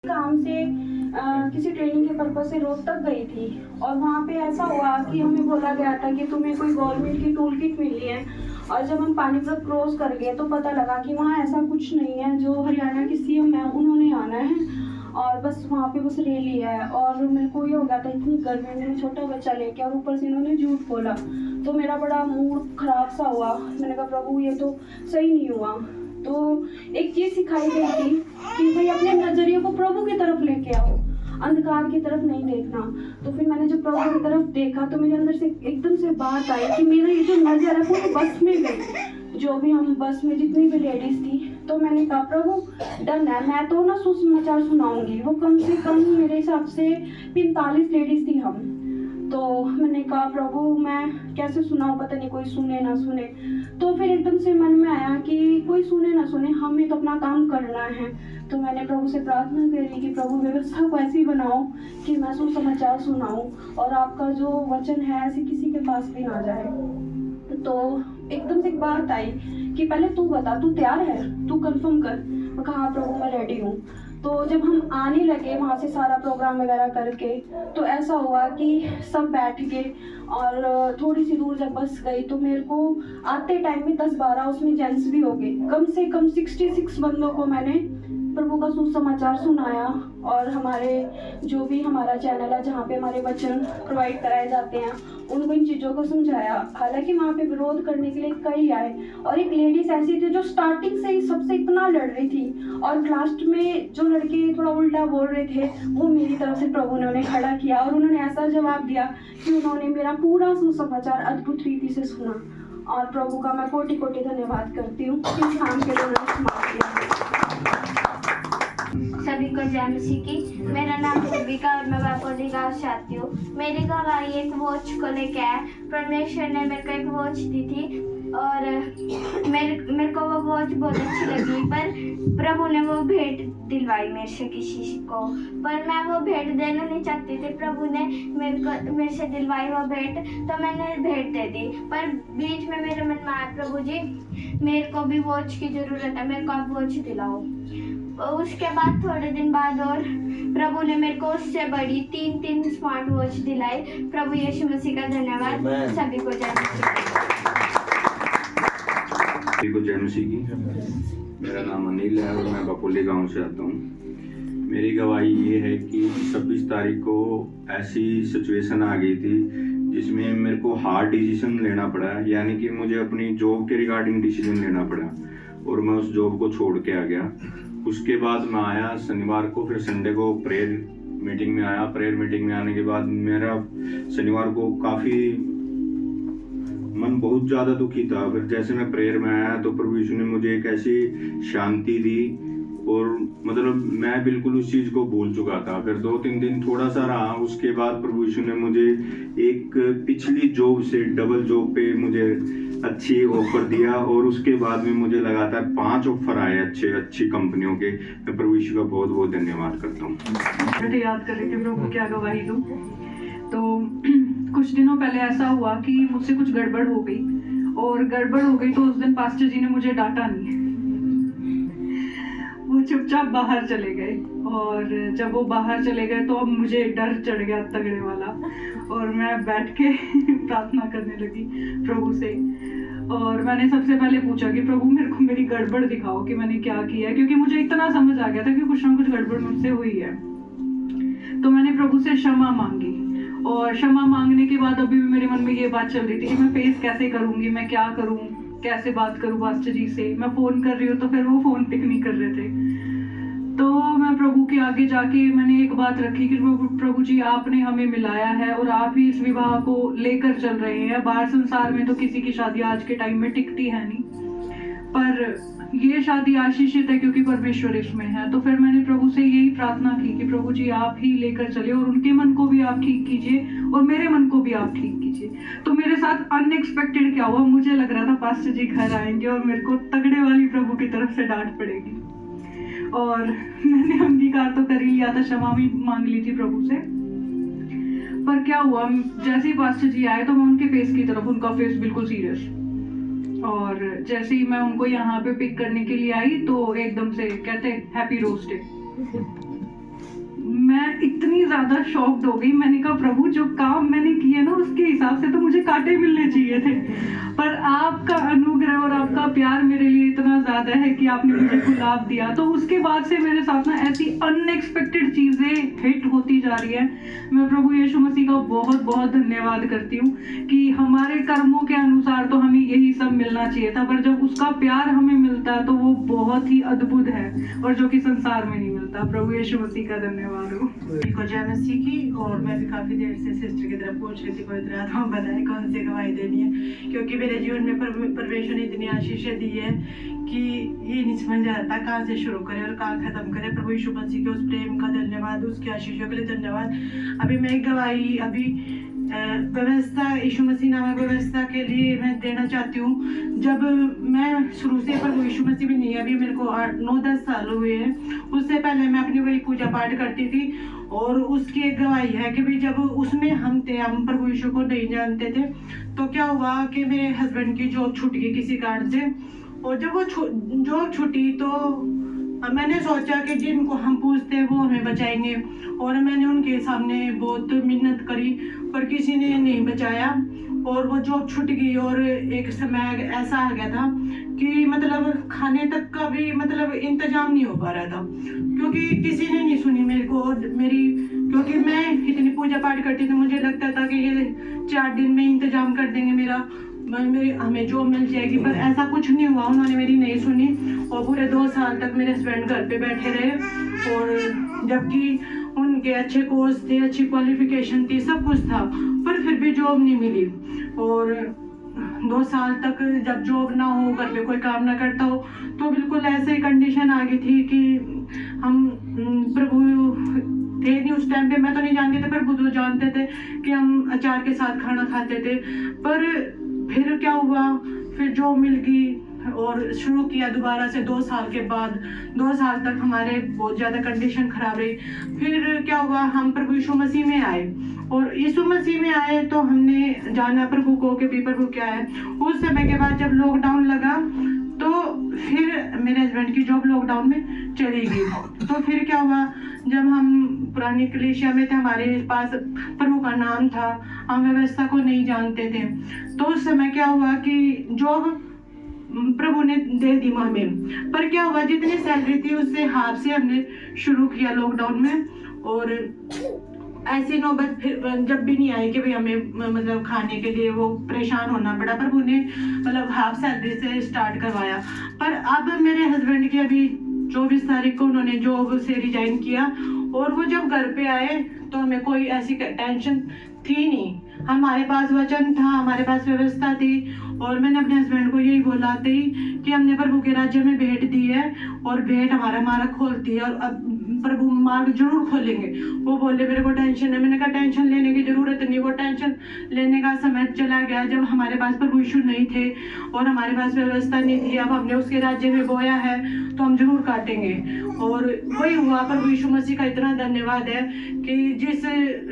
काम से किसी ट्रेनिंग के पर्पज से रोहतक गई थी और वहाँ पे ऐसा हुआ कि हमें बोला गया था कि तुम्हें कोई गवर्नमेंट की टूल किट मिली है। और जब हम पानीपत क्रॉस कर गए तो पता लगा कि वहाँ ऐसा कुछ नहीं है। जो हरियाणा की सीएम है उन्होंने आना है और बस वहाँ पे बस रैली है। और मेरे को ये हो गया था इतनी गर्मी में छोटा बच्चा लेके, और ऊपर से इन्होंने झूठ बोला तो मेरा बड़ा मूड खराब सा हुआ। मैंने कहा प्रभु ये तो सही नहीं हुआ। तो एक चीज सिखाई गई थी कि भाई अपने नजरिए को प्रभु की तरफ लेके आओ, अंधकार की तरफ नहीं देखना। तो फिर मैंने जब प्रभु की तरफ देखा तो मेरे अंदर से एकदम से बात आई कि मेरा ये जो नजर है वो बस में गई, जो भी हम बस में जितनी भी लेडीज थी। तो मैंने कहा प्रभु डन है, मैं तो ना सुसमाचार सुनाऊंगी। वो कम से कम मेरे हिसाब से 45 लेडीज थी हम। तो मैंने कहा प्रभु मैं कैसे सुनाऊं, पता नहीं कोई सुने ना सुने। तो फिर एकदम से मन में आया कि कोई सुने ना सुने, हमें तो अपना काम करना है। तो मैंने प्रभु से प्रार्थना करी कि प्रभु व्यवस्था को ऐसी बनाओ कि मैं सुसमाचार सुनाऊं और आपका जो वचन है ऐसे किसी के पास भी ना जाए। तो एकदम से एक बात आई कि पहले तू बता, तू तैयार है, तू कंफर्म कर। मैं कहा हाँ प्रभु मैं रेडी हूँ। तो जब हम आने लगे वहाँ से सारा प्रोग्राम वगैरह करके, तो ऐसा हुआ कि सब बैठ गए और थोड़ी सी दूर जब बस गई तो मेरे को आते टाइम में 10-12 उसमें जेंट्स भी हो गए, कम से कम 66 बंदों को मैंने प्रभु का सुसमाचार सुनाया। और हमारे जो भी हमारा चैनल है जहाँ पे हमारे वचन प्रोवाइड कराए जाते हैं उनको इन चीज़ों को समझाया। हालांकि वहाँ पे विरोध करने के लिए कई आए और एक लेडीज ऐसी थी जो स्टार्टिंग से ही सबसे इतना लड़ रही थी और लास्ट में जो लड़के थोड़ा उल्टा बोल रहे थे वो मेरी तरफ से प्रभु ने उन्हें खड़ा किया और उन्होंने ऐसा जवाब दिया कि उन्होंने मेरा पूरा सुसमाचार अद्भुत रीति से सुना। और प्रभु का मैं कोटि कोटि धन्यवाद करती हूँ इस काम के लिए उन्होंने समाप्त किया। सभी को जय मसीह की। मेरा नाम भूमिका और मैं वापोली गाँव से आती हूँ। मेरी गवाही एक वॉच को लेके है। परमेश्वर ने मेरे को एक वॉच दी थी और मेरे को वो वॉच बहुत अच्छी लगी, पर प्रभु ने वो भेंट दिलवाई मेरे से किसी को, पर मैं वो भेंट देना नहीं चाहती थी। प्रभु ने मेरे से दिलवाई वो भेंट, तो मैंने भेंट दे दी। पर बीच में मेरे मन में आया प्रभु जी मेरे को भी वॉच की ज़रूरत है, मेरे को आप वॉच दिलाओ। उसके बाद थोड़े दिन बाद और प्रभु ने मेरे को उससे बड़ी 3 स्मार्ट वॉच दिलाई। प्रभु यीशु मसीह का धन्यवाद। सभी को जय मसीह। सभी को जय मसीह की। मेरा नाम अनिल है और मैं बपोली गांव से आता हूँ। मेरी गवाही ये है कि 26 तारीख को ऐसी सिचुएशन आ गई थी जिसमें मेरे को हार्ड डिसीजन लेना पड़ा, यानी कि मुझे अपनी जॉब के रिगार्डिंग डिसीजन लेना पड़ा और मैं उस जॉब को छोड़ के आ गया। उसके बाद मैं आया शनिवार को, फिर संडे को प्रेयर मीटिंग में आया। प्रेयर मीटिंग में आने के बाद मेरा शनिवार को काफ़ी मन बहुत ज़्यादा दुखी था। फिर जैसे मैं प्रेयर में आया तो प्रभु यीशु ने मुझे एक ऐसी शांति दी और मतलब मैं बिल्कुल उस चीज़ को भूल चुका था। फिर 2-3 दिन थोड़ा सा रहा, उसके बाद प्रभु यीशु ने मुझे एक पिछली जॉब से डबल जॉब पे मुझे अच्छी ऑफर दिया और उसके बाद में मुझे लगातार 5 ऑफर आए अच्छी कंपनियों के। मैं प्रभु यीशु का बहुत बहुत धन्यवाद करता हूँ। मैं याद कर रही थी प्रभु क्या गवाही दूँ। तो कुछ दिनों पहले ऐसा हुआ कि मुझसे कुछ गड़बड़ हो गई और गड़बड़ हो गई तो उस दिन पास्टर जी ने मुझे डांटा नहीं, वो चुपचाप बाहर चले गए। और जब वो बाहर चले गए तो अब मुझे डर चढ़ गया तगड़े वाला और मैं बैठ के प्रार्थना करने लगी प्रभु से। और मैंने सबसे पहले पूछा कि प्रभु मेरे को मेरी गड़बड़ दिखाओ कि मैंने क्या किया है, क्योंकि मुझे इतना समझ आ गया था कि कुछ ना कुछ गड़बड़ मुझसे हुई है। तो मैंने प्रभु से क्षमा मांगी और क्षमा मांगने के बाद अभी भी मेरे मन में ये बात चल रही थी कि मैं फेस कैसे करूँगी, मैं क्या करूँ, कैसे बात करूँ पास्टर जी से। मैं फ़ोन कर रही हूँ तो फिर वो फ़ोन पिक नहीं कर रहे थे। तो मैं प्रभु के आगे जाके मैंने एक बात रखी कि प्रभु जी आपने हमें मिलाया है और आप ही इस विवाह को लेकर चल रहे हैं। बाहर संसार में तो किसी की शादी आज के टाइम में टिकती है नहीं, पर ये शादी आशीषित है क्योंकि परमेश्वर इसमें है। तो फिर मैंने प्रभु से यही प्रार्थना की कि प्रभु जी आप ही लेकर चले और उनके मन को भी आप ठीक कीजिए और मेरे मन को भी आप ठीक कीजिए। तो मेरे साथ अनएक्सपेक्टेड क्या हुआ, मुझे लग रहा था पास्टर जी घर आएंगे और मेरे को तगड़े वाली प्रभु की तरफ से डांट पड़ेगी। और मैंने अंगीकार तो कर ही लिया था, क्षमा भी मांग ली थी प्रभु से। पर क्या हुआ, जैसे ही पास्टर जी आए तो मैं उनके फेस की तरफ, उनका फेस बिल्कुल सीरियस, और जैसे ही मैं उनको यहाँ पे पिक करने के लिए आई तो एकदम से कहते हैप्पी रोस्ट डे। ज़्यादा शॉक्ड हो गई। मैंने कहा प्रभु जो काम मैंने किए ना उसके हिसाब से तो मुझे कांटे मिलने चाहिए थे, पर आपका अनुग्रह और आपका प्यार मेरे लिए इतना ज़्यादा है कि आपने मुझे गुलाब दिया। तो उसके बाद से मेरे साथ ना ऐसी अनएक्सपेक्टेड चीज़ें हिट होती जा रही है। मैं प्रभु यीशु मसीह का बहुत बहुत धन्यवाद करती हूँ कि हमारे कर्मों के अनुसार तो हमें यही सब मिलना चाहिए था, पर जब उसका प्यार हमें मिलता है तो वो बहुत ही अद्भुत है और जो कि संसार में नहीं मिलता। प्रभु यीशु मसीह का धन्यवाद हो। को जय मसीह की। और मैं भी काफ़ी देर से सिस्टर की तरफ पूछ रही थी पवित्र आत्मा बताए कौन सी गवाही देनी है, क्योंकि मेरे जीवन में परमेश्वर ने इतनी आशीषें दी है कि ये नहीं समझ आता कहाँ से शुरू करें और कहाँ ख़त्म करें। प्रभु यीशु मसीह के उस प्रेम का धन्यवाद, उसकी आशीषों के लिए धन्यवाद। अभी मैं एक गवाही व्यवस्था, यीशु मसीह नामक व्यवस्था के लिए मैं देना चाहती हूँ। जब मैं शुरू से प्रभु यीशु मसीह में नहीं, अभी मेरे को 8-9-10 साल हुए हैं, उससे पहले मैं अपनी वही पूजा पाठ करती थी। और उसकी एक गवाही है कि भी जब उसमें हम प्रभु यीशु को नहीं जानते थे, तो क्या हुआ कि मेरे हस्बैंड की जॉब छूट गई किसी कारण से। और जब वो जॉब छूटी तो मैंने सोचा कि जिनको हम पूछते हैं वो हमें बचाएंगे, और मैंने उनके सामने बहुत मिन्नत करी पर किसी ने नहीं बचाया। और वो जॉब छूट गई और एक समय ऐसा आ गया था कि मतलब खाने तक का भी मतलब इंतजाम नहीं हो पा रहा था, क्योंकि किसी ने नहीं सुनी मेरे को। और क्योंकि मैं इतनी पूजा पाठ करती थी, मुझे लगता था कि ये 4 दिन में इंतजाम कर देंगे हमें जॉब मिल जाएगी, पर ऐसा कुछ नहीं हुआ। उन्होंने मेरी नहीं सुनी और पूरे 2 साल तक मेरे हस्बैंड घर पे बैठे रहे, और जबकि उनके अच्छे कोर्स थे, अच्छी क्वालिफिकेशन थी, सब कुछ था, पर फिर भी जॉब नहीं मिली। और 2 साल तक जब जॉब ना हो, घर पे कोई काम ना करता हो, तो बिल्कुल ऐसे कंडीशन आ गई थी कि हम प्रभु थे नहीं उस टाइम पे। मैं तो नहीं जानती थी, प्रभु तो जानते थे कि हम अचार के साथ खाना खाते थे। पर फिर क्या हुआ, फिर जॉब मिल गई और शुरू किया दोबारा से 2 साल के बाद। 2 साल तक हमारे बहुत ज़्यादा कंडीशन खराब रही। फिर क्या हुआ, हम प्रभु यीशु मसीह में आए, और यीशु मसीह में आए तो हमने जाना प्रभु को कि भी प्रभु क्या है। उस समय के बाद जब लॉकडाउन लगा तो फिर मेरे हस्बैंड की जॉब लॉकडाउन में चली गई। तो फिर क्या हुआ, जब हम पुरानी कलीसिया में थे, हमारे पास प्रभु का नाम था, हम व्यवस्था को नहीं जानते थे, तो उस समय क्या हुआ कि जॉब प्रभु ने दे दी हमें। पर क्या हुआ, जितनी सैलरी थी उससे हाफ से हमने शुरू किया लॉकडाउन में। और ऐसी नौबत फिर जब भी नहीं आई कि भाई हमें मतलब खाने के लिए वो परेशान होना पड़ा, पर उन्हें मतलब हाफ सैलरी से स्टार्ट करवाया। पर अब मेरे हस्बैंड की अभी 24 तारीख को उन्होंने जॉब से रिजाइन किया, और वो जब घर पे आए तो हमें कोई ऐसी टेंशन थी नहीं। हमारे पास वचन था, हमारे पास व्यवस्था थी, और मैंने अपने हस्बैंड को यही बोला थी कि हमने प्रभु के राज्य में भेंट दी है, और भेंट हमारा मार्ग खोलती है, और अब प्रभु मार्ग जरूर खोलेंगे। वो बोले मेरे को टेंशन है। मैंने कहा टेंशन लेने की जरूरत नहीं। वो टेंशन लेने का समय चला गया जब हमारे पास प्रभु यीशु नहीं थे और हमारे पास व्यवस्था नहीं थी। अब हमने उसके राज्य में बोया है तो हम जरूर काटेंगे, और वही हुआ। प्रभु यीशु मसीह का इतना धन्यवाद है कि जिस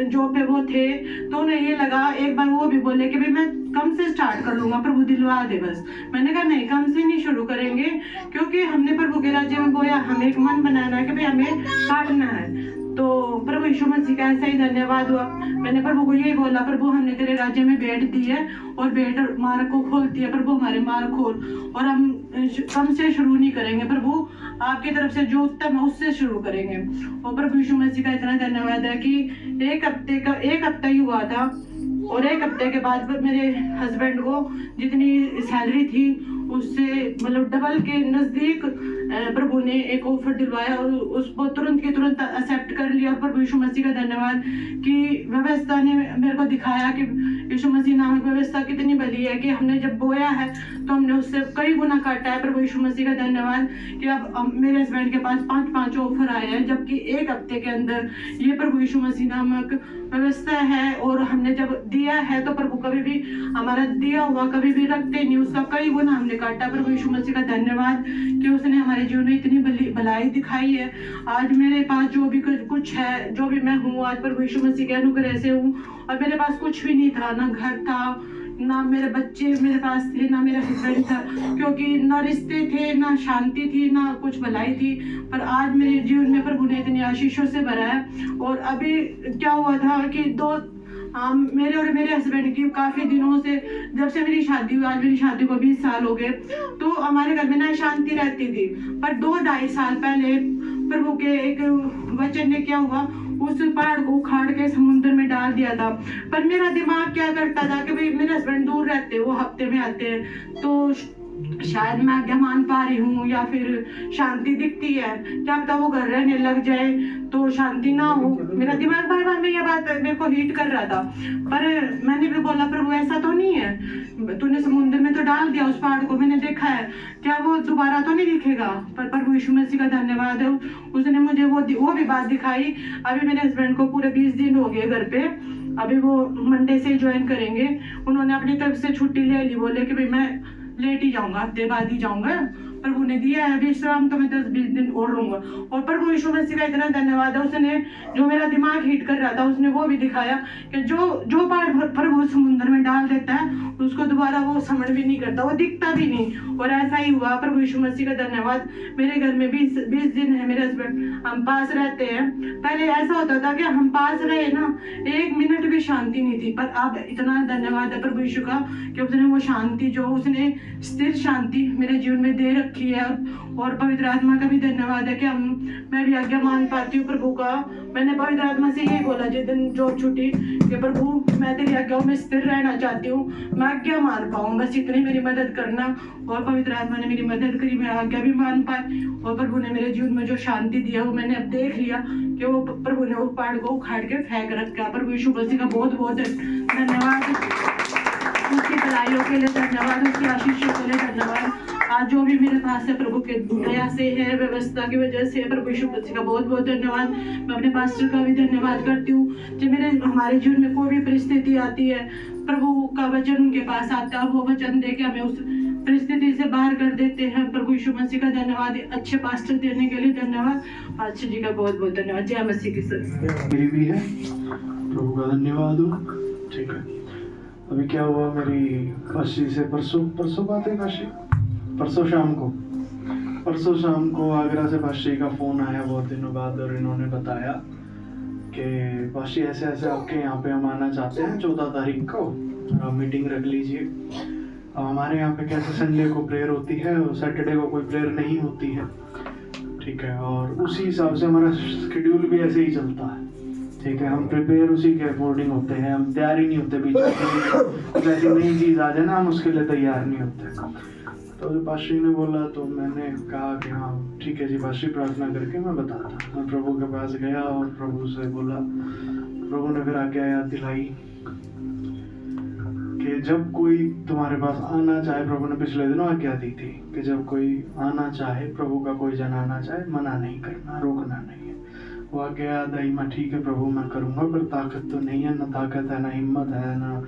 जॉब पे वो थे तो उन्हें ये लगा, एक बार वो भी बोले कि भाई मैं कम से स्टार्ट कर लूंगा, प्रभु दिलवा दे बस। मैंने कहा नहीं, कम से नहीं शुरू करेंगे, क्योंकि हमने प्रभु के राज्य में बोया, हमें एक मन बनाना है कि भाई हमें काटना है। तो प्रभु यीशु मसीह का ऐसा ही धन्यवाद हुआ। मैंने प्रभु को यही बोला, प्रभु हमने तेरे राज्य में भेंट दी है और भेंट मार्ग को खोलती है, प्रभु हमारे मार्ग खोल, और हम कम से शुरू नहीं करेंगे, प्रभु आपकी तरफ से जो उत्तम है उससे शुरू करेंगे। और प्रभु यीशु मसीह का इतना धन्यवाद है कि एक हफ्ता ही हुआ था, और 1 हफ्ते के बाद मेरे हस्बैंड को जितनी सैलरी थी उससे मतलब डबल के नज़दीक प्रभु ने एक ऑफर दिलवाया, और उसको तुरंत के तुरंत एक्सेप्ट कर लिया। और प्रभु यीशु मसीह का धन्यवाद कि व्यवस्था ने मेरे को दिखाया कि यीशु मसीह नामक व्यवस्था कितनी भली है, कि हमने जब बोया है तो हमने उससे कई गुना काटा है। प्रभु यीशु मसीह का धन्यवाद कि अब मेरे हस्बैंड के पास 5 ऑफर आए हैं, जबकि 1 हफ्ते के अंदर ये प्रभु यीशु मसीह नामक व्यवस्था है। और हमने जब दिया है तो प्रभु कभी भी हमारा दिया हुआ कभी भी रखते नहीं, उसका कई गुना हमने काटा। प्रभु यीशु मसीह का धन्यवाद कि उसने हमारे जीवन में इतनी भलाई दिखाई है। आज मेरे पास जो भी कुछ है, जो भी मैं हूँ, आज प्रभु यीशु मसीह के अनुग्रह से हूँ। और मेरे पास कुछ भी नहीं था, ना घर था, ना मेरे बच्चे मेरे पास थे, ना मेरा हस्बैंड था, क्योंकि ना रिश्ते थे, ना शांति थी, ना कुछ भलाई थी। पर आज मेरे जीवन में प्रभु ने इतनी आशीषों से भरा है। और अभी क्या हुआ था कि मेरे और मेरे हस्बैंड की काफ़ी दिनों से, जब से मेरी शादी हुई, आज मेरी शादी को 20 साल हो गए, तो हमारे घर में ना शांति रहती थी। पर 2-2.5 साल पहले प्रभु के एक वचन ने क्या हुआ, उस पहाड़ को उखाड़ के समुद्र में डाल दिया था। पर मेरा दिमाग क्या करता था कि भाई मेरे हस्बैंड दूर रहते, वो हफ्ते में आते हैं, तो शायद मैं आज्ञा मान पा रही हूँ या फिर शांति दिखती है, क्या पता वो घर रहने लग जाए तो शांति ना हो। मेरा दिमाग बार बार में यह बात मेरे को हिट कर रहा था। पर मैंने भी बोला, प्रभु ऐसा तो नहीं है, तूने समुद्र में तो डाल दिया उस पहाड़ को, मैंने देखा है, क्या वो दोबारा तो नहीं दिखेगा। पर प्रभु यीशु मसीह का धन्यवाद है, उसने मुझे वो भी बात दिखाई। अभी मेरे हस्बैंड को पूरे 20 दिन हो गए घर पे, अभी वो मंडे से ज्वाइन करेंगे। उन्होंने अपनी तरफ से छुट्टी ले ली, बोले कि भाई मैं लेट ही जाऊंगा, हफ्ते बाद ही जाऊंगा, प्रभु ने दिया है विश्राम, तो मैं 10-20 दिन और रहूंगा। और प्रभु यीशु मसीह का इतना धन्यवाद है, उसने जो मेरा दिमाग हिट कर रहा था उसने वो भी दिखाया कि जो पहाड़ प्रभु समुद्र में डाल देता है उसको दोबारा वो समझ भी नहीं करता, वो दिखता भी नहीं। और ऐसा ही हुआ, प्रभु यीशु मसीह का धन्यवाद। मेरे घर में 20 दिन है, मेरे हस्बैंड हम पास रहते हैं। पहले ऐसा होता था कि हम पास रहे ना, 1 मिनट भी शांति नहीं थी। पर अब इतना धन्यवाद है प्रभु यीशु का कि उसने वो शांति, जो उसने स्थिर शांति मेरे जीवन में दे रखी है। और पवित्र आत्मा का भी धन्यवाद है कि मैं भी आज्ञा मान पाती हूँ प्रभु का। मैंने पवित्र आत्मा से यही बोला जिस दिन जॉब छुट्टी कि प्रभु मैं तेरी आज्ञाओं में स्थिर रहना चाहती हूँ, मैं आज्ञा मान पाऊँ, बस इतनी मेरी मदद करना। और पवित्र आत्मा ने मेरी मदद करी, मैं आज्ञा भी मान पाई। और प्रभु ने मेरे जीवन में जो शांति दिया वो मैंने अब देख लिया कि वो प्रभु ने वो पहाड़ को उखाड़ के फेंक रखा। प्रभु यीशु मसीह का बहुत बहुत धन्यवाद, उसकी भलाइयों के लिए धन्यवाद, उसकी आशीषों के लिए धन्यवाद। आज जो भी मेरे पास है प्रभु के दया से है, व्यवस्था की वजह से, प्रभु यीशु मसीह का बहुत बहुत धन्यवाद। मैं अपने पास्टर का भी धन्यवाद करती हूँ। जब हमारे जीवन में कोई भी परिस्थिति आती है, प्रभु का वचन उनके पास आता है, वो वचन दे के हमें उस परिस्थिति से बाहर कर देते हैं। प्रभु यीशु मसीह का धन्यवाद, अच्छे पास्टर देने के लिए धन्यवाद। पास्टर जी का बहुत बहुत धन्यवाद। जय मसीह की सर्विस मेरी भी है, प्रभु का धन्यवाद हो। ठीक है, अभी क्या हुआ, मेरी काशी से परसों बात है, काशी परसों शाम को आगरा से बादशाही का फ़ोन आया बहुत दिनों बाद, और इन्होंने बताया कि बादशाही ऐसे ऐसे आपके यहाँ पे हम आना चाहते हैं 14 तारीख को, आप मीटिंग रख लीजिए। अब हमारे यहाँ पे कैसे संडे को प्रेयर होती है और सैटरडे को कोई प्रेयर नहीं होती है, ठीक है, और उसी हिसाब से हमारा शेड्यूल भी ऐसे ही चलता है। ठीक है, हम प्रिपेयर उसी के अकॉर्डिंग होते हैं, हम तैयार ही नहीं होते, बीच में जैसी नई चीज़ आ जाए ना हम उसके लिए तैयार नहीं होते। तो पाशी ने बोला, तो मैंने कहा कि हाँ ठीक है जी, पाशी प्रार्थना करके मैं बताता। मैं प्रभु के पास गया और प्रभु से बोला, प्रभु ने फिर आज्ञा याद दिलाई कि जब कोई तुम्हारे पास आना चाहे, प्रभु ने पिछले दिनों आज्ञा दी थी कि जब कोई आना चाहे, प्रभु का कोई जन आना चाहे, मना नहीं करना, रोकना नहीं है। वो आज्ञा याद आई, मैं ठीक है प्रभु मैं करूँगा, पर ताकत तो नहीं है, ना ताकत है, ना हिम्मत है, ना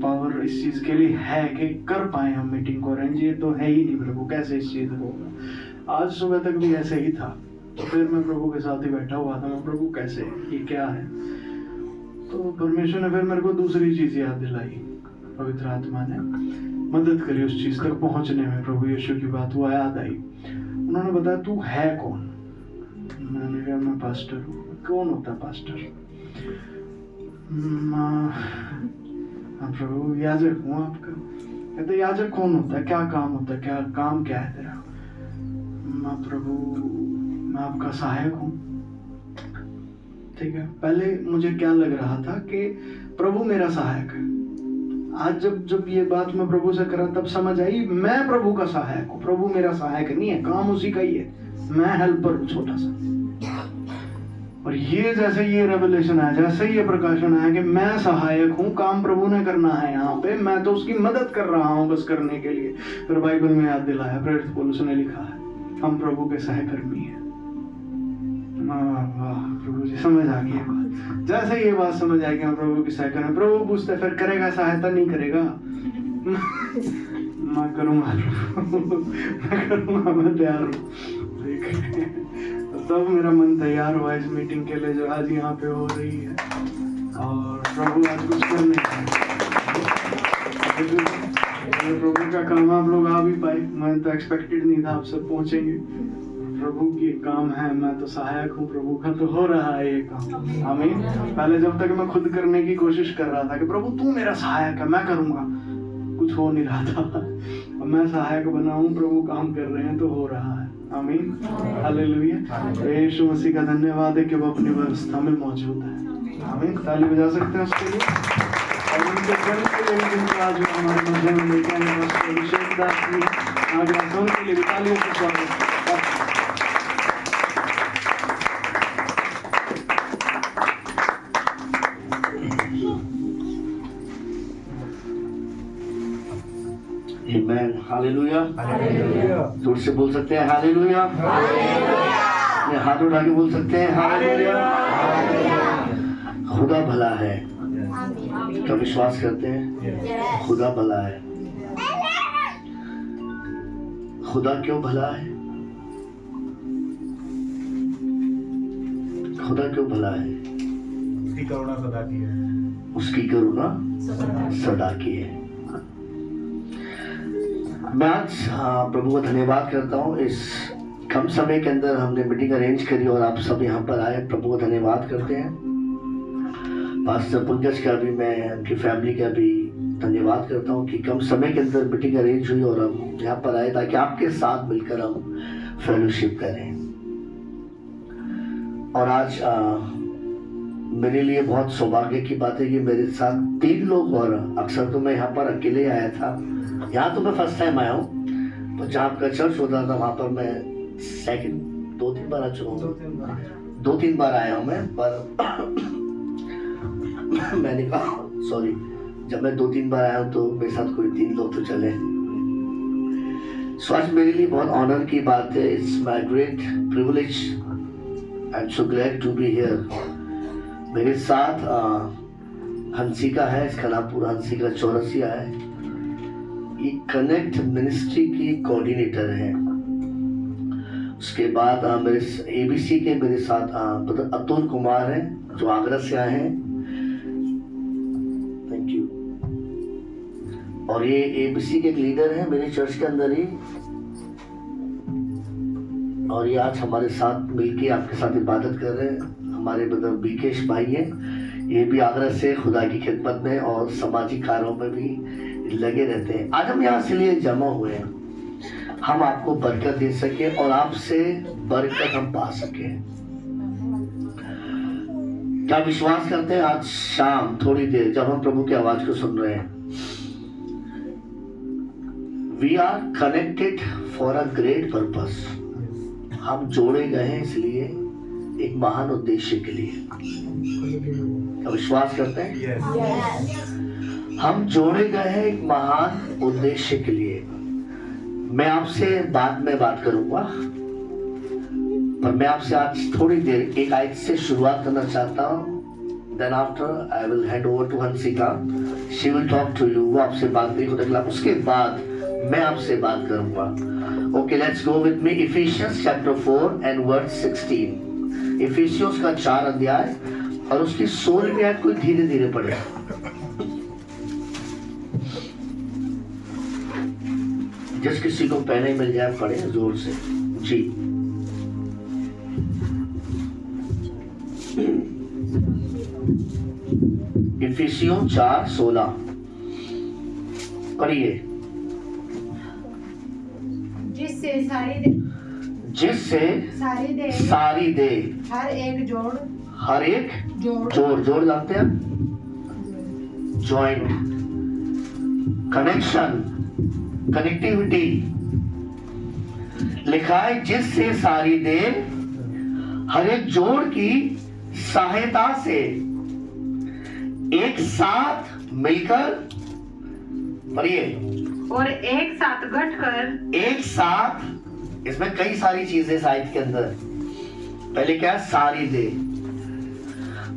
पावर इस चीज़ के लिए है कि कर पाए हम मीटिंग को अरेंज। ये तो है ही नहीं प्रभु, कैसे इस चीज़ को होगा। आज सुबह तक भी ऐसे ही था, तो फिर मैं प्रभु के साथ ही बैठा हुआ था। मैं प्रभु कैसे, ये क्या है। तो परमेश्वर ने फिर मेरे को दूसरी चीज़ याद दिलाई, पवित्र आत्मा ने मदद करी उस चीज़ तक पहुँचने में। प्रभु यीशु की बात वो याद आई। उन्होंने बताया, तू है कौन। मैंने कहा, मैं पास्टर हूँ। कौन होता है पास्टर। प्रभु याजक हूँ आपका। कहते याजक कौन होता है, क्या काम होता है, क्या काम क्या है तेरा। मैं प्रभु मैं आपका सहायक हूँ। ठीक है, पहले मुझे क्या लग रहा था कि प्रभु मेरा सहायक है। आज जब ये बात मैं प्रभु से करा तब समझ आई, मैं प्रभु का सहायक हूँ, प्रभु मेरा सहायक नहीं है, काम उसी का ही है, मैं हेल्पर हूँ छोटा सा। और ये जैसे ये रेवलेशन है, जैसे ये प्रकाशन है कि मैं सहायक हूँ, काम प्रभु ने करना है यहाँ पे, मैं तो उसकी मदद कर रहा हूँ बस करने के लिए। फिर बाइबल में याद दिलाया, प्रेरित पौलुस ने लिखा है, हम प्रभु के सहकर्मी हैं। वाह प्रभु जी, समझ आ गई बात। जैसे ये बात समझ आ गई, हम प्रभु की सहकर्मी। प्रभु पूछते फिर करेगा सहायता, नहीं करेगा। मैं करूँगा, मैं करूँगा, मैं तैयार हूँ। तब मेरा मन तैयार हुआ इस मीटिंग के लिए जो आज यहाँ पे हो रही है। और प्रभु आज कुछ करने का प्रभु का काम आप लोग आ भी पाए, मैं तो एक्सपेक्टेड नहीं था आप सब पहुंचेंगे। प्रभु की काम है, मैं तो सहायक हूँ प्रभु का, तो हो रहा है ये काम। आमीन। पहले जब तक मैं खुद करने की कोशिश कर रहा था कि प्रभु तू मेरा सहायक है, मैं करूंगा, कुछ हो नहीं रहा था। अब मैं सहायक बना हूँ, प्रभु काम कर रहे हैं तो हो रहा है। आमीन, हालेलुया। यीशु मसीह का धन्यवाद है कि वो अपनी व्यवस्था में मौजूद है। आमीन, ताली बजा सकते हैं उसके लिए। और उनके घर के लिए भी आज हमारे मध्य में लेके आए अभिषेक दास जी, आज रातों के लिए भी तालियों से स्वागत। आमेन, हालेलुया। जोर से बोल सकते हैं हालेलुया। अपने हाथ उठा के बोल सकते हैं हालेलुया। खुदा भला है, क्या विश्वास करते हैं? खुदा भला है। खुदा क्यों भला है? खुदा क्यों भला है? उसकी करुणा सदा की है। उसकी करुणा सदा की है। मैं आज प्रभु का धन्यवाद करता हूँ, इस कम समय के अंदर हमने मीटिंग अरेंज करी और आप सब यहाँ पर आए। प्रभु का धन्यवाद करते हैं। पास्टर पंकज का भी, मैं उनकी फैमिली का भी धन्यवाद करता हूँ कि कम समय के अंदर मीटिंग अरेंज हुई और हम यहाँ पर आए ताकि आपके साथ मिलकर हम फेलोशिप करें। और आज मेरे लिए बहुत सौभाग्य की बात है कि मेरे साथ 3 लोग, और अक्सर तो मैं यहाँ पर अकेले आया था। यहाँ तो मैं फर्स्ट टाइम आया हूँ, तो जहाँ आपका चर्च होता था वहाँ पर मैं सेकंड 2-3 बार आ चुका हूँ। 2-3 बार आया हूँ मैं, पर मैंने कहा सॉरी, जब मैं 2-3 बार आया हूँ तो मेरे साथ कोई 3 लोग तो चले। सो आज मेरे लिए बहुत ऑनर की बात है। It's my great privilege, I am so glad to be here. मेरे साथ हंसिका है, इसका नाम पूरा हंसिका चौरसिया है। ये कनेक्ट मिनिस्ट्री की कोऑर्डिनेटर है। उसके बाद मेरे एबीसी के मेरे साथ अतुल कुमार हैं जो आगरा से आए हैं। Thank you. और ये एबीसी के एक लीडर हैं मेरे चर्च के अंदर ही, और ये आज हमारे साथ मिलके आपके साथ इबादत कर रहे हैं। हमारे ब्रदर बीकेश भाई हैं, ये भी आगरा से खुदा की खिदमत में और सामाजिक कार्यों में भी लगे रहते हैं। आज हम यहाँ इसलिए जमा हुए हैं, हम आपको बरकत दे सके और आपसे बरकत हम पा सके। क्या विश्वास करते हैं? आज शाम थोड़ी देर जब हम प्रभु की आवाज को सुन रहे हैं, we are connected for a great purpose. हम जोड़े गए हैं इसलिए, एक महान उद्देश्य के लिए। क्या विश्वास करते हैं? हम जोड़े गए हैं एक महान उद्देश्य के लिए। मैं आपसे बाद में बात करूंगा, पर मैं आपसे आज थोड़ी देर एक आयत से शुरुआत करना चाहता हूँ। Then after I will hand over to Hansika. She will talk to you. वो आपसे बात करेगी। उसके बाद मैं आपसे बात करूंगा। Okay, let's go with me. Ephesians chapter 4 and verse 16. इफिसियोस का 4 अध्याय और उसकी 16वीं आयत को धीरे धीरे पढ़े। जिस किसी को पहले मिल जाए पढ़े जोर से जी। इफिसियों 4:16 पढ़िए। जिससे सारी दे हर एक जोड़ जानते हैं, जॉइंट, कनेक्शन, कनेक्टिविटी लिखा है। जिससे सारी दे हर एक जोड़ की सहायता से एक साथ मिलकर, पढ़िए, और एक साथ गठकर, एक साथ, इसमें कई सारी चीजें साहित्य के अंदर। पहले क्या है? सारी दे।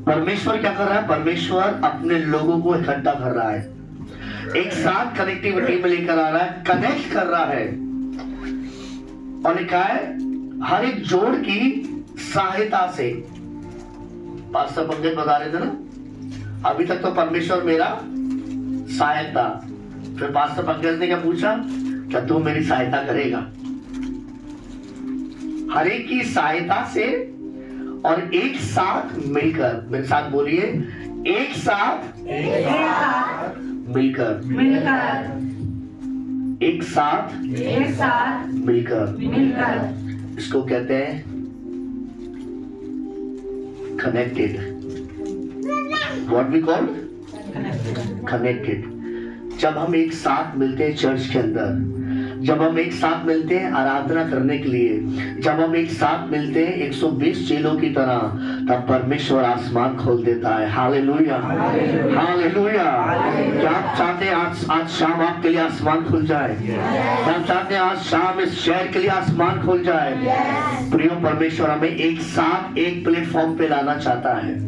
परमेश्वर क्या कर रहा है? परमेश्वर अपने लोगों को इकट्ठा कर रहा है, एक साथ कनेक्टिविटी में लेकर आ रहा है, कनेक्ट कर रहा है। और लिखा है हर एक जोड़ की सहायता से। पास्टर पंकज बता रहे थे ना, अभी तक तो परमेश्वर मेरा सहायक था, फिर पास्टर पंकज ने क्या पूछा, क्या तू मेरी सहायता करेगा? हर एक की सहायता से और एक साथ मिलकर, मेरे साथ बोलिए, एक साथ मिलकर, एक साथ मिलकर, इसको कहते हैं connected. What we call connected. जब हम एक साथ मिलते हैं चर्च के अंदर, जब हम एक साथ मिलते हैं आराधना करने के लिए, जब हम एक साथ मिलते हैं 120 चेलों की तरह, तब परमेश्वर आसमान खोल देता है। Hallelujah, hallelujah. क्या आप चाहते हैं आज शाम आपके लिए आसमान खुल जाए? क्या आप चाहते हैं आज शाम इस शहर के लिए आसमान खुल जाए? प्रियो, परमेश्वर हमें एक साथ एक प्लेटफॉर्म पे लाना चाहता है।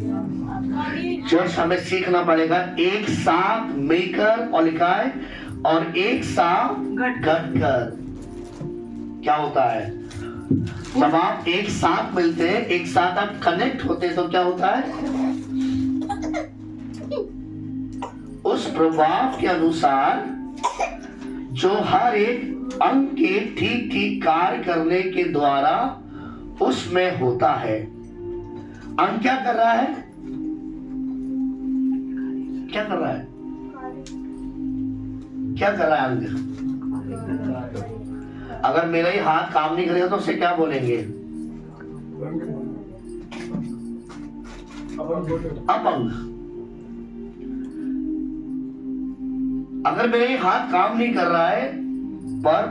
चर्च हमें सीखना पड़ेगा एक साथ मिलकर, और लिखा है और एक साथ गढ़कर। क्या होता है? जब आप एक साथ मिलते हैं, एक साथ आप कनेक्ट होते हैं, तो क्या होता है? उस प्रभाव के अनुसार जो हर एक अंग के ठीक ठीक कार्य करने के द्वारा उसमें होता है। अंग क्या कर रहा है? क्या कर रहा है? क्या कर रहा है अंग? अगर मेरा ही हाथ काम नहीं करेगा तो उसे क्या बोलेंगे? अपंग। अगर मेरा ही हाथ काम नहीं कर रहा है, पर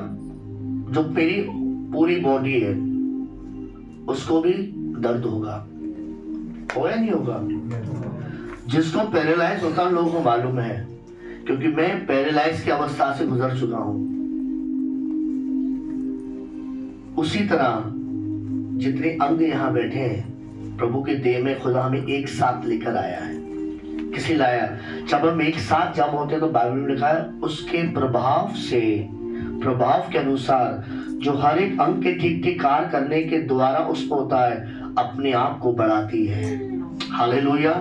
जो मेरी पूरी बॉडी है उसको भी दर्द होगा या नहीं होगा? जिसको पैरालाइज होता है लोगों को मालूम है, क्योंकि मैं पैरालाइज की अवस्था से गुजर चुका हूं। उसी तरह जितने अंग यहां बैठे हैं, प्रभु के देह में खुदा हमें एक साथ लेकर आया है। किसी लाया? जब हम एक साथ जमा होते हैं तो बाइबल में लिखा है उसके प्रभाव से, प्रभाव के अनुसार जो हर एक अंग के ठीक ठीक कार्य करने के द्वारा उसको होता है, अपने आप को बढ़ाती है। हालेलुया।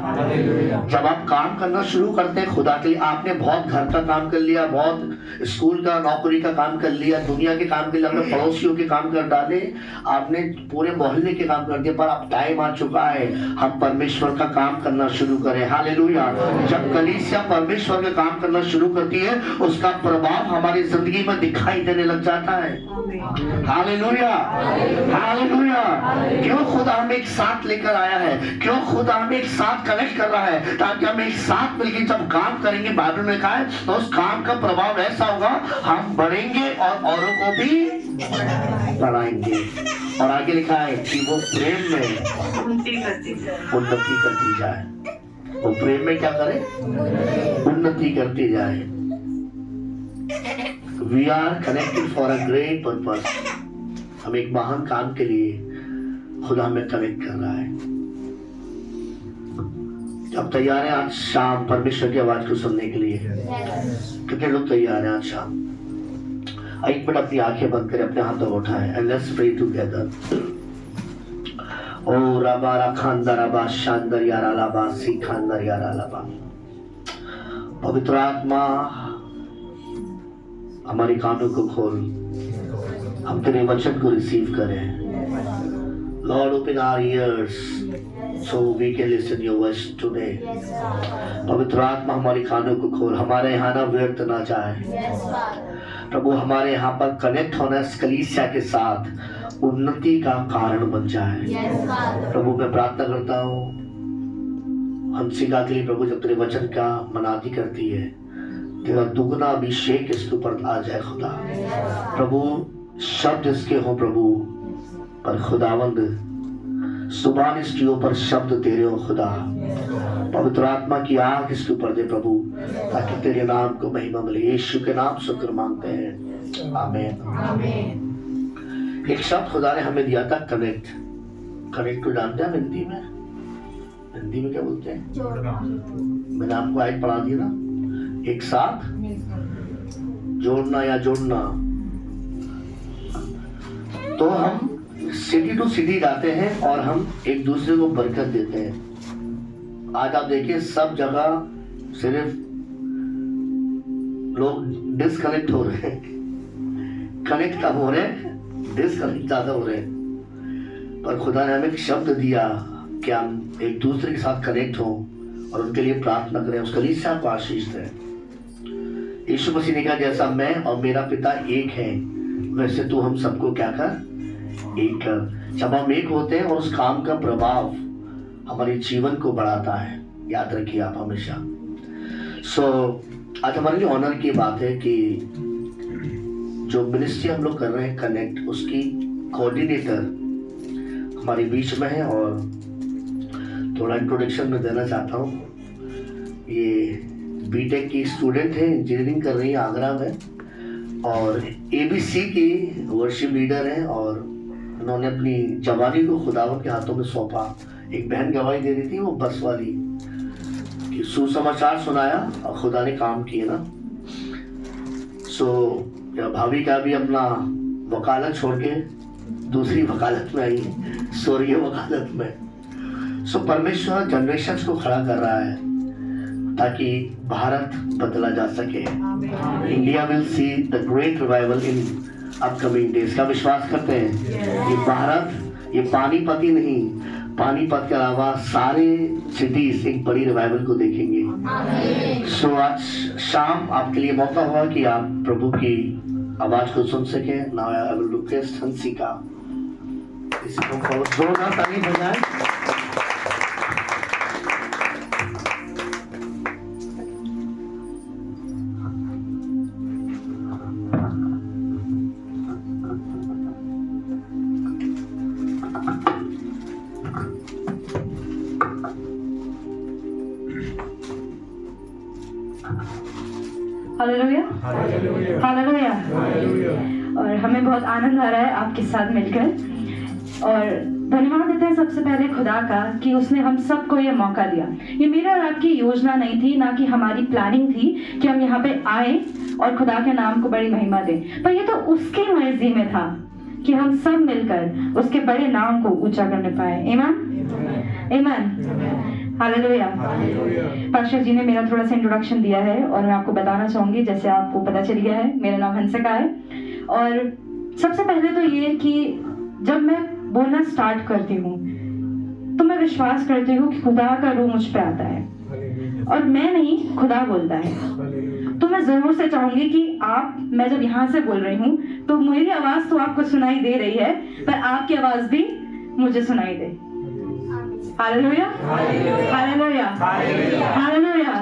जब आप काम करना शुरू करते हैं खुदा के लिए, आपने बहुत घर का काम कर लिया, बहुत स्कूल का नौकरी का काम कर लिया, दुनिया के काम के लिए, अपने पड़ोसियों के काम कर डाले, आपने पूरे मोहल्ले के काम कर दिए, पर अब टाइम आ चुका है हम परमेश्वर का काम करना शुरू करें। हालेलुया। जब कलीसिया परमेश्वर का काम करना शुरू करती है, उसका प्रभाव हमारी जिंदगी में दिखाई देने लग जाता है। Hallelujah, hallelujah. क्यों खुदा हमें एक साथ लेकर आया है? क्यों खुदा हमें एक साथ कनेक्ट कर रहा है? ताकि हम एक साथ मिलकर जब काम करेंगे, बाइबल में कहा है, तो उस काम का प्रभाव ऐसा होगा, हम बढ़ेंगे और औरों को भी बढ़ाएंगे। और आगे लिखा है कि वो प्रेम में उन्नति करती जाए। वो प्रेम में क्या करे? उन्नति करती जाए। We are connected for a great purpose. हम एक महान काम के लिए खुदा हमें कनेक्ट कर रहा है। अब तैयार हैं आज शाम परमेश्वर की आवाज को सुनने के लिए? कितने लोग तैयार हैं आज शाम? एक मिनट अपनी आंखें बंद करें, अपने हाथों को उठाएं, एंड लेट्स प्रे टुगेदर। ओ रबारा खानदार अबा शानदार यार अलाबा सी खानदार यार अलाबा। पवित्र आत्मा हमारी कानों को खोल, हम तेरे वचन को रिसीव करें। Lord, open our ears so we can listen your voice today. पवित्र आत्मा हमारी कानों को खोल, हमारे यहाँ ना व्यर्थ ना जाए। प्रभु हमारे यहाँ पर कनेक्ट होना इस कलीसिया के साथ उन्नति का कारण बन जाए। प्रभु मैं प्रार्थना करता हूँ हंसिका के लिए, प्रभु जब तेरे वचन का मनाती करती है, तेरा दुगना अभिषेक इसके ऊपर आ जाए खुदा। प्रभु शब्द इसके हो प्रभु, पर खुदावंद सुभान इसके ऊपर शब्द तेरे हो खुदा। पवित्र आत्मा की आग इसके ऊपर दे प्रभु, ताकि तेरे नाम को महिमा मिले। यीशु के नाम शुक्र मांगते हैं, आमीन। एक शब्द खुदा ने हमें दिया था, कनेक्ट। कनेक्ट को जानते हैं हिंदी में? हिंदी में क्या बोलते हैं? मैंने आपको आज पढ़ा दिया ना, एक साथ जोड़ना या जोड़ना। तो हम सिटी टू सिटी जाते हैं और हम एक दूसरे को बरकत देते हैं। आज आप देखिए सब जगह सिर्फ लोग डिसकनेक्ट हो रहे हैं, कनेक्ट कम हो रहे हैं, डिसकनेक्ट ज्यादा हो रहे हैं। पर खुदा ने हमें एक शब्द दिया कि हम एक दूसरे के साथ कनेक्ट हों और उनके लिए प्रार्थना करें, उसके लिए से आपको आशीष दें। यीशु मसीह ने कहा जैसा मैं और मेरा पिता एक है वैसे तू हम सबको क्या कर, एक कर। जब हम एक होते हैं और उस काम का प्रभाव हमारे जीवन को बढ़ाता है, याद रखिए आप हमेशा। आज हमारे लिए ऑनर की बात है कि जो मिनिस्ट्री हम लोग कर रहे हैं कनेक्ट, उसकी कोऑर्डिनेटर हमारे बीच में है और थोड़ा इंट्रोडक्शन में देना चाहता हूँ। ये बीटेक की स्टूडेंट है, इंजीनियरिंग कर रही है आगरा में और ABC की वर्शिप लीडर है और उन्होंने अपनी जवानी को खुदावंत के हाथों में सौंपा। एक बहन गवाही दे रही थी, वो बस वाली, कि सुसमाचार सुनाया और खुदा ने काम किए ना। भाभी का भी अपना वकालत छोड़ के दूसरी वकालत में आई, स्वर्गीय वकालत में। परमेश्वर जनरेशंस को खड़ा कर रहा है ताकि भारत बदला जा सके। India will see the great revival in upcoming days. का विश्वास करते हैं ये भारत, ये पानीपत ही नहीं, पानीपत के अलावा सारे सिटीज एक बड़ी रिवाइवल को देखेंगे। आज शाम आपके लिए मौका हुआ कि आप प्रभु की आवाज को सुन सके। Now I will request Hansika इसको जोरदार ताली बजाएं। Hallelujah, hallelujah. और हमें बहुत आनंद आ रहा है आपके साथ मिलकर और धन्यवाद देते हैं सबसे पहले खुदा का कि उसने हम सबको ये मौका दिया। ये मेरा और आपकी योजना नहीं थी, ना कि हमारी प्लानिंग थी कि हम यहाँ पे आए और खुदा के नाम को बड़ी महिमा दें, पर ये तो उसकी मर्जी में था कि हम सब मिलकर उसके बड़े नाम को ऊंचा करने पाए। आमीन, आमीन, हालेलुया। पास्टर जी ने मेरा थोड़ा सा इंट्रोडक्शन दिया है और मैं आपको बताना चाहूंगी, जैसे आपको पता चल गया है, मेरा नाम हंसिका है। और सबसे पहले तो ये कि जब मैं बोलना स्टार्ट करती हूँ तो मैं विश्वास करती हूँ कि खुदा का रूह मुझ पे आता है और मैं नहीं, खुदा बोलता है। तो मैं जरूर से चाहूंगी कि मैं जब यहाँ से बोल रही हूँ तो मेरी आवाज तो आपको सुनाई दे रही है, पर आपकी आवाज भी मुझे सुनाई दे। हालेलुया, हालेलुया, हालेलुया,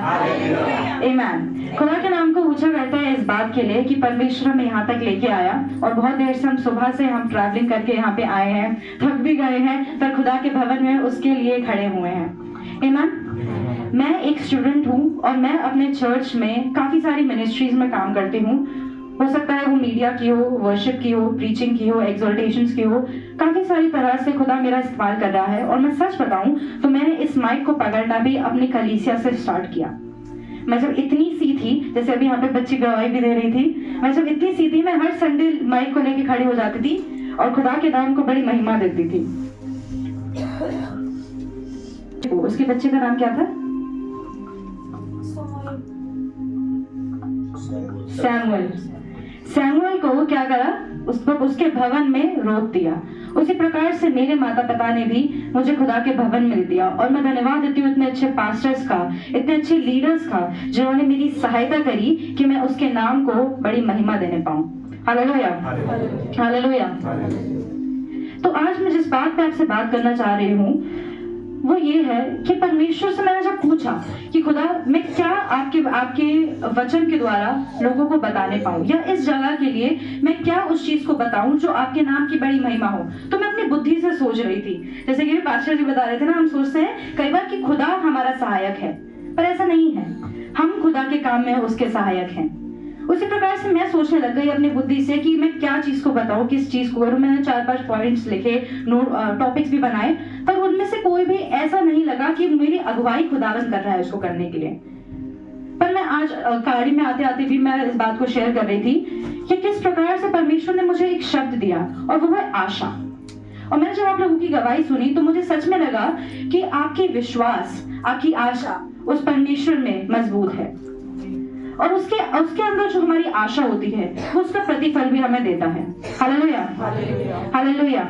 आमीन। खुदा के नाम को ऊंचा करता है इस बात के लिए कि परमेश्वर हमें यहाँ तक लेके आया और बहुत देर से हम सुबह से हम ट्रैवलिंग करके यहाँ पे आए हैं, थक भी गए हैं, पर खुदा के भवन में उसके लिए खड़े हुए हैं। आमीन। मैं एक स्टूडेंट हूँ और मैं अपने चर्च में काफी सारी मिनिस्ट्रीज में काम करती हूँ। हो सकता है वो मीडिया की हो, वर्शिप की हो, प्रीचिंग की हो, एक्सोल्टेशंस की हो, काफी सारी तरह से खुदा मेरा इस्तेमाल कर रहा है। और मैं सच बताऊं तो मैंने इस माइक को पकड़ना भी अपनी कलीसिया से स्टार्ट किया। मैं जब इतनी सी थी, जैसे अभी यहाँ पे बच्ची गवाही भी दे रही थी, मैं जब इतनी सी थी मैं हर संडे माइक को लेके खड़ी हो जाती थी और खुदा के नाम को बड़ी महिमा देती थी। उसके बच्चे का नाम क्या था? सैमुअल को क्या करा, उसको उसके भवन में रोक दिया। उसी प्रकार से मेरे माता पिता ने भी मुझे खुदा के भवन में दिया और मैं धन्यवाद देती हूँ इतने अच्छे पास्टर्स का, इतने अच्छे लीडर्स का, जिन्होंने मेरी सहायता करी कि मैं उसके नाम को बड़ी महिमा देने पाऊं। Hallelujah, hallelujah. तो आज मैं जिस बात पे आपसे बात करना चाह रही हूँ वो ये है कि परमेश्वर से मैंने जब पूछा कि खुदा मैं क्या आपके वचन के द्वारा लोगों को बताने पाऊं, या इस जगह के लिए मैं क्या उस चीज को बताऊं जो आपके नाम की बड़ी महिमा हो, तो मैं अपनी बुद्धि से सोच रही थी। जैसे कि पास्टर जी बता रहे थे ना, हम सोचते हैं कई बार कि खुदा हमारा सहायक है, पर ऐसा नहीं है। हम खुदा के काम में उसके सहायक हैं। उसी प्रकार से मैं सोचने लग गई अपनी बुद्धि से कि मैं क्या चीज को बताऊं, किस चीज को करूं। मैंने 4-5 पॉइंट्स लिखे, टॉपिक्स भी बनाए, पर उनमें से कोई भी ऐसा नहीं लगा कि मेरी अगुवाई खुदावंद कर रहा है उसको करने के लिए। पर मैं आज गाड़ी में आते आते भी मैं इस बात को शेयर कर रही थी कि किस प्रकार से परमेश्वर ने मुझे एक शब्द दिया और वो है आशा। और मैंने जब आप लोगों की गवाही सुनी तो मुझे सच में लगा कि आपकी विश्वास, आपकी आशा उस परमेश्वर में मजबूत है। और उसके अंदर जो हमारी आशा होती है वो उसका प्रतिफल भी हमें देता है। Hallelujah, hallelujah.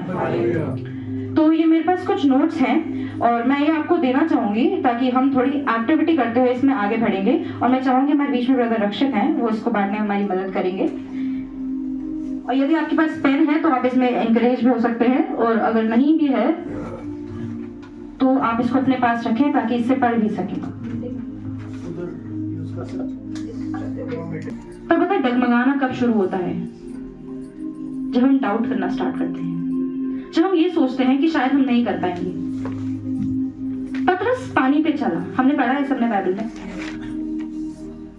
तो ये मेरे पास कुछ नोट्स हैं और मैं ये आपको देना चाहूंगी ताकि हम थोड़ी एक्टिविटी करते हुए इसमें आगे बढ़ेंगे। और मैं चाहूंगी हमारे बीच में ब्रदर रक्षक हैं, वो इसको बांटने में हमारी मदद करेंगे। और यदि आपके पास पेन है तो आप इसमें एनकरेज भी हो सकते हैं, और अगर नहीं भी है तो आप इसको अपने पास रखें ताकि इससे पढ़ भी सकें। पर पता है डगमगाना कब शुरू होता है? जब हम डाउट करना स्टार्ट करते हैं, जब हम ये सोचते हैं कि शायद हम नहीं कर पाएंगे। पतरस पानी पे चला, हमने पढ़ा है सबने बाइबल में,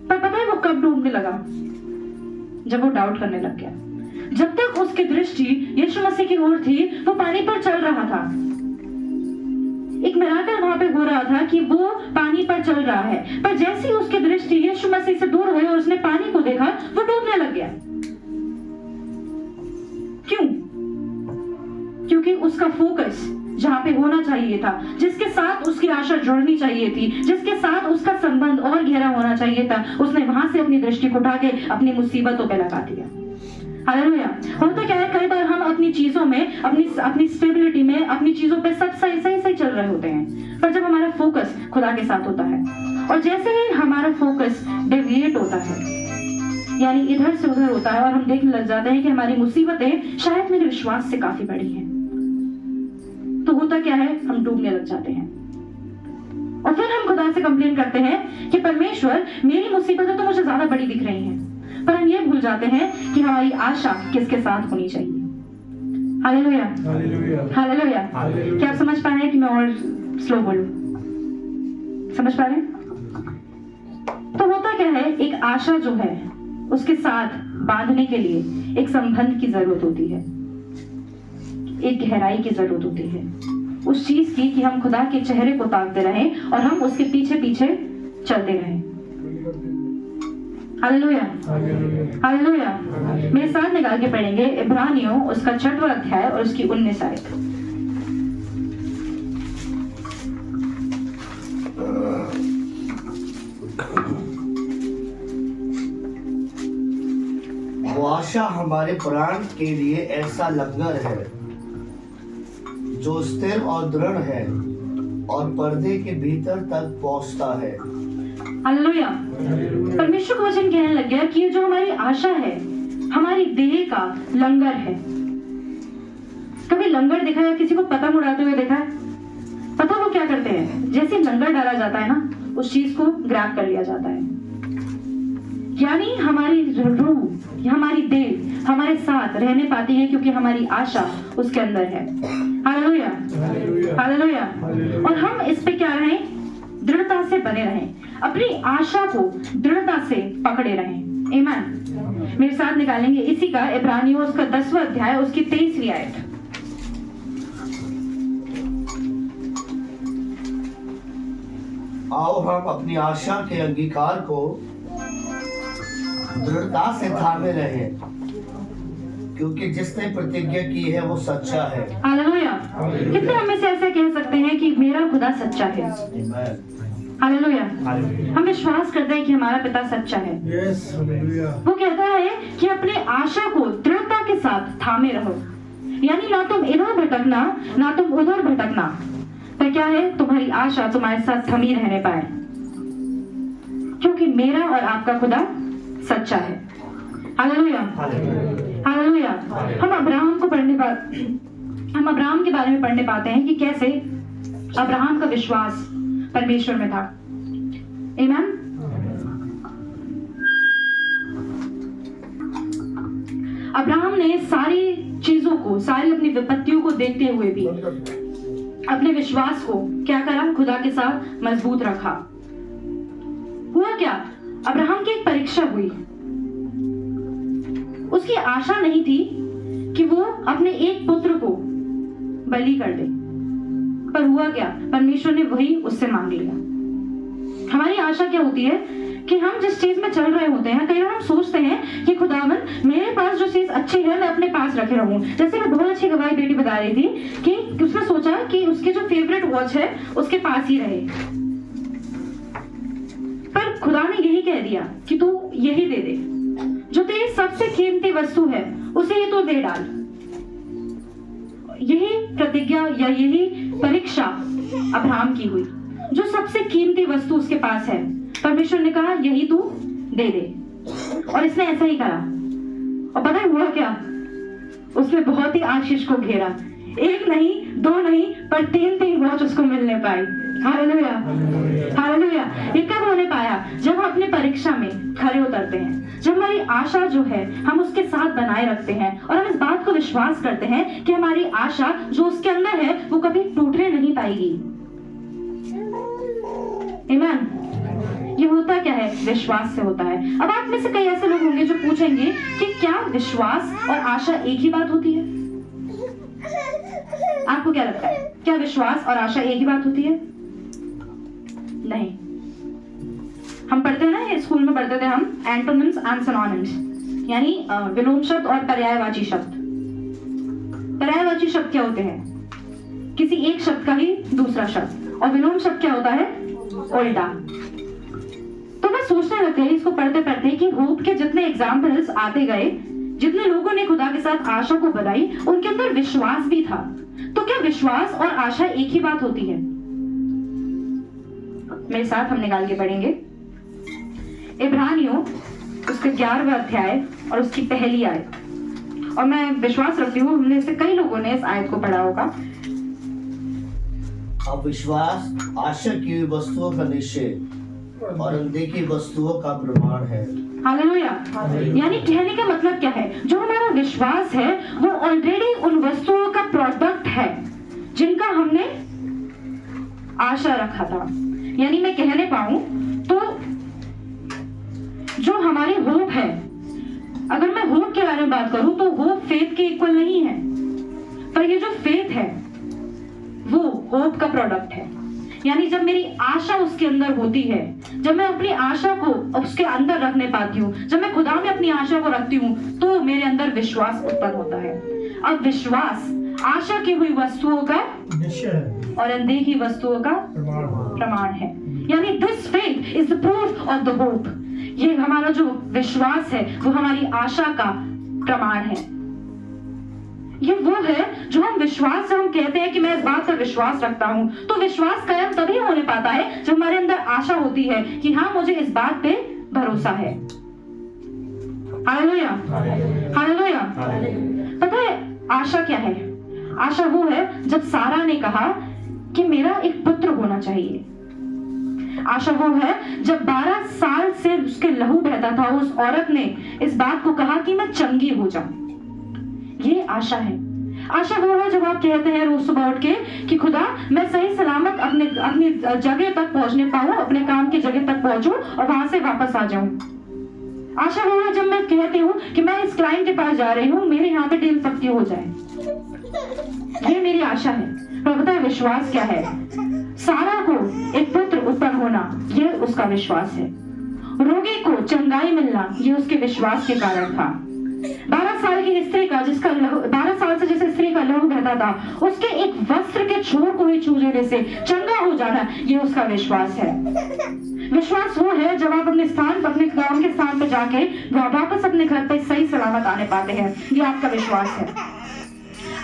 पर पता है वो कब डूबने लगा? जब वो डाउट करने लग गया। जब तक उसकी दृष्टि यीशु मसीह की ओर थी वो पानी पर चल रहा था। एक मिराकल वहां पे हो रहा था कि वो पानी पर चल रहा है, पर जैसे ही उसकी दृष्टि यीशु मसीह से दूर हुई और उसने पानी को देखा वो डूबने लग गया। क्यों? क्योंकि उसका फोकस जहां पे होना चाहिए था, जिसके साथ उसकी आशा जुड़नी चाहिए थी, जिसके साथ उसका संबंध और गहरा होना चाहिए था, उसने वहां से अपनी दृष्टि को उठा के अपनी मुसीबतों पे लगा दिया। हालेलुया। होता क्या है, कई बार हम अपनी चीजों में, अपनी स्टेबिलिटी में, अपनी चीजों पे सब सही चल रहे होते हैं, पर जब हमारा फोकस खुदा के साथ होता है और जैसे ही हमारा फोकस डेविएट होता है, यानी इधर से उधर होता है, और हम देखने लग जाते हैं कि हमारी मुसीबतें शायद मेरे विश्वास से काफी बड़ी हैं, तो होता क्या है, हम डूबने लग जाते हैं। और फिर हम खुदा से कंप्लेन करते हैं कि परमेश्वर मेरी मुसीबतें तो मुझे ज्यादा बड़ी दिख रही हैं, पर हम ये भूल जाते हैं कि हमारी आशा किसके साथ होनी चाहिए। Hallelujah, hallelujah. क्या आप समझ पा रहे हैं कि मैं और स्लो बोलूं? समझ पा रहे हैं? तो होता क्या है, एक आशा जो है उसके साथ बांधने के लिए एक संबंध की जरूरत होती है, एक गहराई की जरूरत होती है उस चीज की, कि हम खुदा के चेहरे को ताकते रहें और हम उसके पीछे पीछे चलते रहें। Hallelujah, hallelujah. मेरे साथ निकाल के पढ़ेंगे इब्रानियों उसका 6वां अध्याय और उसकी 19 आयत। वो आशा हमारे प्राण के लिए ऐसा लंगर है जो स्थिर और दृढ़ है और पर्दे के भीतर तक पहुंचता है। हालेलुया। परमेश्वर का वचन कहने लग गया कि ये जो हमारी आशा है हमारी देह का लंगर है। कभी लंगर देखा है? किसी को पतंग उड़ाते हुए देखा है? पता वो क्या करते हैं? जैसे लंगर डाला जाता है ना, उस चीज को ग्रैब कर लिया जाता है। यानी हमारी रूह, हमारी देह हमारे साथ रहने पाती है क्योंकि हमारी आशा उसके अंदर है। Hallelujah, hallelujah. और हम इस पे क्या रहें? दृढ़ता से बने रहें, अपनी आशा को दृढ़ता से पकड़े रहें। आमीन। मेरे साथ निकालेंगे इसी का इब्रानियों उसका 10वां अध्याय उसकी 23वीं आयत। आओ हम अपनी आशा के अंगीकार को दृढ़ता से थामे रहे, क्योंकि जिसने प्रतिज्ञा की है वो सच्चा है। हालेलुया। कितने हम में से ऐसा कह सकते हैं कि मेरा खुदा सच्चा है? हालेलुया। हम विश्वास करते हैं कि हमारा पिता सच्चा है। वो कहता है कि अपनी आशा को दृढ़ता के साथ थामे रहो, यानी ना तुम इधर भटकना ना तुम उधर भटकना, पर क्या है, तुम्हारी आशा तुम्हारे साथ थमी रहने पाए, क्योंकि मेरा और आपका खुदा सच्चा है। Hallelujah, hallelujah. हम अब्राहम के बारे में पढ़ने पाते हैं कि कैसे अब्राहम का विश्वास परमेश्वर में था। आमीन। अब्राहम ने सारी चीजों को, सारी अपनी विपत्तियों को देखते हुए भी अपने विश्वास को क्या करा? खुदा के साथ मजबूत रखा। हुआ क्या? अब्राहम की एक परीक्षा हुई। उसकी आशा नहीं थी कि वो अपने एक पुत्र को बलि कर दे, पर हुआ क्या? परमेश्वर ने वही उससे मांग लिया। हमारी आशा क्या होती है कि हम जिस चीज में चल रहे होते हैं, कई बार हम सोचते हैं कि खुदावन मेरे पास जो चीज अच्छी है मैं अपने पास रखे रहूं। जैसे मैं बहुत अच्छी गवाही बेटी बता रही थी कि उसने सोचा कि उसकी जो फेवरेट वॉच है उसके पास ही रहे, पर खुदा ने यही कह दिया कि तू यही दे दे, जो तेरी सबसे कीमती वस्तु है उसे ही तू दे डाल। यही प्रतिज्ञा या यही परीक्षा अब्राहम की हुई। जो सबसे कीमती वस्तु उसके पास है, परमेश्वर ने कहा यही तू दे दे, और इसने ऐसा ही करा। और पता है हुआ क्या? उसने बहुत ही आशीष को घेरा। एक नहीं, दो नहीं, पर तीन वॉच उसको मिलने पाई। Hallelujah, hallelujah. ये कब होने पाया? जब हम अपनी परीक्षा में खरे उतरते हैं, जब हमारी आशा जो है हम उसके साथ बनाए रखते हैं, और हम इस बात को विश्वास करते हैं कि हमारी आशा जो उसके अंदर है वो कभी टूटने नहीं पाएगी। आमीन। ये होता क्या है? विश्वास से होता है। अब आप में से कई ऐसे लोग होंगे जो पूछेंगे कि क्या विश्वास और आशा एक ही बात होती है? आपको क्या लगता है? क्या विश्वास और आशा एक ही बात होती है? नहीं। हम पढ़ते हैं ना, स्कूल में पढ़ते थे हम एंटोनिम्स एंड सिनोनिम्स, यानी विलोम शब्द और पर्यायवाची शब्द। पर्यायवाची शब्द क्या होते हैं? किसी एक शब्द का ही दूसरा शब्द। और विलोम शब्द क्या होता है? उल्टा। तो मैं सोचने लगती इसको पढ़ते पढ़ते कि होप के जितने एग्जाम्पल्स आते गए, जितने लोगों ने खुदा के साथ आशा को बनाई, उनके अंदर विश्वास भी था। तो क्या विश्वास और आशा एक ही बात होती है? मेरे साथ हम निकाल के पढ़ेंगे इब्रानियों उसके 11वें अध्याय और उसकी पहली आयत। और मैं विश्वास रखती हूँ हमने से कई लोगों ने इस आयत को पढ़ा होगा। अब विश्वास आशा की हुई वस्तुओं का निश्चय और अनदेखी वस्तुओं का प्रमाण है। हालेलुया। यानी कहने का मतलब क्या है? जो हमारा विश्वास है वो ऑलरेडी उन वस्तुओं का प्रोडक्ट है जिनका हमने आशा रखा था। यानी मैं कहने पाऊं तो जो हमारी होप है, अगर मैं होप के बारे में बात करूं तो होप फेथ के इक्वल नहीं है, पर ये जो फेथ है वो होप का प्रोडक्ट है। यानी जब मेरी आशा उसके अंदर होती है, जब मैं अपनी आशा को उसके अंदर रखने पाती हूँ, जब मैं खुदा में अपनी आशा को रखती हूँ, तो मेरे अंदर विश्वास उत्पन्न होता है। अब विश्वास आशा की हुई वस्तुओं का और अनदेखी वस्तुओं का प्रमाण है। यानी this faith is the proof of the hope. ये हमारा जो विश्वास है वो हमारी आशा का प्रमाण है। ये वो है जो हम विश्वास से हम कहते हैं कि मैं इस बात पर विश्वास रखता हूं। तो विश्वास कायम तभी होने पाता है जब हमारे अंदर आशा होती है कि हाँ मुझे इस बात पे भरोसा है। Hallelujah, hallelujah. पता है आशा क्या है? आशा वो है जब सारा ने कहा कि मेरा एक पुत्र होना चाहिए। आशा वो है जब 12 साल से उसके लहू बहता था, उस औरत ने इस बात को कहा कि मैं चंगी हो जाऊं। ये आशा है। आशा वो है जब आप कहते हैं रोज सुबह उठ के कि खुदा मैं सही सलामत अपनी जगह तक पहुंचने पाऊं, अपने काम की जगह तक पहुंचूं और वहां से वापस आ जाऊं। आशा वो है जब मैं कहती हूँ कि मैं इस क्लाइंट के पास जा रही हूँ, मेरे यहाँ पे डील पक्की हो जाए। ये मेरी आशा है। पर पता है विश्वास क्या है? सारा को एक पुत्र उत्पन्न होना, ये उसका विश्वास है। रोगी को चंगाई मिलना, ये उसके विश्वास के कारण था। 12 साल की स्त्री का 12 साल से जिस स्त्री का लहू बहता था, उसके एक वस्त्र के छोर को ही छू लेने से चंगा हो जाना, ये उसका विश्वास है। विश्वास वो है जब आप अपने स्थान पर, अपने काम के स्थान पर जाके वापस अपने घर पे सही सलामत आने पाते हैं। ये आपका विश्वास है।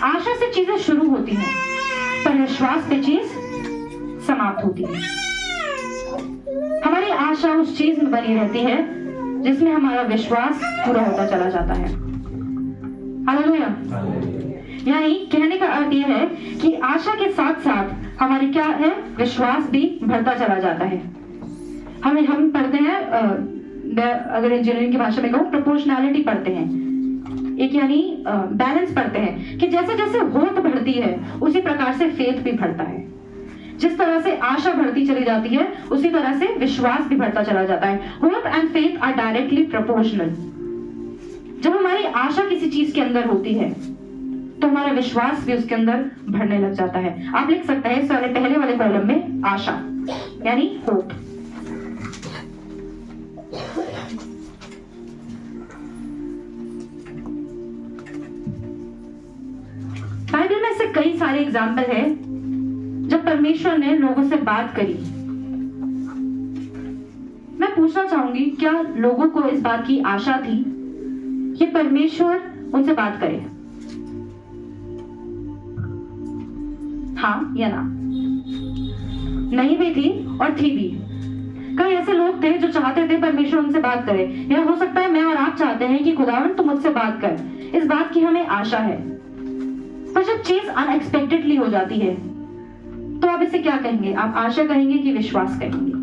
आशा से चीजें शुरू होती हैं, पर विश्वास पे चीज समाप्त होती है। हमारी आशा उस चीज में बनी रहती है जिसमें हमारा विश्वास पूरा होता चला जाता है। हालेलुया। यानी कहने का अर्थ यह है कि आशा के साथ साथ हमारी क्या है? विश्वास भी बढ़ता चला जाता है। हम पढ़ते हैं, अगर इंजीनियरिंग की भाषा में कहूँ, प्रोपोर्शनैलिटी पढ़ते हैं, एक यानी बैलेंस पढ़ते हैं कि जैसे जैसे होप बढ़ती है उसी प्रकार से फेथ भी बढ़ता है। जिस तरह से आशा बढ़ती चली जाती है उसी तरह से विश्वास भी बढ़ता चला जाता है। Hope and faith are directly proportional. जब हमारी आशा किसी चीज के अंदर होती है तो हमारा विश्वास भी उसके अंदर बढ़ने लग जाता है। आप लिख सकते हैं इस वाले पहले वाले कॉलम में आशा यानी होप। बाइबल में से कई सारे एग्जाम्पल है जब परमेश्वर ने लोगों से बात करी मैं पूछना चाहूंगी, क्या लोगों को इस बात की आशा थी कि परमेश्वर उनसे बात करे? हाँ या ना? नहीं भी थी और थी भी। कई ऐसे लोग थे जो चाहते थे परमेश्वर उनसे बात करे, या हो सकता है मैं और आप चाहते हैं कि खुदावन तू मुझसे बात कर, इस बात की हमें आशा है। पर जब चीज अनएक्सपेक्टेडली हो जाती है तो आप इसे क्या कहेंगे? आप आशा कहेंगे कि विश्वास कहेंगे?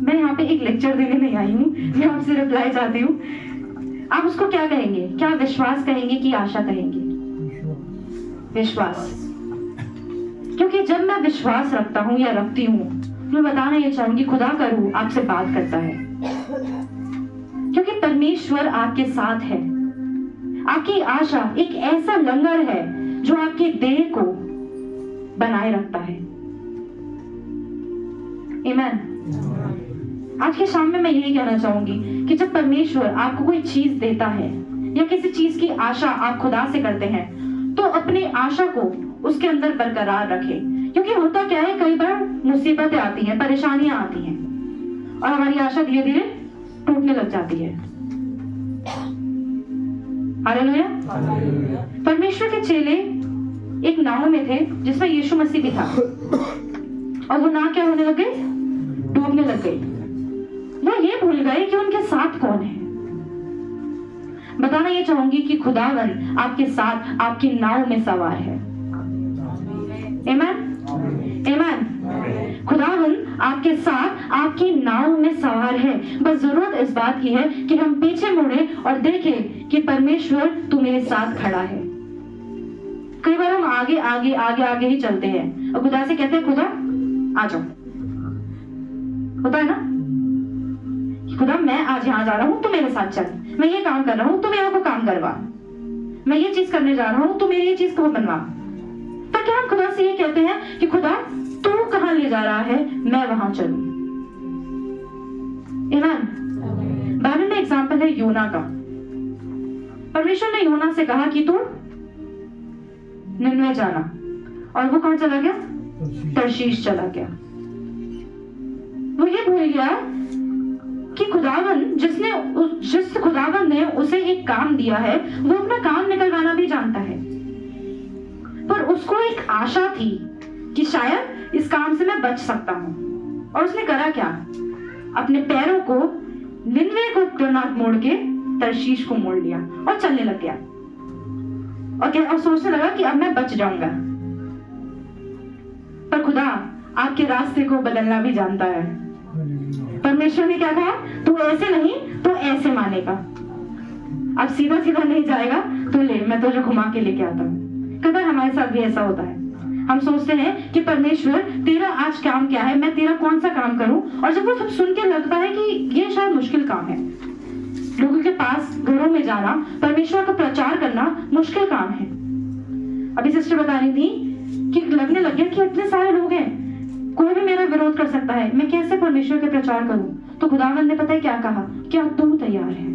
मैं यहाँ पे एक लेक्चर देने नहीं आई हूँ, मैं आपसे रिप्लाई चाहती हूँ। आप उसको क्या कहेंगे? क्या विश्वास कहेंगे कि आशा कहेंगे? विश्वास। क्योंकि जब मैं विश्वास रखता हूँ या रखती हूँ, मैं बताना ये चाहूंगी खुदा का रूह आपसे बात करता है, क्योंकि परमेश्वर आपके साथ है। आपकी आशा एक ऐसा लंगर है जो आपके देह को बनाए रखता है। आमीन। आज के शाम में मैं यही कहना चाहूंगी कि जब परमेश्वर आपको कोई चीज देता है या किसी चीज की आशा आप खुदा से करते हैं, तो अपनी आशा को उसके अंदर बरकरार रखें। क्योंकि होता क्या है, कई बार मुसीबतें आती हैं, परेशानियां आती हैं और हमारी आशा धीरे धीरे टूटने लग जाती है। हालेलुया। परमेश्वर के चेले एक नाव में थे जिसमें यीशु मसीह भी था, और वो नाव क्या होने लग गई? डूबने लग गई। वो ये भूल गए कि उनके साथ कौन है। बताना ये चाहूंगी कि खुदावन आपके साथ आपकी नाव में सवार है। आमीन। आमीन। खुदावन आपके साथ आपकी नाव में सवार है। बस जरूरत इस बात की है कि हम पीछे मुड़े और देखें कि परमेश्वर तू मेरे साथ खड़ा है। कई बार हम आगे आगे आगे आगे ही चलते हैं और खुदा से कहते हैं खुदा आ जाओ। होता है ना, खुदा मैं आज यहाँ जा रहा हूँ, तू मेरे साथ चल। मैं ये काम कर रहा हूँ, तू मेरा को काम करवा। मैं ये चीज करने जा रहा हूँ, तू मेरी ये चीज को बनवा। पर क्या हम खुदा से ये कहते हैं कि खुदा तू कहाँ ले जा रहा है, मैं वहां चलूं? आमीन। बाइबल में एग्जाम्पल है योना का। परमेश्वर ने योना से कहा कि तू निनवे जाना, और वो कहां चला गया? तर्शीश चला गया। वो ये भूल गया कि जिस खुदावन ने उसे एक काम दिया है, वो अपना काम निकलवाना भी जानता है। पर उसको एक आशा थी कि शायद इस काम से मैं बच सकता हूं, और उसने करा क्या? अपने पैरों को निनवे को मोड़ के तर्शीश को मोड़ लिया और चलने लग गया, और सोचने लगा कि अब मैं बच जाऊंगा। पर खुदा आपके रास्ते को बदलना भी जानता है। परमेश्वर ने क्या कहा? तू ऐसे नहीं तो ऐसे मानेगा। अब सीधा सीधा नहीं जाएगा तो ले, मैं तुझे घुमा के लेके आता हूँ। कई बार हमारे साथ भी ऐसा होता है। हम सोचते हैं कि परमेश्वर तेरा आज काम क्या है, मैं तेरा कौन सा काम करूं, और जब वो सब सुन के लगता है कि ये शायद मुश्किल काम है। लोगों के पास घरों में जाना, परमेश्वर का प्रचार करना मुश्किल काम है। अभी सिस्टर बता रही थी कि लगने लग गया कि इतने सारे लोग हैं, कोई भी मेरा विरोध कर सकता है, मैं कैसे परमेश्वर के प्रचार करूं? तो खुदावंद ने पता है क्या कहा? क्या तू तैयार है?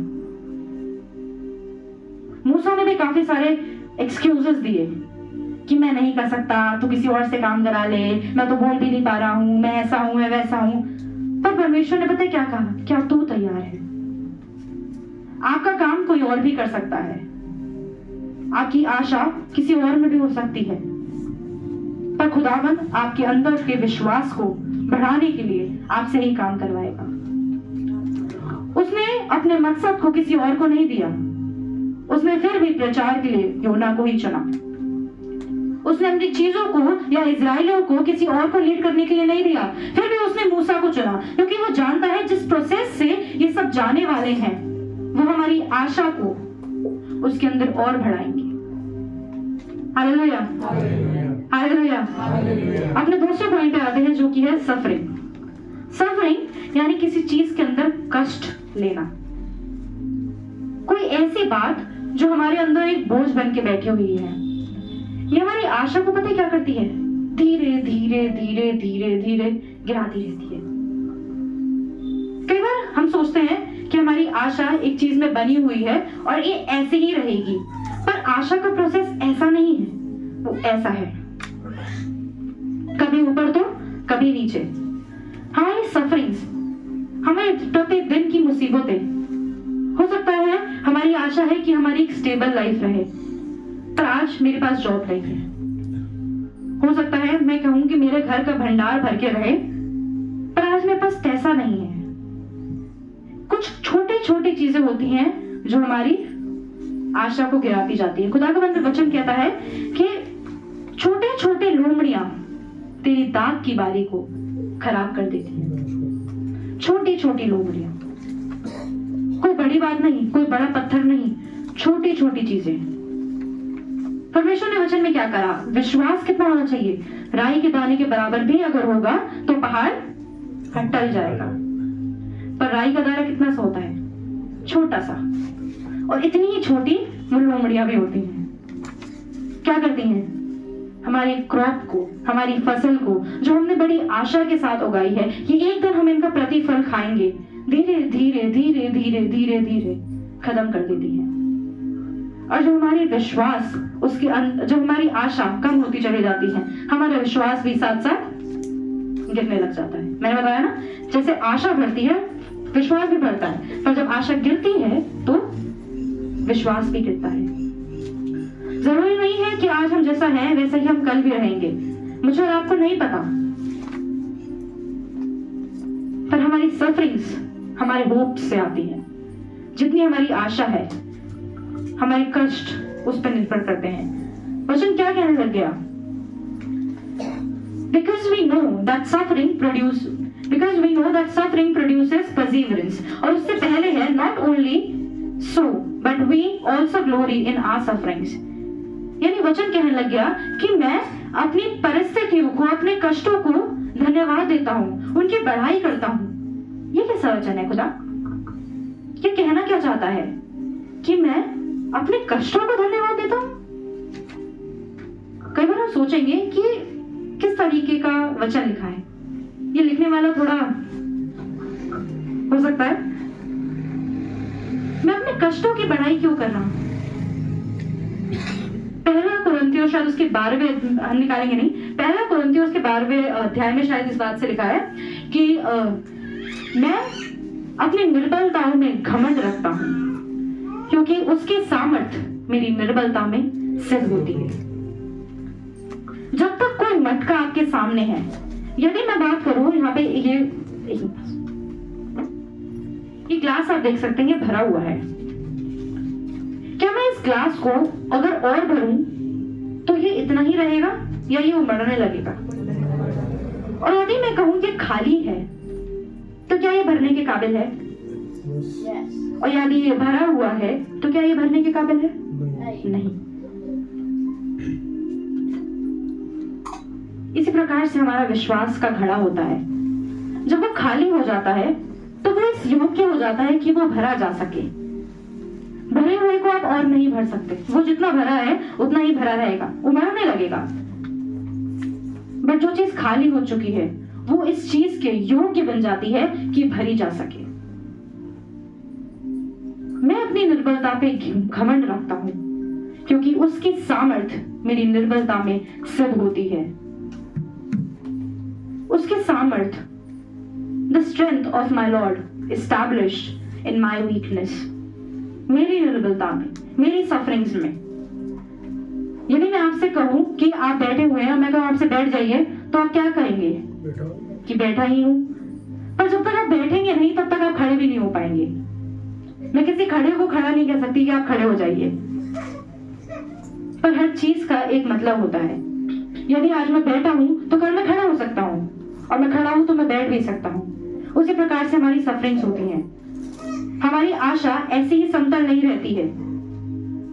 मूसा ने भी काफी सारे एक्सक्यूजेस दिए कि मैं नहीं कर सकता, तू किसी और से काम करा ले, मैं तो बोल भी नहीं पा रहा हूं, मैं ऐसा हूं, मैं वैसा हूं। पर परमेश्वर ने पता है क्या कहा? क्या तू तैयार है? आपका काम कोई और भी कर सकता है, आपकी आशा किसी और में भी हो सकती है, पर खुदावंद आपके अंदर के विश्वास को बढ़ाने के लिए आपसे ही काम करवाएगा। उसने अपने मकसद को किसी और को नहीं दिया, उसने फिर भी प्रचार के लिए योना को ही चुना। उसने अपनी चीजों को या इजराइलियों को किसी और को लीड करने के लिए नहीं दिया, फिर भी उसने मूसा को चुना, क्योंकि वो जानता है जिस प्रोसेस से ये सब जाने वाले हैं, वो हमारी आशा को उसके अंदर और बढ़ाएंगे। Hallelujah, hallelujah. अपने दूसरे पॉइंट पे आते हैं, जो कि है सफरिंग। सफरिंग यानी किसी चीज के अंदर कष्ट लेना, कोई ऐसी बात जो हमारे अंदर एक बोझ बन के बैठी हुई है। ये हमारी आशा को पता है क्या करती है? धीरे धीरे धीरे धीरे धीरे गिराती रहती है। कई बार हम सोचते हैं कि हमारी आशा एक चीज में बनी हुई है और ये ऐसे ही रहेगी, पर आशा का प्रोसेस ऐसा नहीं है, वो ऐसा है, कभी ऊपर तो कभी नीचे। हमारी सफरिंग्स, हमारे प्रत्येक दिन की मुसीबतें, हो सकता है हमारी आशा है कि हमारी एक स्टेबल लाइफ रहे, पर आज मेरे पास जॉब नहीं है। हो सकता है मैं कहूं कि मेरे घर का भंडार भर के रहे, पर आज मेरे पास पैसा नहीं है। कुछ छोटी छोटी चीजें होती हैं जो हमारी आशा को गिराती जाती है। खुदा का पवित्र वचन कहता है कि छोटे छोटे लोमड़ियां तेरी दाग की बारी को खराब कर देती हैं। छोटी छोटी लोमड़ियां, कोई बड़ी बात नहीं, कोई बड़ा पत्थर नहीं, छोटी छोटी चीजें। परमेश्वर ने वचन में क्या करा? विश्वास कितना होना चाहिए? राई के दाने के बराबर भी अगर होगा तो पहाड़ टल जाएगा। पर राई का दाना कितना सा होता है? छोटा सा। और इतनी ही छोटी वो लोमड़ियां भी होती हैं। क्या करती हैं? हमारे क्रॉप को, हमारी फसल को, जो हमने बड़ी आशा के साथ उगाई है कि एक दिन हम इनका प्रतिफल खाएंगे, धीरे धीरे धीरे धीरे धीरे धीरे खत्म कर देती है। और जो हमारी विश्वास, उसके जो हमारी आशा कम होती चली जाती है, हमारा विश्वास भी साथ साथ गिरने लग जाता है। मैंने बताया ना, जैसे आशा बढ़ती है विश्वास भी बढ़ता है, पर जब आशा गिरती है तो विश्वास भी गिरता है। जरूरी नहीं है कि आज हम जैसा हैं वैसा ही हम कल भी रहेंगे, मुझे और आपको नहीं पता। पर हमारी सफरिंग्स हमारे होप से आती है। जितनी हमारी आशा है, हमारे कष्ट उस पर निर्भर करते हैं। वचन क्या कहने लग गया? Because we know that suffering produces perseverance. और उससे पहले है not only so but we also glory in our sufferings. यानी वचन कहने लग गया कि मैं अपनी परिस्थितियों को, अपने कष्टों को धन्यवाद देता हूँ, उनकी बढ़ाई करता हूँ। ये कैसा वचन है खुदा? ये कहना क्या चाहता है कि मैं अपने कष्टों को धन्यवाद देता हूँ? कई बार हम सोचेंगे कि किस तरीके का वचन लिखा है। ये लिखने वाला थोड़ा हो सकता है, मैं अपने कष्टों की बढ़ाई क्यों कर रहा हूं? पहला कुरिन्थियों, शायद उसके 12वें, हम निकालेंगे नहीं, पहला कुरिन्थियों उसके 12वें अध्याय में शायद इस बात से लिखा है कि मैं अपनी निर्बलताओं में घमंड रखता हूं, क्योंकि उसकी सामर्थ्य मेरी निर्बलता में सिद्ध होती है। जब तक कोई मटका आपके सामने है, यदि मैं बात करूं यहाँ पे, ये ग्लास आप देख सकते हैं, ये भरा हुआ है। क्या मैं इस ग्लास को अगर और भरूं तो ये इतना ही रहेगा या ये उमड़ने लगेगा? और यदि मैं कहूं कि खाली है तो क्या ये भरने के काबिल है? और यदि ये भरा हुआ है तो क्या ये भरने के काबिल है? नहीं। इसी प्रकार से हमारा विश्वास का घड़ा होता है। जब वो खाली हो जाता है तो वो इस योग्य हो जाता है कि वो भरा जा सके। भरे हुए को आप और नहीं भर सकते, वो जितना भरा है उतना ही भरा रहेगा, उमड़ने लगेगा। बट जो चीज खाली हो चुकी है वो इस चीज के योग्य बन जाती है कि भरी जा सके। मैं अपनी निर्बलता पे घमंड रखता हूं, क्योंकि उसकी सामर्थ्य मेरी निर्बलता में सिद्ध होती है। उसकी सामर्थ्य, the strength of my Lord established in my weakness, मेरी निर्बलता में, मेरी सफरिंग्स में। यदि मैं आपसे कहूं कि आप बैठे हुए हैं, मैं कहूं आपसे बैठ जाइए, तो आप क्या कहेंगे? कि बैठा ही हूं। पर जब तक आप बैठेंगे नहीं तब तक आप खड़े भी नहीं हो पाएंगे। मैं किसी खड़े को खड़ा नहीं कह सकती कि आप खड़े हो जाइए, पर हर चीज का एक मतलब होता है। यदि आज मैं बैठा हूं तो कल मैं खड़ा हो सकता हूं, और मैं खड़ा हूं तो मैं बैठ भी सकता हूं। उसी प्रकार से हमारी सफरिंग्स होती हैं। हमारी आशा ऐसी ही समतल नहीं रहती है,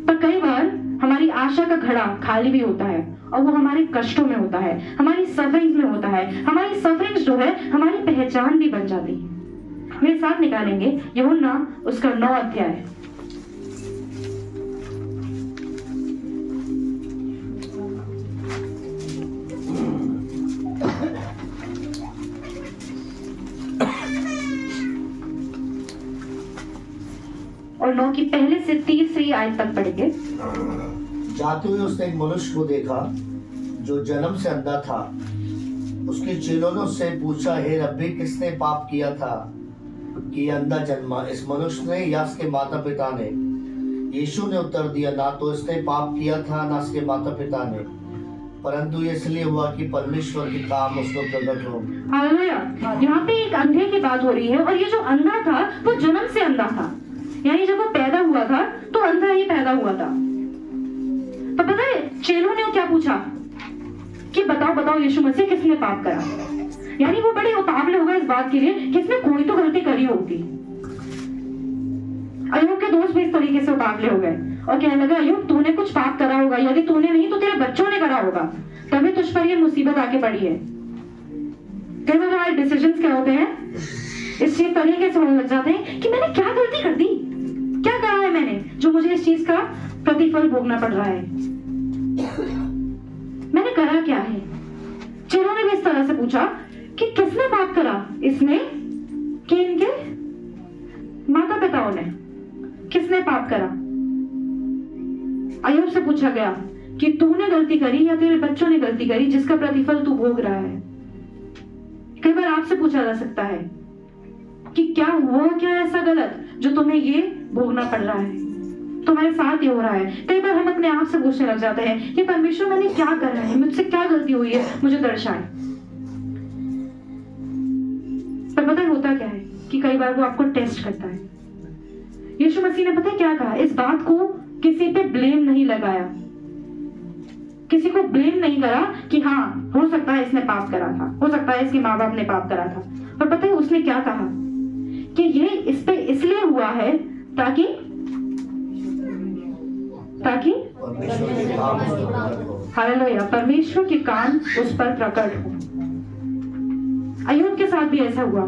पर कई बार हमारी आशा का घड़ा खाली भी होता है, और वो हमारे कष्टों में होता है, हमारी सफरिंग्स में होता है। हमारी सफरिंग्स जो है हमारी पहचान भी बन जाती है। मेरे साथ निकालेंगे यूहन्ना उसका 9 अध्याय। और 9 की पहले से 30वीं आयत तक पढ़ेंगे। जाते हुए उसने एक मनुष्य को देखा जो जन्म से अंधा था। उसके चेलों ने उससे पूछा, हे रब्बी, किसने पाप किया था कि ये अंधा जन्मा, इस मनुष्य ने या इसके माता पिता ने? यीशु ने उत्तर दिया, ना तो इसने पाप किया था ना इसके माता पिता ने, परंतु ये इसलिए हुआ कि परमेश्वर के काम उसमें प्रकट हो। हालेलुया। यहाँ पे एक अंधे की बात हो रही है, और ये जो अंधा था वो जन्म से अंधा था, यानी जब वो पैदा हुआ था तो अंधा ही पैदा हुआ था। तो पता है चेलों ने क्या पूछा कि बताओ बताओ यीशु मसीह, किसने पाप करा? यानी वो बड़े उतावले हो गए इस बात के लिए कि इसने कोई तो गलती करी होगी। अय्यूब के दोस्त भी इस तरीके से उतावले हो गए और कहने लगा, अय्यूब तूने कुछ पाप करा होगा, यदि तूने नहीं तो तेरे बच्चों ने करा होगा, तभी तुझ पर ये मुसीबत आके पड़ी है। कई बार हमारे डिसीजंस क्या होते हैं, इस चीज तरीके से होने लग जाते हैं कि मैंने क्या गलती कर दी, क्या करा है मैंने जो मुझे इस चीज का प्रतिफल भोगना पड़ रहा है, मैंने करा क्या है? चेलों ने भी इस तरह से पूछा कि किसने पाप करा, इसने कि इनके माता पिताओं ने? किसने पाप करा? अय्यूब से पूछा गया कि तूने गलती करी या तेरे बच्चों ने गलती करी जिसका प्रतिफल तू भोग रहा है। कई बार आपसे पूछा जा सकता है कि क्या हुआ क्या ऐसा गलत जो तुम्हें ये भोगना पड़ रहा है, तुम्हारे साथ ये हो रहा है। कई बार हम अपने आप से पूछने लग जाते हैं कि परमेश्वर मैंने क्या करा है, मुझसे क्या गलती हुई है, मुझे दर्शाए। पर पता है होता क्या है कि कई बार वो आपको टेस्ट करता है। यीशु मसीह ने पता है क्या कहा, इस बात को किसी पे ब्लेम नहीं लगाया, किसी को ब्लेम नहीं करा कि हाँ हो सकता है इसने पाप करा था, हो सकता है इसके माँ बाप ने पाप करा था। पर पता है उसने क्या कहा कि ये इस पे इसलिए हुआ है ताकि हालेलुया परमेश्वर के काम उस पर प्रकट हो। अय्यूब के साथ भी ऐसा हुआ।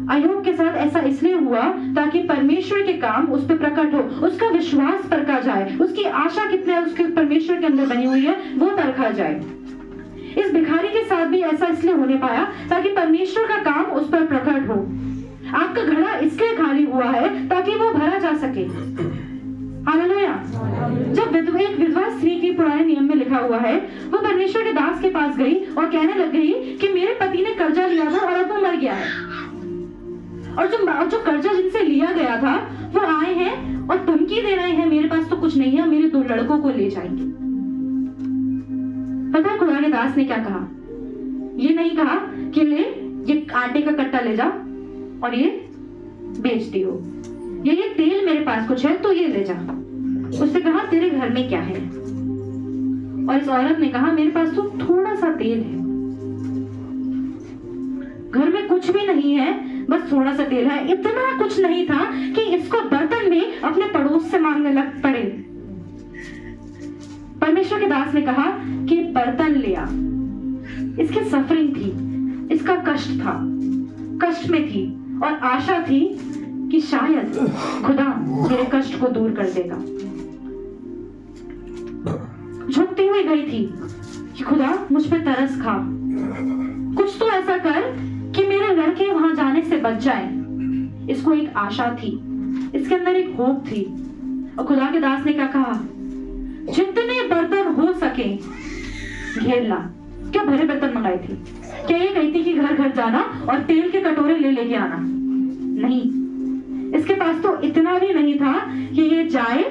अय्यूब के साथ ऐसा इसलिए हुआ ताकि परमेश्वर के काम उस पर प्रकट हो, उसका विश्वास परखा जाए, उसकी आशा कितने उसके परमेश्वर के अंदर बनी हुई है वो परखा जाए। इस भिखारी के साथ भी ऐसा इसलिए होने पाया ताकि परमेश्वर का काम उस पर प्रकट हो। आपका घड़ा इसलिए खाली हुआ है ताकि वो भरा जा सके। हालेलुया। जब एक विधवा स्त्री की पुराने नियम में लिखा हुआ है, वो परमेश्वर के दास के पास गई और कहने लग गई कि मेरे पति ने कर्जा लिया था और अब वो मर गया है, और जो कर्जा जिनसे लिया गया था वो आए हैं और धमकी दे रहे हैं, मेरे पास तो कुछ नहीं है, मेरे 2 लड़कों को ले जाएंगे। पता है खुदा के दास ने क्या कहा? ये नहीं कहा कि ले ये आटे का कट्टा ले जा और ये बेच दियो, ये तेल मेरे पास कुछ है तो ये ले जा। उसने कहा तेरे घर में क्या है? और इस औरत ने कहा मेरे पास तो थोड़ा सा तेल है, घर में कुछ भी नहीं है, बस थोड़ा सा तेल है। इतना कुछ नहीं था कि इसको बर्तन भी अपने पड़ोस से मांगने लग पड़े। परमेश्वर के दास ने कहा कि बर्तन लिया। इसकी सफरिंग थी, इसका कष्ट था, कष्ट में थी और आशा थी कि शायद खुदा मेरे कष्ट को दूर कर देगा। झुकती हुई गई थी कि खुदा मुझ पे तरस खा, कुछ तो ऐसा कर कि मेरे लड़के वहां जाने से बच जाएं। इसको एक आशा थी, इसके अंदर एक होप थी। और खुदा के दास ने क्या कहा? जितने बर्तन हो सके घेर ला। क्या भरे बर्तन मंगाए थे? क्या ये कही थी कि घर घर जाना और तेल के कटोरे ले लेके आना? नहीं, इसके पास तो इतना भी नहीं था कि ये जाए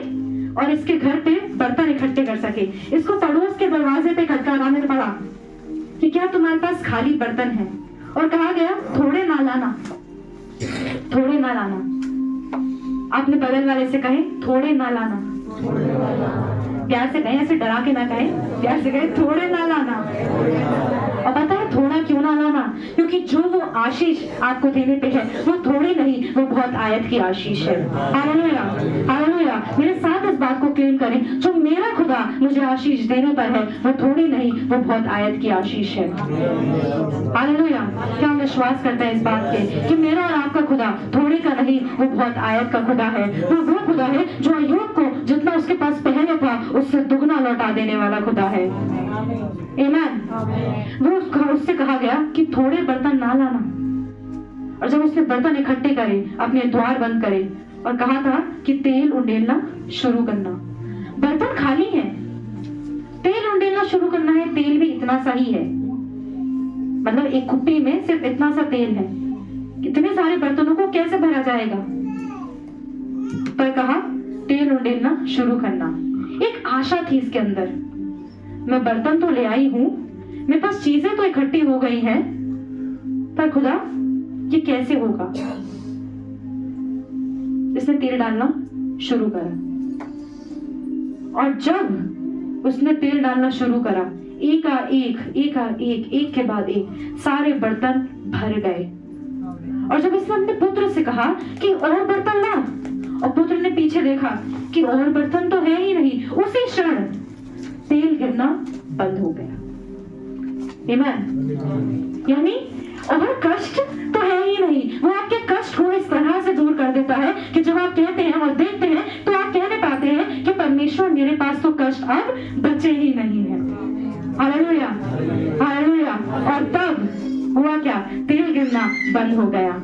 और इसके घर पे बर्तन इकट्ठे कर सके। इसको पड़ोस के दरवाजे पे खटखटाने पड़ा कि क्या तुम्हारे पास खाली बर्तन है? और कहा गया थोड़े ना लाना, थोड़े ना लाना। आपने बगल वाले से कहे थोड़े ना लाना, प्यार से कहे, ऐसे डरा के ना कहे, प्यार से कहे थोड़े ना लाना। और पता है थोड़ा क्यों ना लाना? क्योंकि जो वो आशीष आपको देने पे है वो थोड़ी नहीं, वो बहुत आयत की आशीष है। Hallelujah, hallelujah. मेरे साथ इस बात को क्लेम करें, जो मेरा खुदा मुझे आशीष देने पर है वो थोड़ी नहीं, वो बहुत आयत की आशीष है। हालेलुया। क्या हम विश्वास करते हैं इस बात के कि मेरा और आपका खुदा थोड़ी का नहीं, वो बहुत आयत का खुदा है। वो खुदा है जो अय्यूब को जितना उसके पास पहले था उससे दुगना लौटा देने वाला खुदा है। आमीन। वो उससे कहा गया कि थोड़े बर्तन ना लाना। और जब उसने बर्तन इकट्ठे करे, अपने द्वार बंद करे और कहा था कि तेल उंडेलना शुरू करना। बर्तन खाली है, तेल उंडेलना शुरू करना है, तेल भी इतना सा ही है। मतलब एक कुप्पी में सिर्फ इतना सा तेल है, कितने सारे बर्तनों को कैसे भरा जाएगा? पर कहा तेल उंडेलना शुरू करना। एक आशा थी इसके अंदर, मैं बर्तन तो ले आई हूं, मेरे पास चीजें तो इकट्ठी हो गई हैं, पर खुदा ये कैसे होगा? इसने तेल डालना शुरू करा, और जब उसने तेल डालना शुरू करा, एक के बाद एक सारे बर्तन भर गए। और जब इसने अपने पुत्र से कहा कि और बर्तन ला, और पुत्र ने पीछे देखा कि और बर्तन तो है ही नहीं, उसी क्षण तेल गिरना बंद हो गया। आमीन। यानी और कष्ट तो है ही नहीं, वो आपके कष्ट को इस तरह से दूर कर देता है कि जब आप कहते हैं और देखते हैं तो आप कहने पाते हैं कि परमेश्वर मेरे पास तो कष्ट अब बचे ही नहीं है। Hallelujah, hallelujah. और तब हुआ क्या? तेल गिरना बंद हो गया।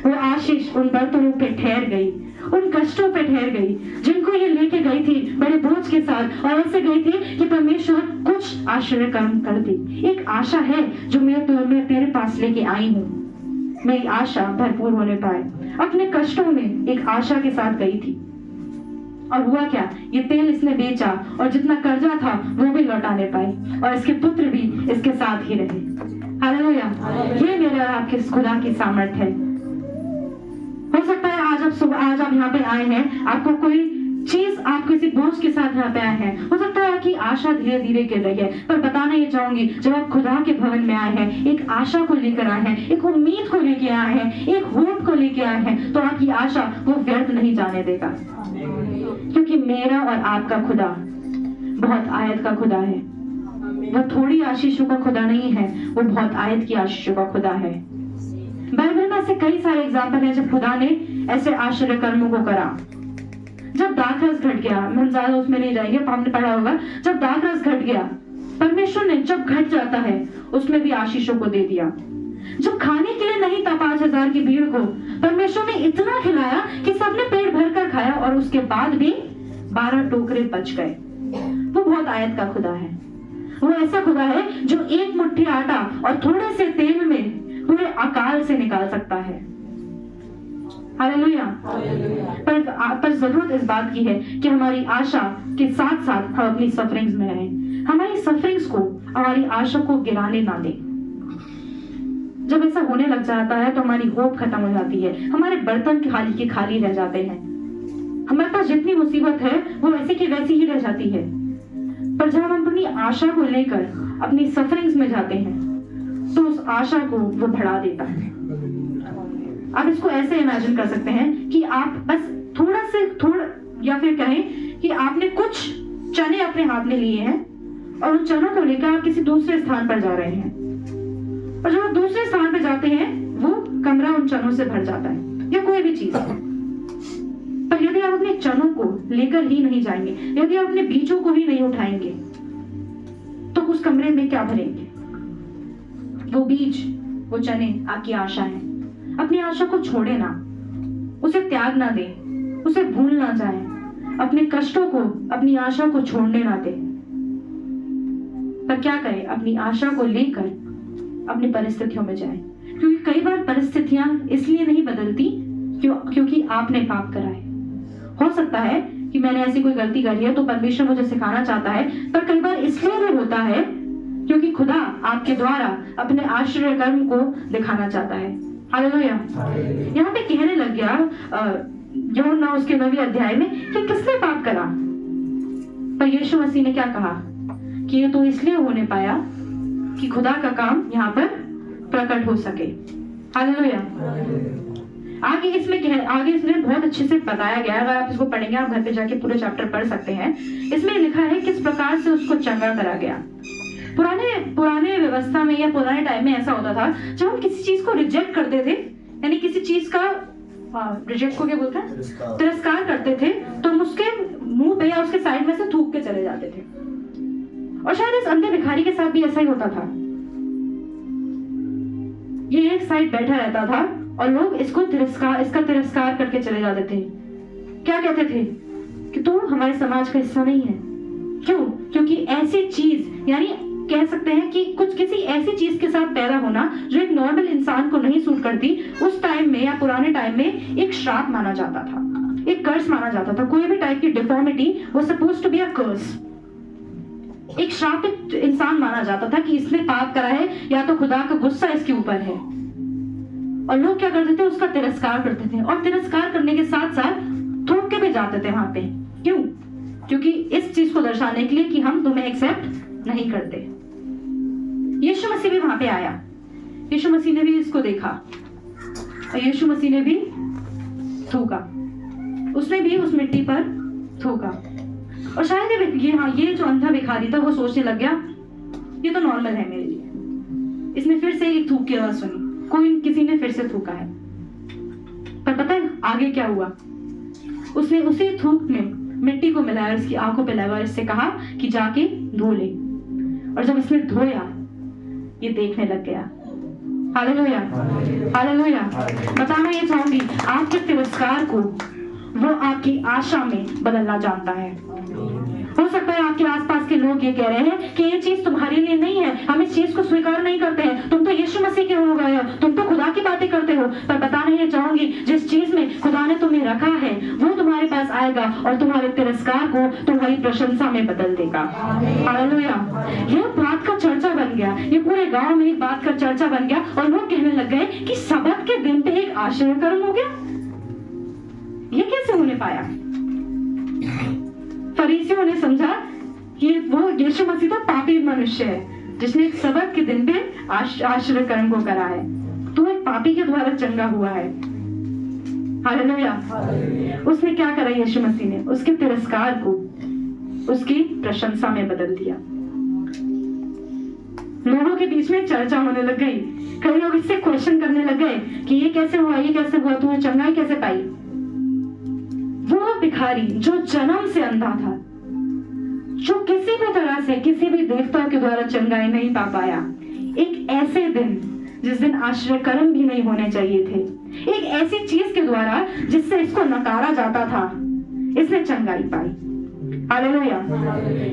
वो आशीष उन बर्तनों पे ठहर गई, उन कष्टों पे ठहर गई जिनको ये लेके गई थी बड़े बोझ के साथ, और ऐसे गई थी कि परमेश्वर कुछ आश्चर्य कर्म कर दी। एक आशा है जो मैं तेरे पास लेके आई हूँ, मेरी आशा भरपूर होने पाए। अपने कष्टों में एक आशा के साथ गई थी, और हुआ क्या? ये तेल इसने बेचा और जितना कर्जा था वो भी लौटाने पाए, और इसके पुत्र भी इसके साथ ही रहे। हालेलुया। ये मेरे और आपके खुदा की सामर्थ्य है। हो सकता है आज आप यहाँ पे आए हैं, आपको कोई चीज, आप किसी बोझ के साथ यहाँ पे आए हैं, हो सकता है आपकी आशा धीरे धीरे गिर रही है, पर बताना ये चाहूंगी, जब आप खुदा के भवन में आए हैं, एक आशा को लेकर आए हैं, एक उम्मीद को लेकर आए हैं, एक होप को लेकर आए हैं, तो आपकी आशा वो व्यर्थ नहीं जाने देगा, क्योंकि मेरा और आपका खुदा बहुत आयत का खुदा है। वो थोड़ी आशीषों का खुदा नहीं है, वो बहुत आयत की आशीषों का खुदा है। बाइबल में ऐसे कई सारे एग्जाम्पल हैं जब खुदा ने ऐसे आश्चर्य कर्मों को करा। जब दाखरस घट गया, हम ज्यादा उसमें नहीं जाएंगे, हमने पढ़ा होगा, जब दाखरस घट गया, परमेश्वर ने जब घट जाता है उसमें भी आशीषों को दे दिया। जब खाने के लिए नहीं था 5000 की भीड़ को, परमेश्वर ने इतना खिलाया कि सबने पेट भर कर खाया, और उसके बाद भी 12 टोकरे बच गए। वो बहुत आयत का खुदा है। वो ऐसा खुदा है जो एक मुट्ठी आटा और थोड़े से तेल में पूरे अकाल से निकाल सकता है। हालेलुया। पर जरूरत इस बात की है कि हमारी आशा के साथ साथ हम अपनी सफरिंग्स में रहें। हमारी सफरिंग्स को, हमारी आशा को गिराने ना दें। जब ऐसा होने लग जाता है तो हमारी होप खत्म हो जाती है, हमारे बर्तन खाली के खाली रह जाते हैं, हमारे पास जितनी मुसीबत है वो वैसे की वैसी ही रह जाती है। पर जब हम अपनी आशा को लेकर अपनी सफरिंग्स में जाते हैं तो उस आशा को वो बढ़ा देता है। आप इसको ऐसे इमेजिन कर सकते हैं कि आप बस थोड़ा या फिर कहें कि आपने कुछ चने अपने हाथ में लिए हैं, और उन चनों को लेकर आप किसी दूसरे स्थान पर जा रहे हैं, और जब आप दूसरे स्थान पर जाते हैं वो कमरा उन चनों से भर जाता है, या कोई भी चीज। पर यदि आप अपने चनों को लेकर ही नहीं जाएंगे, यदि आप अपने बीजों को ही नहीं उठाएंगे, तो उस कमरे में क्या भरेंगे? वो बीज, वो चने आपकी आशा है। अपनी आशा को छोड़े ना, उसे त्याग ना दे, उसे भूल ना जाए, अपने कष्टों को, अपनी आशा को छोड़ने ना दे। पर क्या करें? अपनी आशा को लेकर अपनी परिस्थितियों में जाए, क्योंकि कई बार परिस्थितियां इसलिए नहीं बदलती क्योंकि आपने पाप करा है। हो सकता है कि मैंने ऐसी कोई गलती करी है तो परमेश्वर मुझे सिखाना चाहता है, पर कई बार इसलिए भी होता है क्योंकि खुदा आपके द्वारा अपने आश्चर्य कर्म को दिखाना चाहता है। हालेलुया। यहाँ पे कहने लग गया यूहन्ना उसके 9वें अध्याय में कि किसने पाप करा, पर यीशु मसीह ने क्या कहा कि ये तो इसलिए होने पाया कि खुदा का काम यहाँ पर प्रकट हो सके। हालेलुया। आगे इसमें बहुत अच्छे से बताया गया है, अगर आप इसको पढ़ेंगे, आप घर पे जाके पूरे चैप्टर पढ़ सकते हैं। इसमें लिखा है किस प्रकार से उसको चंगा करा गया। पुराने व्यवस्था में या पुराने टाइम में ऐसा होता था, जब हम किसी चीज को रिजेक्ट करते थे, यानी किसी चीज का रिजेक्ट को क्या बोलते हैं, तिरस्कार करते थे, तो हम उसके मुंह पे या उसके साइड में से थूक के चले जाते थे। और शायद इस अंधे भिखारी के साथ भी ऐसा ही होता था। ये एक साइड बैठा रहता था और लोग इसका तिरस्कार करके चले जाते थे। क्या कहते थे कि तू हमारे समाज का हिस्सा नहीं है। क्यों? क्योंकि ऐसी चीज, यानी कह सकते हैं कि कुछ किसी ऐसी चीज के साथ पैदा होना जो एक नॉर्मल इंसान को नहीं सूट करती, उस टाइम में या पुराने टाइम में एक श्राप माना जाता था, एक कर्स माना जाता था। कोई भी टाइप की डिफॉर्मिटी वो सपोज टू बी अ कर्स, एक श्रापित इंसान माना जाता था कि इसने पाप करा है या तो खुदा का गुस्सा इसके ऊपर है। और लोग क्या करते थे, उसका तिरस्कार करते थे, और तिरस्कार करने के साथ साथ थूक के भी जाते थे वहां पे। क्यों? क्योंकि इस चीज को दर्शाने के लिए कि हम तुम्हें एक्सेप्ट नहीं करते। यीशु मसीह भी वहां पे आया, यीशु मसीह ने भी इसको देखा और यीशु मसीह ने भी थूका, उसने भी उस मिट्टी पर थूका। और शायद ये जो अंधा भिखारी था वो सोचने लग गया ये तो नॉर्मल है मेरे लिए। इसने फिर से एक थूक की आवाज सुनी, किसी ने फिर से थूका है। पर पता है आगे क्या हुआ? उसने उसी थूक में मिट्टी को मिलाया, उसकी आंखों पे लगाया और इससे कहा कि जाके धो ले। और जब इसने धोया ये देखने लग गया। Hallelujah, hallelujah. बताना ये चाहूंगी, आपके तिरस्कार को वो आपकी आशा में बदलना जानता है। हो सकता है आपके आसपास के लोग ये कह रहे हैं कि ये चीज तुम्हारे लिए नहीं है, हम इस चीज को स्वीकार नहीं करते हैं, तुम तो यीशु मसीह के हो गए हो, तुम तो खुदा की बातें करते हो। पर बताना ये चाहूंगी, जिस चीज में खुदा ने तुम्हें रखा है वो तुम्हारे पास आएगा और तुम्हारे तिरस्कार को तुम्हारी प्रशंसा में बदल देगा। हालेलुया। ये बात का चर्चा बन गया, ये पूरे गांव में एक बात का चर्चा बन गया और लोग कहने लग गए कि सबत के दिन पे एक आश्चर्य कर्म हो गया। ये कैसे होने पाया? फरीसियों ने समझा कि वो यीशु मसीह तो पापी मनुष्य है जिसने एक सबत के दिन पे आश्चर्य कर्म को करा है, तो एक पापी के द्वारा चंगा हुआ है। हालेलुया। उसने क्या करा? यीशु मसीह ने उसके तिरस्कार को उसकी प्रशंसा में बदल दिया। लोगों के बीच में चर्चा होने लग गई, कई लोग इससे क्वेश्चन करने लग गए कि ये कैसे हुआ, ये कैसे हुआ, तुम्हें चंगाई कैसे पाई? वो भिखारी जो जन्म से अंधा था, जो किसी भी तरह से किसी भी देवता के द्वारा चंगाई नहीं पा पाया, एक ऐसे दिन जिस दिन आश्चर्य कर्म भी नहीं होने चाहिए थे, एक ऐसी चीज के द्वारा जिससे इसको नकारा जाता था, इसने चंगाई पाई। हालेलुया।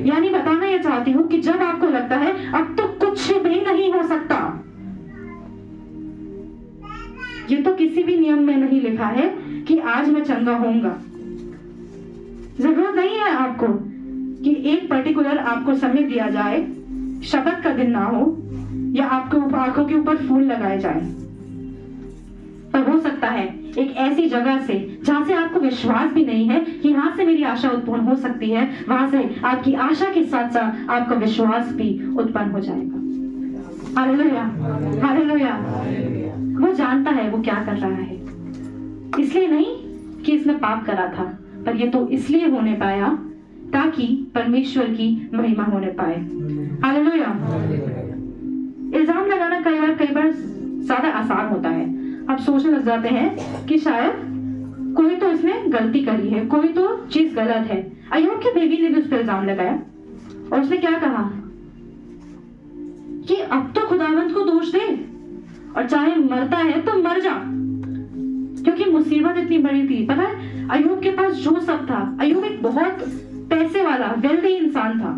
यानी बताना ये चाहती हूँ कि जब आपको लगता है अब तो कुछ भी नहीं हो सकता, ये तो किसी भी नियम में नहीं लिखा है कि आज मैं चंगा होऊंगा। जरूरत नहीं है आपको कि एक पर्टिकुलर आपको समय दिया जाए, शबत का दिन ना हो या आपको आंखों के ऊपर फूल लगाए जाए। पर हो सकता है एक ऐसी जगह से जहां से आपको विश्वास भी नहीं है कि यहां से मेरी आशा उत्पन्न हो सकती है, वहां से आपकी आशा के साथ साथ आपका विश्वास भी उत्पन्न हो जाएगा। Hallelujah, hallelujah. वो जानता है वो क्या कर रहा है, इसलिए नहीं कि इसने पाप करा था, पर ये तो इसलिए होने पाया ताकि परमेश्वर की महिमा होने पाए। हालेलुया। इल्जाम लगाना कई बार ज्यादा आसान होता है। आप सोचने लग जाते हैं कि शायद कोई तो इसने गलती करी है, कोई तो चीज गलत है। अय्यूब की बीवी ने भी उस पर इल्जाम लगाया और उसने क्या कहा कि अब तो खुदावंत को दोष दे और चाहे मरता है तो मर जा, क्योंकि मुसीबत इतनी बड़ी थी। पता है अय्यूब के पास जो सब था, अय्यूब एक बहुत पैसे वाला वेल्दी इंसान था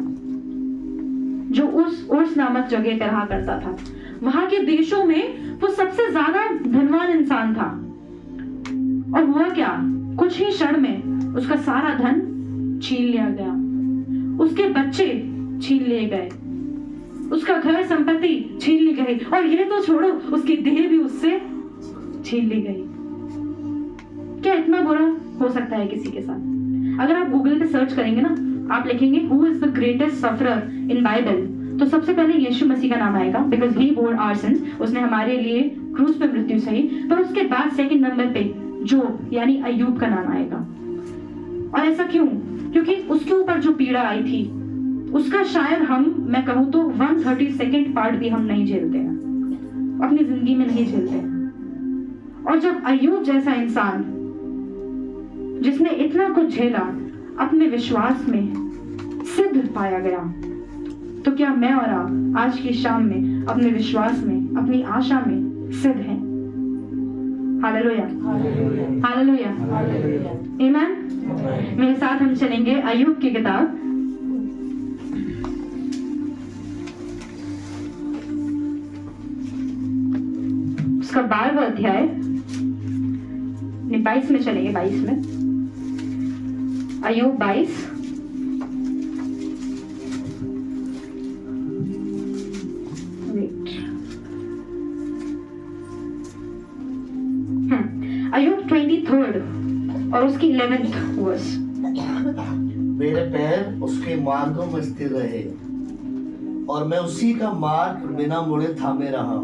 जो उस नामक जगह पे रहा करता था। वहां के देशों में वो सबसे ज्यादा धनवान इंसान था। और हुआ क्या, कुछ ही क्षण में उसका सारा धन छीन लिया गया, उसके बच्चे छीन लिए गए, उसका घर संपत्ति छीन ली गई, और ये तो छोड़ो उसकी देह भी उससे छीन ली गई। क्या इतना बुरा हो सकता है किसी के साथ? अगर आप गूगल पे सर्च करेंगे ना, आप लिखेंगे who is the greatest sufferer in Bible, तो सबसे पहले यीशु मसीह का नाम आएगा, because he bore our sins, उसने हमारे लिए क्रूस पे मृत्यु सही। पर उसके बाद सेकंड नंबर पे जो यानी अय्यूब का नाम आएगा। और ऐसा क्यों? क्योंकि उसके ऊपर जो पीड़ा आई थी उसका शायद मैं कहूं तो 1/32 पार्ट भी हम नहीं झेलते हैं, अपनी जिंदगी में नहीं झेलते हैं। और जब अय्यूब जैसा इंसान जिसने इतना कुछ झेला अपने विश्वास में सिद्ध पाया गया, तो क्या मैं और आप आज की शाम में अपने विश्वास में, अपनी आशा में सिद्ध हैं? हालेलुया, हालेलुया, आमीन। मेरे साथ हम चलेंगे अय्यूब की किताब उसका 12वां अध्याय 22 में चलेंगे, 22 में, अय्यूब 22 अय्यूब 23 और उसकी 11th वर्स। मेरे पैर उसके मार्गों में स्थिर रहे और मैं उसी का मार्ग बिना मुड़े थामे रहा।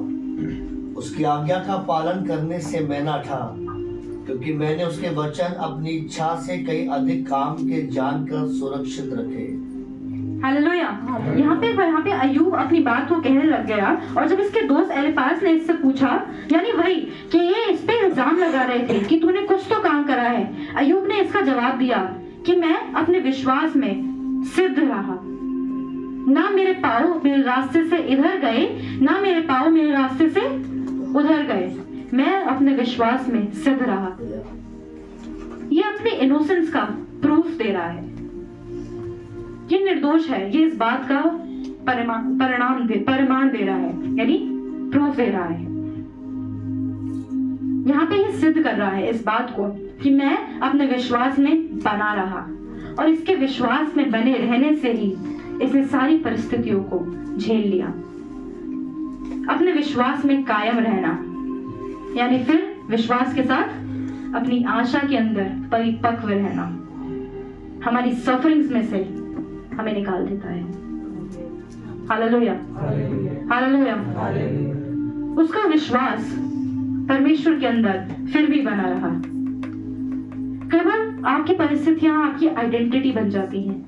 उसकी आज्ञा का पालन करने से मैं न था, क्योंकि मैंने उसके वचन अपनी इच्छा से कई अधिक काम के जानकर सुरक्षित रखे। हालेलुया। यहाँ पे अय्यूब अपनी बात को कहने लग गया, और जब इसके दोस्त एलिफाज ने इससे पूछा, यानी वही कि ये इस पे इल्जाम लगा रहे थे कि तूने कुछ तो काम करा है, अय्यूब ने इसका जवाब दिया कि मैं अपने विश्वास में सिद्ध रहा। ना मेरे पाँव मेरे रास्ते से इधर गए, ना मेरे पाँव मेरे रास्ते से उधर गए, मैं अपने विश्वास में सिद्ध रहा। ये अपने इनोसेंस का प्रूफ दे रहा है, ये निर्दोष है, ये इस बात का परिमाण दे रहा है, यानी प्रूफ दे रहा है। यहाँ पे ये सिद्ध कर रहा है इस बात को कि मैं अपने विश्वास में बना रहा, और इसके विश्वास में बने रहने से ही इसने सारी परिस्थितियों को झेल लिया। अपने विश्वास में कायम रहना, यानी फिर विश्वास के साथ अपनी आशा के अंदर परिपक्व रहना, हमारी सफरिंग्स में से हमें निकाल देता है। Hallelujah, hallelujah. उसका विश्वास परमेश्वर के अंदर फिर भी बना रहा। कई बार आपकी परिस्थितियां आपकी आइडेंटिटी बन जाती हैं।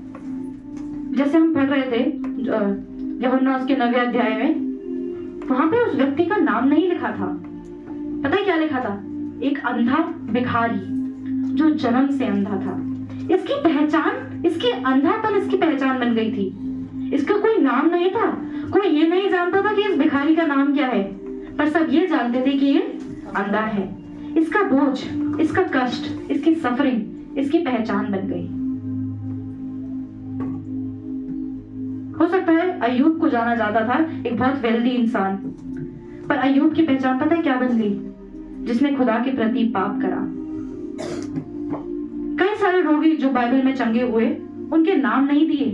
जैसे हम पढ़ रहे थे यूहन्ना उसके 9वें अध्याय में, वहां पे उस व्यक्ति का नाम नहीं लिखा था। पता है क्या लिखा था? एक अंधा भिखारी जो जन्म से अंधा था। इसकी पहचान, इसकी अंधापन इसकी पहचान बन गई थी। इसका कोई नाम नहीं था, कोई ये नहीं जानता था कि इस भिखारी का नाम क्या है, पर सब ये जानते थे कि ये अंधा है। इसका बोझ, इसका कष्ट, इसकी सफरिंग इसकी पहचान बन गई। हो सकता है अय्यूब को जाना जाता था एक बहुत वेल्दी इंसान, पर अय्यूब की पहचान पता है क्या बन गई? जिसने खुदा के प्रति पाप करा। कई सारे रोगी जो बाइबल में चंगे हुए, उनके नाम नहीं दिए,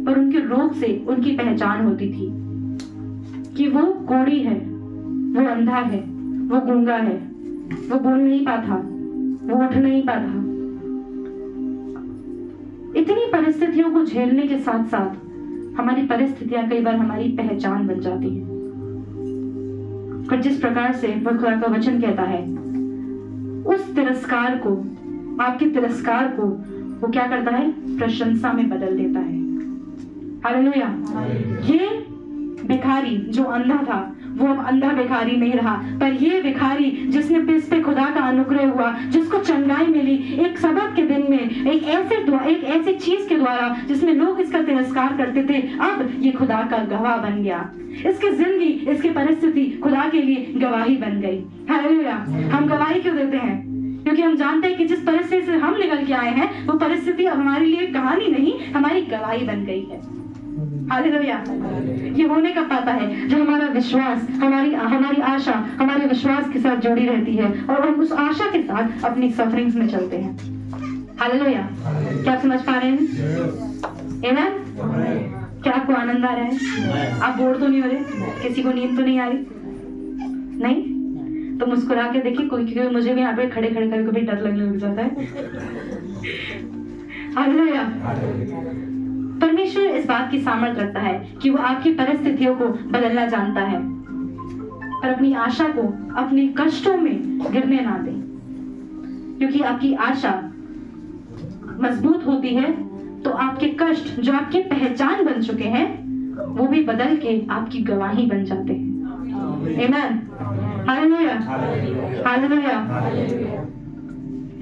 पर उनके रोग से उनकी पहचान होती थी कि वो कोढ़ी है, वो अंधा है, वो गूंगा है, वो बोल नहीं पाता, वो उठ नहीं पाता। इतनी परिस्थितियों को झेलने के साथ साथ हमारी परिस्थितियां कई बार हमारी पहचान बन जाती हैं। पर जिस प्रकार से खुदा का वचन कहता है, उस तिरस्कार को, आपके तिरस्कार को वो क्या करता है? प्रशंसा में बदल देता है। हालेलुया। ये भिखारी जो अंधा था, वो अब अंधा भिखारी नहीं रहा, पर ये भिखारी जिसने इस पे खुदा का अनुग्रह हुआ, जिसको चंगाई मिली एक सबत के दिन में, एक ऐसे चीज के द्वारा जिसमें लोग इसका तिरस्कार करते थे, अब ये खुदा का गवाह बन गया। इसकी जिंदगी, इसकी परिस्थिति खुदा के लिए गवाही बन गई। हालेलुया। हम गवाही क्यों देते हैं? क्योंकि हम जानते हैं कि जिस परिस्थिति से हम निकल के आए हैं, वो परिस्थिति अब हमारे लिए कहानी नहीं, हमारी गवाही बन गई है। हालेलुया। ये होने का पाता है जब हमारा विश्वास, हमारी आशा हमारे विश्वास के साथ जुड़ी रहती है, और हम उस आशा के साथ अपनी सफरिंग्स में चलते हैं। हालेलुया। क्या आप समझ पा रहे हैं? आमीन। क्या आपको आनंद आ रहा है? आप बोर तो नहीं हो रहे? किसी को नींद तो नहीं आ रही? नहीं तो मुस्कुरा के देखिए कोई, क्योंकि मुझे भी यहाँ पे खड़े खड़े करके भी डर लगने लग जाता है। हालेलुया। परमेश्वर इस बात की सामर्थ्य रखता है कि वो आपकी परिस्थितियों को बदलना जानता है, पर अपनी आशा को अपने कष्टों में गिरने ना दे, क्योंकि आपकी आशा मजबूत होती है तो आपके कष्ट जो आपकी पहचान बन चुके हैं, वो भी बदल के आपकी गवाही बन जाते हैं। आमीन। Hallelujah, hallelujah.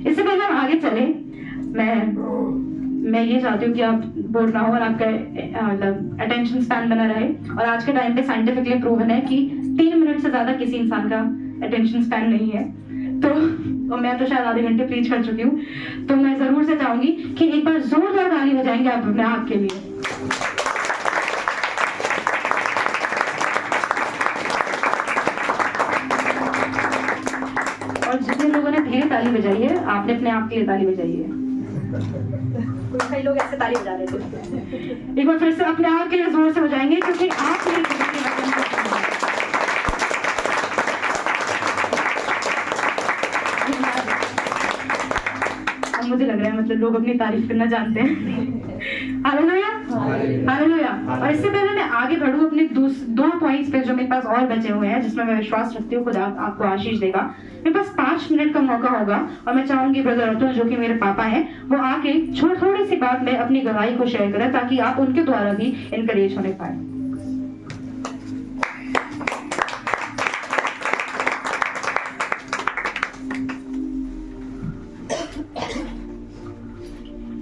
इससे पहले हम आगे चले, मैं ये चाहती हूँ कि आप बोर ना हो और आपका मतलब अटेंशन स्पैन बना रहे। और आज के टाइम पे साइंटिफिकली प्रूवन है कि 3 मिनट से ज्यादा किसी इंसान का अटेंशन स्पैन नहीं है। तो और मैं तो शायद आधे घंटे प्रीच कर चुकी हूँ, तो मैं जरूर से चाहूंगी कि एक बार जोरदार ताली हो जाएंगे आप अपने आप के लिए। लिए ताली बजाइए, आपने अपने आप के लिए ताली बजाइए। कई लोग ऐसे ताली बजा रहे थे। एक बार फिर से अपने आप के लिए जोर से बजाएंगे, क्योंकि आप मेरे खुदा के वचन को अब मुझे लग रहा है मतलब लोग अपनी तारीफ करना जानते हैं। Hallelujah, hallelujah. और इससे पहले मैं आगे बढ़ूं अपने दो पॉइंट्स पे जो मेरे पास और बचे हुए हैं, जिसमें मैं विश्वास रखती हूँ खुदा आपको आशीष देगा। मेरे पास 5 मिनट का मौका होगा और मैं चाहूंगी ब्रदर अतुल, जो कि मेरे पापा हैं, वो आके थोड़ी सी बात में अपनी गवाही को शेयर करें, ताकि आप उनके द्वारा भी इनकरेज होने पाए।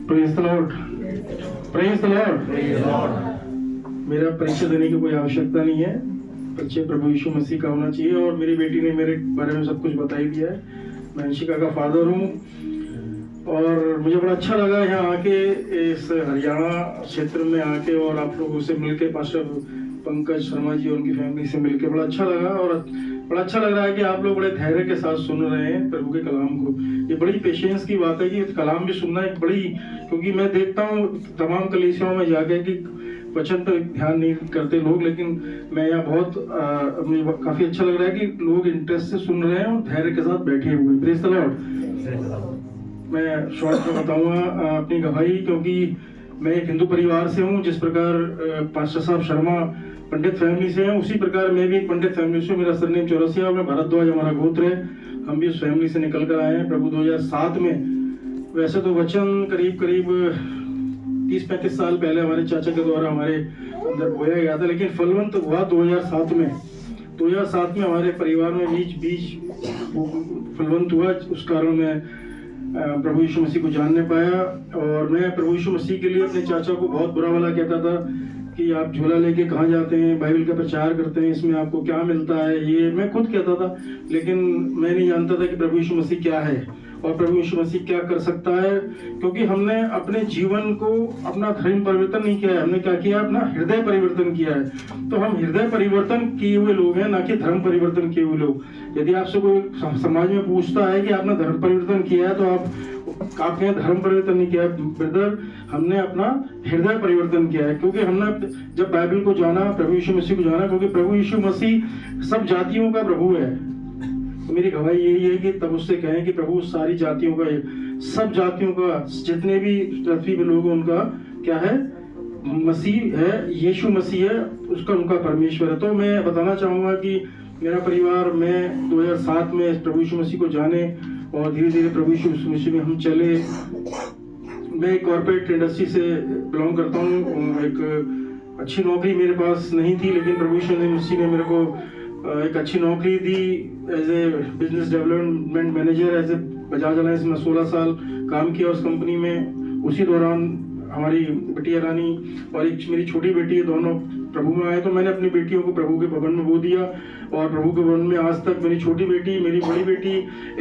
Praise the Lord, praise the Lord. मेरा परिचय देने की कोई आवश्यकता नहीं है, परिचय प्रभु यीशु मसीह का होना चाहिए। और मेरी बेटी ने मेरे बारे में सब कुछ बता ही दिया है। मैं अंशिका का फादर हूँ और मुझे बड़ा अच्छा लगा यहाँ आके, इस हरियाणा क्षेत्र में आके और आप लोगों से मिलके, पास्टर पंकज शर्मा जी और उनकी फैमिली से मिलके बड़ा अच्छा लगा। और बड़ा अच्छा लग रहा है कि आप लोग बड़े धैर्य के साथ सुन रहे हैं प्रभु के कलाम को। ये बड़ी पेशेंस की बात है कि कलाम भी सुनना एक बड़ी, क्योंकि मैं देखता हूँ तमाम कलीसियाओं में जाके कि वचन पर ध्यान नहीं करते लोग, लेकिन मैं यहाँ बहुत काफी अच्छा लग रहा है कि लोग इंटरेस्ट से सुन रहे हैं और धैर्य के साथ बैठे हुए। Praise the Lord. मैं शॉर्ट में बताऊंगा अपनी गवाही, क्योंकि मैं एक हिंदू परिवार से हूँ। जिस प्रकार पास्टर साहब शर्मा पंडित फैमिली से हैं, उसी प्रकार मैं भी एक पंडित फैमिली से हूँ। मेरा सरनेम चौरसिया और मैं भारद्वाज हमारा गोत्र है। हम भी उस फैमिली से निकल कर आए हैं प्रभु 2007 में। वैसे तो वचन करीब 30-35 साल पहले हमारे चाचा के द्वारा हमारे अंदर बोया गया था, लेकिन फलवंत हुआ 2007 में। 2007 में हमारे परिवार में बीच फलवंत हुआ। उस कारण मैं प्रभु यीशु मसीह को जानने पाया। और मैं प्रभु यीशु मसीह के लिए अपने चाचा को बहुत बुरा भला कहता था कि आप झोला लेके कहाँ जाते हैं, बाइबल का प्रचार करते हैं, इसमें आपको क्या मिलता है, ये मैं खुद कहता था। लेकिन मैं नहीं जानता था कि प्रभु यीशु मसीह क्या है और प्रभु यीशु मसीह क्या कर सकता है, क्योंकि हमने अपने जीवन को अपना धर्म परिवर्तन नहीं किया है, हमने क्या किया, अपना हृदय परिवर्तन किया है। तो हम हृदय परिवर्तन किए हुए लोग हैं, ना कि धर्म परिवर्तन किए हुए लोग। यदि आपसे कोई समाज में पूछता है कि आपने धर्म परिवर्तन किया है, तो आप कहें धर्म परिवर्तन नहीं किया है ब्रदर, हमने अपना हृदय परिवर्तन किया है। क्योंकि हमने जब बाइबल को जाना, प्रभु यीशु मसीह को जाना, क्योंकि प्रभु यीशु मसीह सब जातियों का प्रभु है। तो मेरी गवाही यही है कि तब उससे कहें कि प्रभु सारी जातियों का, सब जातियों का, जितने भी पृथ्वी पे लोग हैं उनका क्या है, मसीह है, यीशु मसीह है, उसका उनका परमेश्वर है। तो मैं बताना चाहूँगा कि मेरा परिवार, मैं 2007 में प्रभु यीशु मसीह को जाने और धीरे धीरे प्रभु यीशु मसीह में हम चले। मैं एक कॉर्पोरेट इंडस्ट्री से बिलोंग करता हूँ। एक अच्छी नौकरी मेरे पास नहीं थी, लेकिन प्रभु यीशु मसीह ने मेरे को एक अच्छी नौकरी दी as a business development manager, as a Bajaj Allianz में 16 साल काम किया उस कंपनी में। उसी दौरान हमारी बिटिया रानी और एक मेरी छोटी बेटी है, दोनों प्रभु में आए। तो मैंने अपनी बेटियों को प्रभु के भवन में बो दिया और प्रभु के भवन में आज तक मेरी छोटी बेटी, मेरी बड़ी बेटी,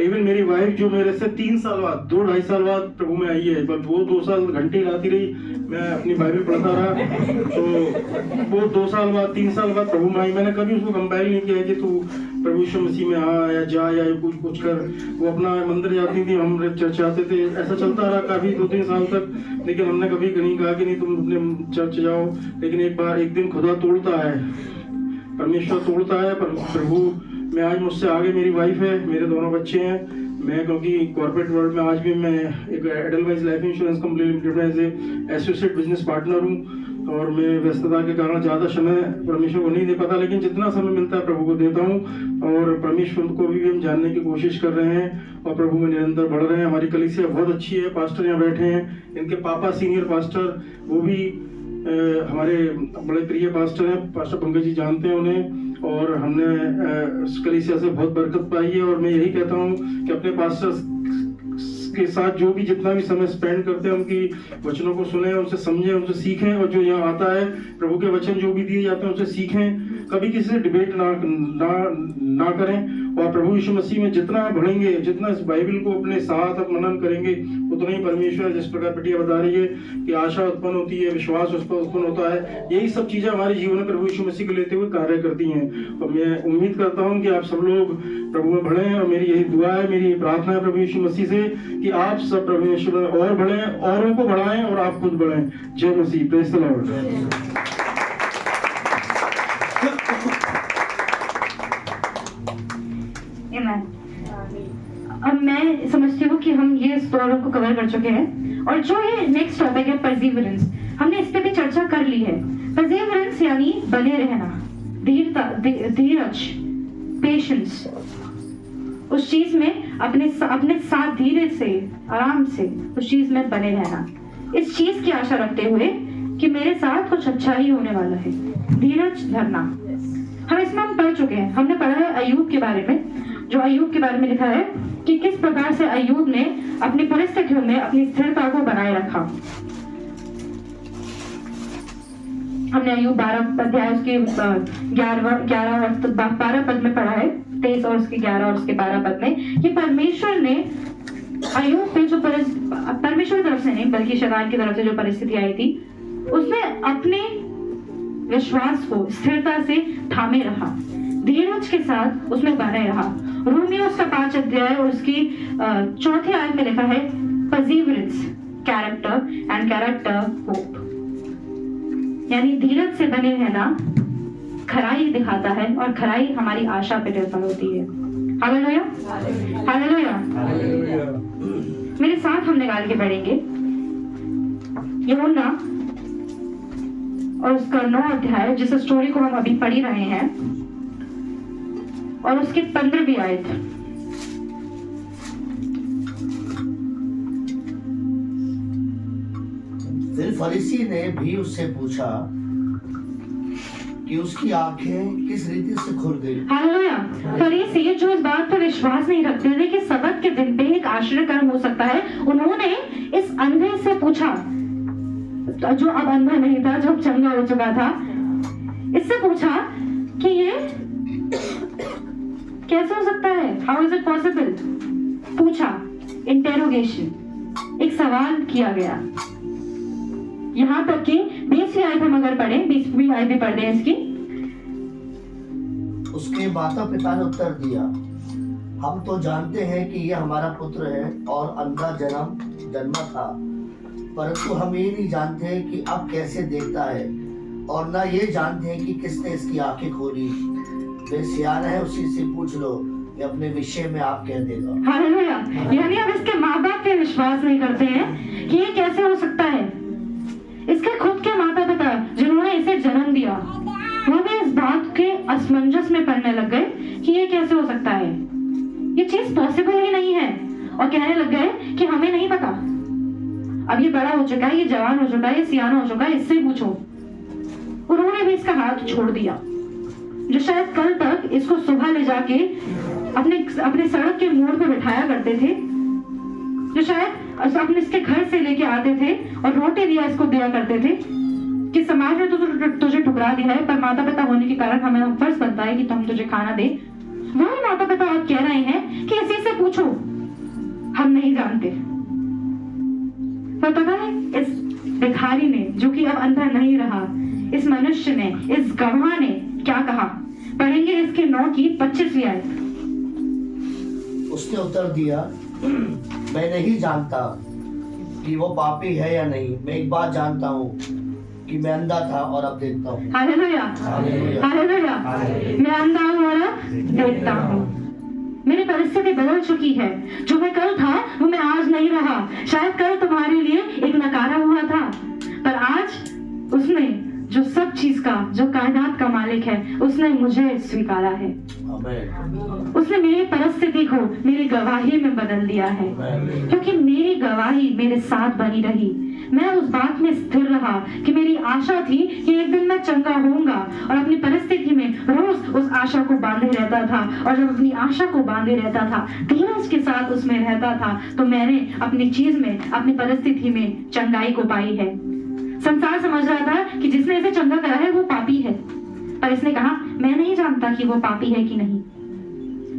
इवन मेरी वाइफ जो मेरे से 3 साल बाद, 2-2.5 साल बाद प्रभु में आई है, पर वो 2 साल घंटे लाती रही, मैं अपनी बाइबल पढ़ता रहा। तो वो 2 साल बाद, 3 साल बाद प्रभु में आई। मैंने कभी उसको कंपेल नहीं किया कि तू प्रभु यीशु मसीह में आ या जा या कुछ कर। वो अपना मंदिर जाती थी, हम चर्च आते थे, ऐसा चलता रहा काफी 2-3 साल तक। लेकिन हमने कभी नहीं कहा कि नहीं तुम अपने चर्च जाओ। लेकिन एक दिन खुदा तोड़ता है, परमेश्वर तोड़ता है। पर प्रभु में आज मुझसे आगे मेरी वाइफ है, मेरे दोनों बच्चे हैं। मैं क्योंकि कॉर्पोरेट वर्ल्ड में आज भी मैं एक Edelweiss life insurance company limited में एज एसोसिएट बिजनेस पार्टनर हूँ। और मैं व्यस्तता के कारण ज़्यादा समय परमेश्वर को नहीं दे पाता, लेकिन जितना समय मिलता है प्रभु को देता हूँ। और परमेश्वर को भी हम जानने की कोशिश कर रहे हैं और प्रभु में निरंतर बढ़ रहे हैं। हमारी कलीसिया बहुत अच्छी है, पास्टर यहाँ बैठे हैं, इनके पापा सीनियर पास्टर, वो भी हमारे बड़े प्रिय पास्टर हैं, पास्टर पंकज जी जानते हैं उन्हें। और हमने कलीसिया से बहुत बरकत पाई है। और मैं यही कहता हूँ कि अपने पास्टर उसके साथ जो भी जितना भी समय स्पेंड करते हैं उनकी वचनों को सुने, उनसे समझें, उनसे सीखें, और जो यहाँ आता है प्रभु के वचन जो भी दिए जाते हैं उनसे सीखें। कभी किसी से डिबेट ना करें, और प्रभु यीशु मसीह में जितना बढ़ेंगे, जितना इस बाइबल को अपने साथ आप मनन करेंगे, उतना ही परमेश्वर, जिस प्रकार बिटिया बता रही है कि आशा उत्पन्न होती है, विश्वास उस पर उत्पन्न होता है, यही सब चीजें हमारे जीवन में प्रभु यीशु मसीह को लेते हुए कार्य करती हैं। और मैं उम्मीद करता हूँ कि आप सब लोग प्रभु में बढ़ें, और मेरी यही दुआ है, मेरी यही प्रार्थना है प्रभु यीशु मसीह से कि आप सब प्रभु यीशु में और बढ़ें, औरों को बढ़ाएं और आप खुद बढ़ें। जय मसीह। Praise the Lord. अब मैं समझती हूँ कि हम ये स्टोरों को कवर कर चुके हैं, और जो ये नेक्स्ट टॉपिक है परसिवरेंस, हमने इस पे भी चर्चा कर ली है। परसिवरेंस यानी बने रहना, धीरता, धीरज, पेशेंस, उस चीज में अपने साथ धीरे से, आराम से उस चीज में बने रहना, इस चीज की आशा रखते हुए कि मेरे साथ कुछ अच्छा ही होने वाला है। धीरज धरना, हम इसमें हम पढ़ चुके हैं। हमने पढ़ा है अय्यूब के बारे में, जो अय्यूब के बारे में लिखा है कि किस प्रकार से अय्यूब ने अपनी परिस्थितियों में अपनी स्थिरता को बनाए रखा। हमने अय्यूब 12 अध्याय उसके 12 पद में पढ़ा है, 23 और उसके 11 और उसके 12 पद में, कि परमेश्वर ने अय्यूब पे जो परमेश्वर की तरफ से नहीं बल्कि शैतान की तरफ से जो परिस्थिति आई थी, उसने अपने विश्वास को स्थिरता से थामे रहा, धीरज के साथ उसमें बने रहा। रोमियो उसका 5 अध्याय और उसकी 4th आयत में लिखा है perseverance, character and character hope, यानी धीरज से बने रहना खराई दिखाता है, और खराई हमारी आशा पे निर्भर होती है। Hallelujah, hallelujah. मेरे साथ हम निकाल के पढ़ेंगे यूहन्ना और उसका 9 अध्याय, जिस स्टोरी को हम अभी पढ़ ही रहे हैं, और उसकी 15वीं आयत। फिर फरीसी ने भी उससे पूछा कि उसकी आंखें किस रीति से खुल गई। हालेलुया। फरीसी जो इस बात पर विश्वास नहीं रखते थे कि सबत के दिन पे एक आश्चर्य कर्म हो सकता है, उन्होंने इस अंधे से पूछा, जो अब अंधा नहीं था, जो चंगा हो चुका था, इससे पूछा कि ये कैसे हो सकता है, हाउ इज इट पॉसिबल। पूछा, इंटेरोगेशन, एक सवाल किया गया। यहाँ तक कि 20वीं आयत हम अगर पढ़े, 20वीं आयत भी पढ़ दें इसकी। उसके माता पिता ने उत्तर दिया, हम तो जानते हैं कि यह हमारा पुत्र है और अंधा जन्मा था, परंतु हम ये नहीं जानते कि अब कैसे देखता है, और ना ये जानते हैं कि किसने इसकी आंखें खोली। वे सियाना है, उसी से पूछ लो, ये अपने विषय में आप कह देगा। हालेलुया। यानी अब इसके माँ बाप पे विश्वास नहीं करते हैं कि ये कैसे हो सकता है। इसके खुद के माता पिता जिन्होंने इसे जन्म दिया, वो भी इस बात के असमंजस में पड़ने लग गए कि ये कैसे हो सकता है, ये चीज पॉसिबल ही नहीं है, और कहने लग गए कि हमें नहीं पता। अब ये बड़ा हो चुका है, ये जवान हो चुका है, ये सियाना हो चुका है, इससे पूछो। उन्होंने भी इसका हाथ छोड़ दिया। जो शायद कल तक इसको सुबह ले जाके अपने सड़क के मोड़ पे बिठाया करते थे, जो शायद अपने इसके घर से लेके आते थे और रोटी इसको दिया करते थे कि समाज ने तुझे ठुकरा दिया है, पर माता पिता होने के कारण हमें फर्ज बनता है कि हम तुझे खाना दे। वही माता पिता आप कह रहे हैं कि इसी से पूछो, हम नहीं जानते। पर पता है इस भिखारी ने, जो कि अब अंधा नहीं रहा, इस मनुष्य ने, इस गवाह ने क्या कहा? पढ़ेंगे इसके 9 की 25वीं आयत। उसने उत्तर दिया, मैं नहीं जानता कि वो पापी है या नहीं। मैं एक बात जानता हूँ कि मैं अंधा था और अब देखता हूँ। Hallelujah, hallelujah. मैं अंधा हूँ और अब देखता हूँ। मेरी परिस्थिति बदल चुकी है। जो मैं कल था वो मैं आज नहीं रहा। शायद कल तुम्हारे लिए एक नकारा हुआ था, पर आज उसने, जो सब चीज का, जो कायनात का मालिक है, उसने मुझे स्वीकारा है। उसने मेरी परिस्थिति को मेरी गवाही में बदल दिया है, क्योंकि मेरी गवाही मेरे साथ बनी रही। मैं उस बात में स्थिर रहा कि मेरी आशा थी कि एक दिन मैं चंगा होऊंगा, और अपनी परिस्थिति में रोज उस आशा को बांधे रहता था। और जब अपनी आशा को बांधे रहता था, धीरज के साथ उसमें रहता था, तो मैंने अपनी चीज में, अपनी परिस्थिति में चंगाई को पाई है। संसार समझ रहा था कि जिसने इसे चंगा करा है वो पापी है, पर इसने कहा मैं नहीं जानता कि वो पापी है कि नहीं,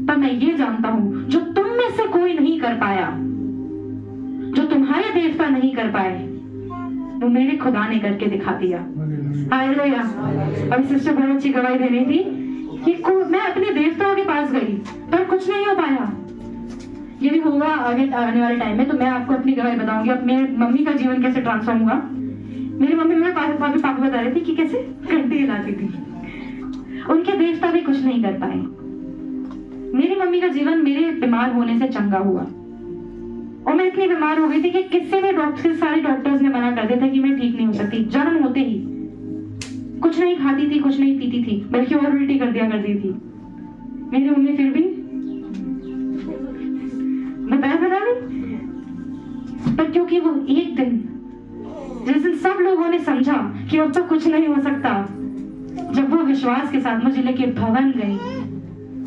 पर मैं ये जानता हूं जो तुम में से कोई नहीं कर पाया, जो तुम्हारे देवता नहीं कर पाए, वो मेरे खुदा ने करके दिखा दिया। हालेलुया। और सिस्टर बहुत अच्छी गवाही दे रही थी कि मैं अपने देवताओं के पास गई पर कुछ नहीं हो पाया। ये भी होगा आगे आने वाले टाइम में, तो मैं आपको अपनी गवाही बताऊंगी। अब मेरे मम्मी का जीवन कैसे ट्रांसफॉर्म हुआ। मेरी मम्मी मेरे पापा बता रहे थे कि कैसे घंटी हिलाती थी, उनके देवता भी कुछ नहीं कर पाए। मेरी मम्मी का जीवन मेरे बीमार होने से चंगा हुआ, और मैं इतनी बीमार हो गई थी कि किसी भी डॉक्टर, सारे डॉक्टर्स ने मना कर दिया था कि मैं ठीक नहीं हो सकती। जन्म होते ही कुछ नहीं खाती थी, कुछ नहीं पीती थी, बल्कि और उल्टी कर दिया करती थी। मेरी मम्मी फिर भी बताया था ना, पर क्योंकि वो एक दिन, जिस दिन सब लोगों ने समझा कि अब तो कुछ नहीं हो सकता, जब वो विश्वास के साथ मुझे लेके भवन गई,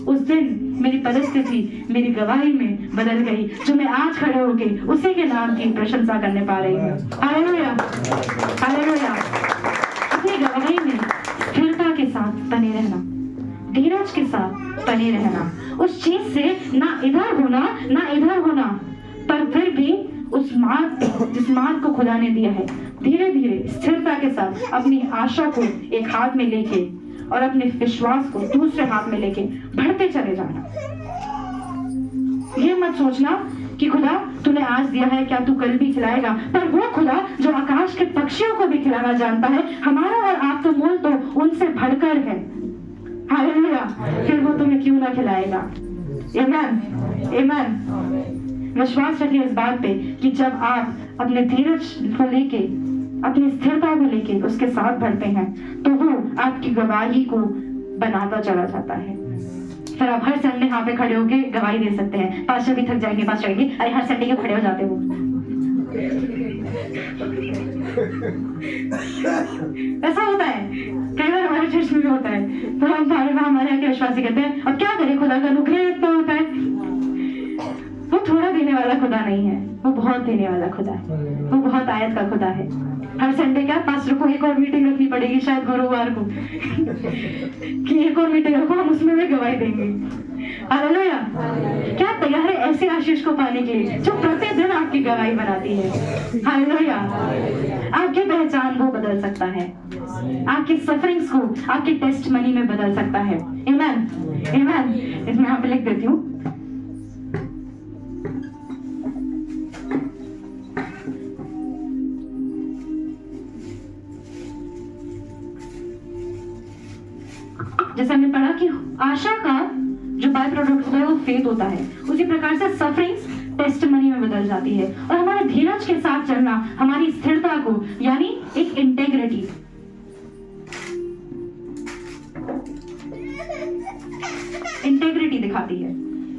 उस दिन मेरी परिस्थिति मेरी गवाही में बदल गई, जो मैं आज खड़े होके उसी के नाम की प्रशंसा करने पा रही हूँ। Hallelujah, hallelujah. अपनी गवाही में स्थिरता के साथ बने रहना, धीरज के साथ बने रहना, उस चीज से ना इधर होना ना इधर होना, पर फिर भी उस मार्ग, जिस मार्ग को खुदा ने दिया है, धीरे धीरे स्थिरता के साथ अपनी आशा को एक हाथ में लेके और अपने विश्वास को दूसरे हाथ में लेके बढ़ते चले जाना। ये मत सोचना कि खुदा तूने आज दिया है, क्या तू कल भी खिलाएगा, पर वो खुदा जो आकाश के पक्षियों को भी खिलाना जानता है, हमारा और आपका मोल तो उनसे बढ़कर है। हालेलुया। फिर वो तुम्हें क्यों ना खिलाएगा। आमीन, आमीन। विश्वास रखिए इस बात पे कि जब आप अपने धीरज को लेके, अपनी स्थिरता को लेके उसके साथ बढ़ते हैं, तो वो आपकी गवाही को बनाता चला जाता है। फिर आप हर संडे यहाँ पे खड़े होके गवाही दे सकते हैं। पास्टर भी थक जाएंगे, पास्टर कहेंगे अरे हर संडे क्यों खड़े हो जाते हो। ऐसा होता है, कई बार हमारे चर्च में भी होता है, तो हम हमारे यहाँ के विश्वासी कहते हैं अब क्या करें, खुदा का अनुग्रह इतना होता है। वो थोड़ा देने वाला खुदा नहीं है, वो बहुत देने वाला खुदा है, वो बहुत आयत का खुदा है। हर संडे क्या पास्टर को एक और मीटिंग रखनी पड़ेगी, शायद गुरुवार को कि एक और मीटिंग रखो, हम उसमें भी गवाही देंगे। हालेलुया। क्या तैयार है ऐसे आशीष को पाने के लिए जो प्रतिदिन आपकी गवाही बनाती है। हालेलुया। आपकी पहचान वो बदल सकता है, आपकी सफरिंग्स को आपकी टेस्ट मनी में बदल सकता है। आमीन, आमीन। इसमें यहाँ पे लिख देती हूँ, जैसे हमने पढ़ा कि आशा का जो बाय प्रोडक्ट होता है वो फेथ होता है, उसी प्रकार से सफरिंग्स टेस्टिमनी में बदल जाती है। और हमारे धीरज के साथ चलना हमारी स्थिरता को, यानी एक इंटेग्रिटी दिखाती है।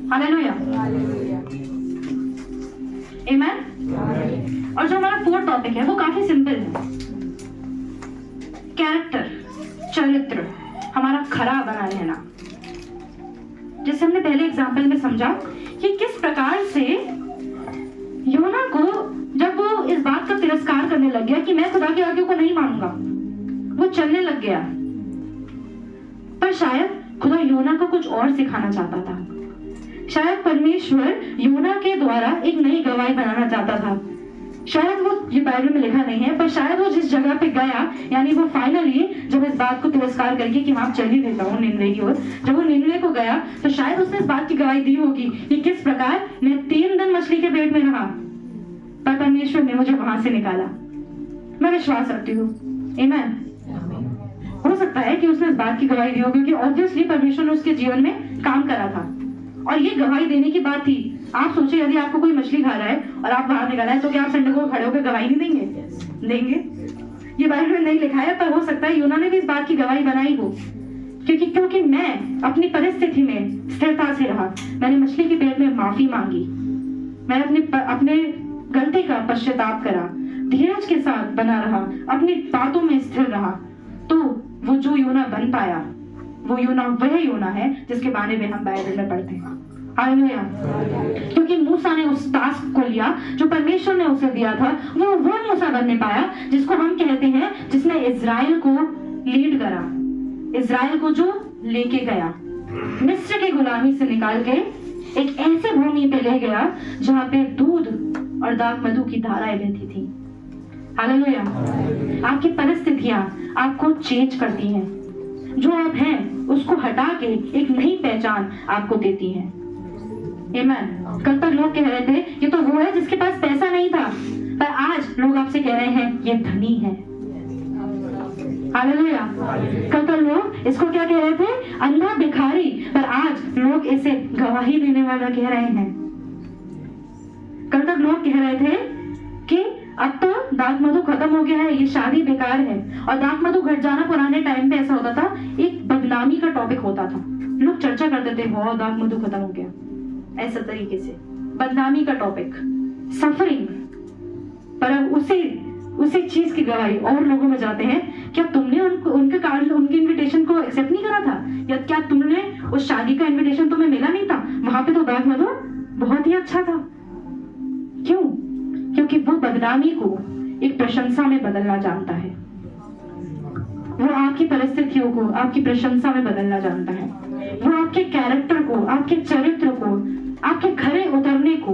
हालेलुया, आमीन। और जो हमारा फोर्थ टॉपिक है वो काफी सिंपल है, कैरेक्टर, चरित्र, हमारा खरा बना रहना। जैसे हमने पहले एग्जाम्पल में समझा कि किस प्रकार से योना को जब वो इस बात का तिरस्कार करने लग गया कि मैं खुदा की आज्ञा को नहीं मानूंगा, वो चलने लग गया, पर शायद खुदा योना को कुछ और सिखाना चाहता था। शायद परमेश्वर योना के द्वारा एक नई गवाही बनाना चाहता था। शायद वो, ये बाइबल में लिखा नहीं है, पर शायद वो जिस जगह पे गया, यानी वो फाइनली जब इस बात को तिरस्कार करके कि हाँ चल ही देता हूँ निन्वे की ओर, जब वो निन्वे को गया तो शायद उसने इस बात की गवाही दी होगी कि किस प्रकार मैं 3 दिन मछली के पेट में रहा, पर परमेश्वर ने मुझे वहां से निकाला। मैं विश्वास रखती हूँ, आमीन। हो सकता है कि उसने इस बात की गवाही दी हो क्योंकि ऑब्वियसली परमेश्वर ने उसके जीवन में काम करा था, और ये गवाही देने की बात थी। आप सोचिए, यदि आपको कोई मछली खा रहा है और आप बाहर निकाला है, तो क्या आप संडे को खड़े होकर गवाही नहीं देंगे? देंगे। ये बाइबल में नहीं लिखा है, पर हो सकता है यूना ने भी इस बात की गवाही बनाई हो, क्योंकि मैं अपनी परिस्थिति में स्थिरता से रहा। मैंने मछली के पेट में माफी मांगी, मैंने अपने गलती का पश्चाताप करा, धीरज के साथ बना रहा, अपनी बातों में स्थिर रहा, तो वो जो योना बन पाया, वो योना वह योना है जिसके बारे में हम बाइबल में पढ़ते हैं। हालेलुया। क्योंकि मूसा ने उस टास्क को लिया जो परमेश्वर ने उसे दिया था, वो मूसा बन नहीं पाया जिसको हम कहते हैं, जिसने इजराइल को लीड करा, इजराइल को जो लेके गया, मिस्र की गुलामी से निकाल के एक ऐसे भूमि पे ले गया जहाँ पे दूध और दाख मधु की धाराएं बहती थी। हालेलुया। आपकी परिस्थितियां आपको चेंज करती हैं, जो आप हैं उसको हटा के एक नई पहचान आपको देती हैं। आमीन। कल तक लोग कह रहे थे ये तो वो है जिसके पास पैसा नहीं था, पर आज लोग आपसे कह रहे हैं ये धनी है। हालेलुया। कल तक लोग इसको क्या कह रहे थे, अंधा भिखारी, पर आज लोग इसे गवाही देने वाला कह रहे हैं। कल तक लोग कह रहे थे कि अब तो दाख मधु खत्म हो गया है, ये शादी बेकार है, और दाख मधु घट जाना पुराने टाइम पे ऐसा होता था, एक बदनामी का टॉपिक होता था, लोग चर्चा करते थे बहुत दाख मधु खत्म हो गया, ऐसा तरीके से बदनामी का टॉपिक, सफरिंग। पर अब उसी चीज की गवाही और लोगों में जाते हैं, क्या तुमने उनके इनविटेशन को एक्सेप्ट नहीं करा था, या क्या तुमने उस शादी का इनविटेशन तुम्हें मिला नहीं था, वहां पे तो दाख मधु बहुत ही अच्छा था। क्यों? क्योंकि वो बदनामी को एक प्रशंसा में बदलना जानता है, वो आपकी परिस्थितियों को आपकी प्रशंसा में बदलना जानता है, वो आपके कैरेक्टर को, आपके चरित्र को, आपके खरे उतरने को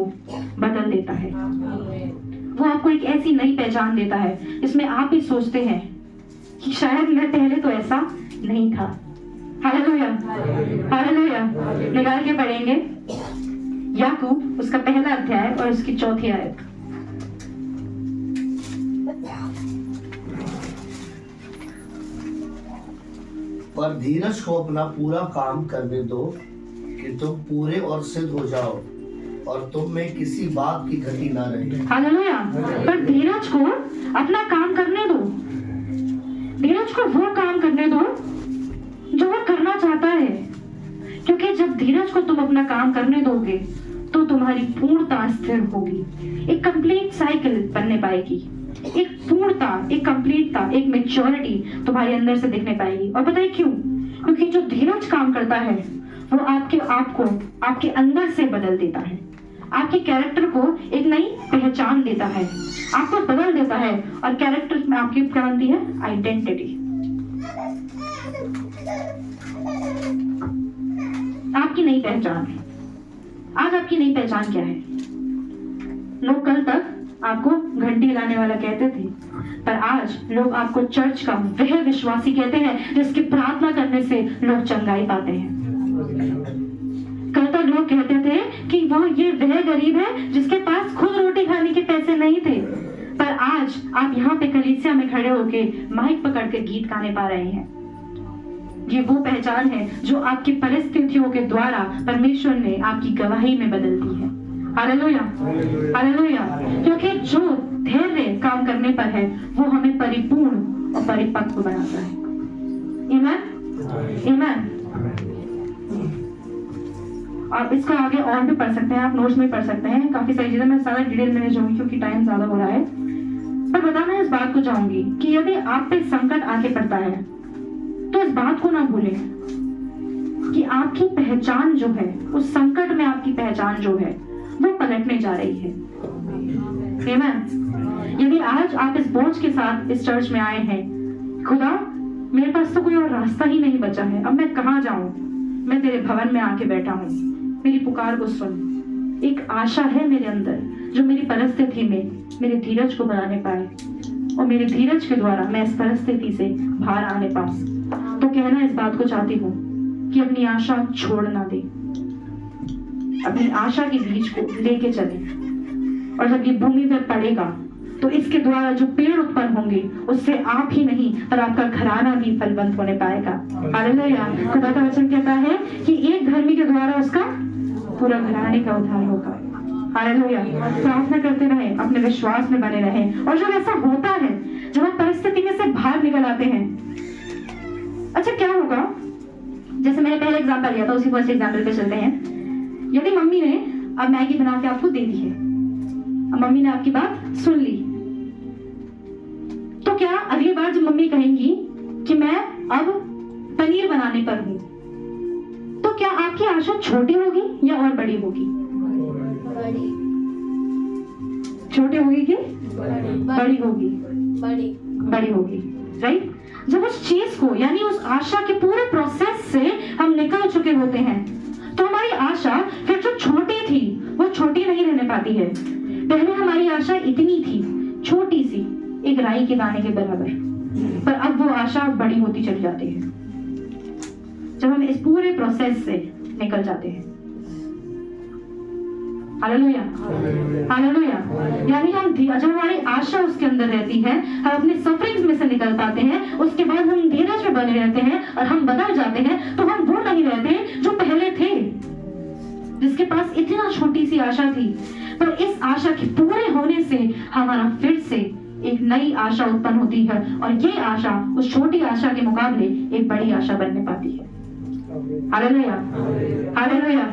बदल देता है। वो आपको एक ऐसी नई पहचान देता है जिसमें आप भी सोचते हैं कि शायद मैं पहले तो ऐसा नहीं था। हालेलुया। हालेलुया। निकाल के पढ़ेंगे याकूब उसका पहला अध्याय और उसकी 4 आयत। पर धीरज को अपना पूरा काम करने दो कि तुम पूरे और सिद्ध हो जाओ और तुम में किसी बात की घटी ना रहे। हालेलुया। पर धीरज को अपना काम करने दो, धीरज को वो काम करने दो जो वो करना चाहता है, क्योंकि जब धीरज को तुम अपना काम करने दोगे तो तुम्हारी पूर्णता स्थिर होगी, एक कंप्लीट साइकिल बनने पाएगी, एक पूर्णता, एक कंप्लीटता, एक मैच्योरिटी तुम्हारे अंदर से दिखने पाएगी। और पता है क्यों? क्योंकि जो धीरज काम करता है वो आपके आप को आपके अंदर से बदल देता है, आपके कैरेक्टर को एक नई पहचान देता है, आपको बदल देता है, और कैरेक्टर में आपकी क्या बनती है? आइडेंटिटी। आपकी नई पहचान। आज आपकी नई पहचान क्या है? लोग कल तक आपको घंटी लाने वाला कहते थे, पर आज लोग आपको चर्च का वह विश्वासी कहते हैं जिसकी प्रार्थना करने से लोग चंगाई पाते हैं। कल तक लोग कहते थे कि वो ये वह गरीब है जिसके पास खुद रोटी खाने के पैसे नहीं थे, पर आज आप यहाँ पे कलीसिया में खड़े होके माइक पकड़ के गीत गाने पा रहे हैं। ये वो पहचान है जो आपकी परिस्थितियों के द्वारा परमेश्वर ने आपकी गवाही में बदल दी है। हालेलुया। हालेलुया। क्योंकि जो धैर्य काम करने पर है वो हमें परिपूर्ण और परिपक्व बनाता है। आमीन। आमीन। आप इसको आगे और भी पढ़ सकते हैं, आप नोट्स में पढ़ सकते हैं, काफी सारी चीजें मैं सारा डिटेल में नहीं जाऊंगी क्योंकि टाइम ज्यादा हो रहा है, पर बताना इस बात को चाहूंगी कि यदि आप पे संकट आके पड़ता है तो इस बात को ना भूलें कि आपकी पहचान जो है, उस संकट में आपकी पहचान जो है वो पलटने जा रही है। आमीन। यदि आज आप इस बोझ के साथ इस चर्च में आए हैं, खुदा मेरे पास तो कोई और रास्ता ही नहीं बचा है, अब मैं कहाँ जाऊं, मैं तेरे भवन में आके बैठा हूँ, मेरी पुकार को सुन। एक आशा है मेरे अंदर जो मेरी परिस्थिति में मेरे धीरज को बढ़ाने पाए, और मेरे धीरज के द्वारा मैं इस परिस्थिति से बाहर आने पाऊं। तो कहना इस बात को चाहती हूँ कि अपनी आशा छोड़ ना दे, अपनी आशा के बीज को लेके चले, और जब ये भूमि पर पड़ेगा तो इसके द्वारा जो पेड़ उत्पन्न होंगे उससे आप ही नहीं पर आपका घराना भी फलवंत होने पाएगा। हालेलुया। खुदा का वचन कहता है कि एक धर्मी के द्वारा उसका पूरा घराने का उद्धार होगा। हालेलुया। प्रार्थना करते रहे, अपने विश्वास में बने रहे, और जब ऐसा होता है, जब हम परिस्थिति में से बाहर निकल आते हैं, अच्छा क्या होगा? जैसे मैंने पहले एग्जाम्पल लिया था, उसी फर्स्ट एग्जाम्पल पे चलते हैं। यदि मम्मी ने अब मैगी बना के आपको दे दी है, अब मम्मी ने आपकी बात सुन ली, क्या अगली बार जब मम्मी कहेंगी कि मैं अब पनीर बनाने पर हूँ, तो क्या आपकी आशा छोटी होगी या और बड़ी होगी? बड़ी छोटी होगी कि बड़ी बड़ी होगी? बड़ी बड़ी होगी, राइट? जब उस चीज को यानी उस आशा के पूरे प्रोसेस से हम निकल चुके होते हैं तो हमारी आशा फिर जो छोटी थी वो छोटी नहीं रहने पाती है। पहले हमारी आशा इतनी थी, छोटी सी, एक राई के दाने के बराबर, पर अब वो आशा बड़ी होती चली जाती है जब हम इस पूरे प्रोसेस से निकल जाते हैं। Hallelujah, hallelujah. यानी हम जब हमारी आशा उसके अंदर रहती है, हम अपने सफरिंग्स में से निकल पाते हैं, उसके बाद हम धीरज में बने रहते हैं और हम बदल जाते हैं, तो हम वो नहीं रहते जो पहले थे, जिसके पास इतना छोटी सी आशा थी। पर इस आशा के पूरे होने से हमारा फिर से एक नई आशा उत्पन्न होती है और ये आशा उस छोटी आशा के मुकाबले एक बड़ी आशा बनने पाती है। Hallelujah, hallelujah.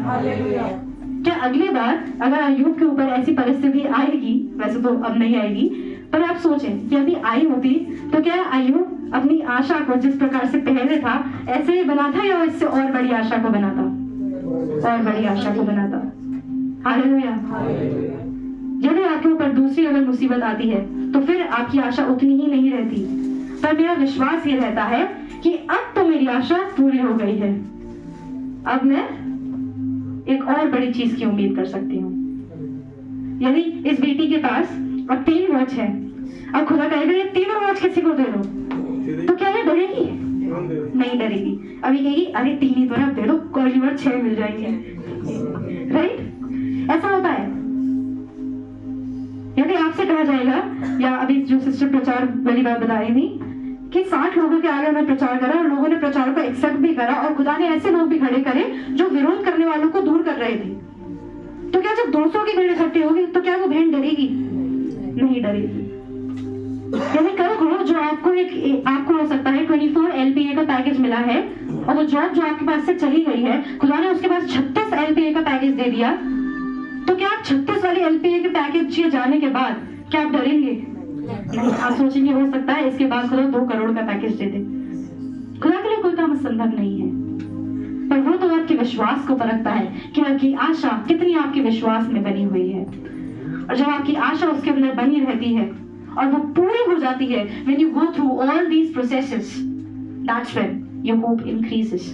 क्या अगली बार अगर अय्यूब के ऊपर ऐसी परिस्थिति आएगी, वैसे तो अब नहीं आएगी, पर आप सोचें कि यदि आई होती तो क्या अय्यूब अपनी आशा को जिस प्रकार से पहले था ऐसे ही बनाता या इससे और बड़ी आशा को बनाता? और बड़ी आशा को बनाता। हालेलुया। यदि आपके ऊपर दूसरी अगर मुसीबत आती है तो फिर आपकी आशा उतनी ही नहीं रहती, पर मेरा विश्वास ये रहता है कि अब तो मेरी आशा पूरी हो गई है, अब मैं एक और बड़ी चीज की उम्मीद कर सकती हूँ। यदि इस बेटी के पास अब 3 वॉच है, अब खुदा कहेगा ये तीनों वॉच किसी को दे दो, तो क्या ये डरेगी? नहीं डरेगी। अभी कहेगी अरे 3 ही तो ना, दे दो, अगली बार 6 मिल जाएंगे, राइट? ऐसा होता है। यदि आपसे कहा जाएगा, या अभी जो सिस्टर प्रचार वाली बात बता रही थी कि 60 लोगों के आगे मैं प्रचार करा और लोगों ने प्रचार को एक्सेप्ट भी करा और खुदा ने ऐसे लोग भी खड़े करे जो विरोध करने वालों को दूर कर रहे थे, तो क्या जब 200 की भीड़ इकट्ठी होगी तो क्या वो भीड़ डरेगी? नहीं डरेगी। यदि कल को जो आपको हो सकता है 24 LPA का पैकेज मिला है और वो जॉब जो आपके पास से चली गई है, खुदा ने उसके पास 36 LPA का पैकेज दे दिया, तो क्या आप 36 वाले LPA के पैकेज के जाने के बाद क्या आप डरेंगे? नहीं। आप सोचेंगे हो सकता है इसके बाद खुदा 2 करोड़ का पैकेज दे दे। खुदा के लिए कोई काम असंभव नहीं है, पर वो तो आपके विश्वास को परखता है कि आपकी आशा कितनी आपके विश्वास में बनी हुई है। और जब आपकी आशा उसके अंदर बनी रहती है और वो पूरी हो जाती है, when you go through all these processes, that's when your hope increases.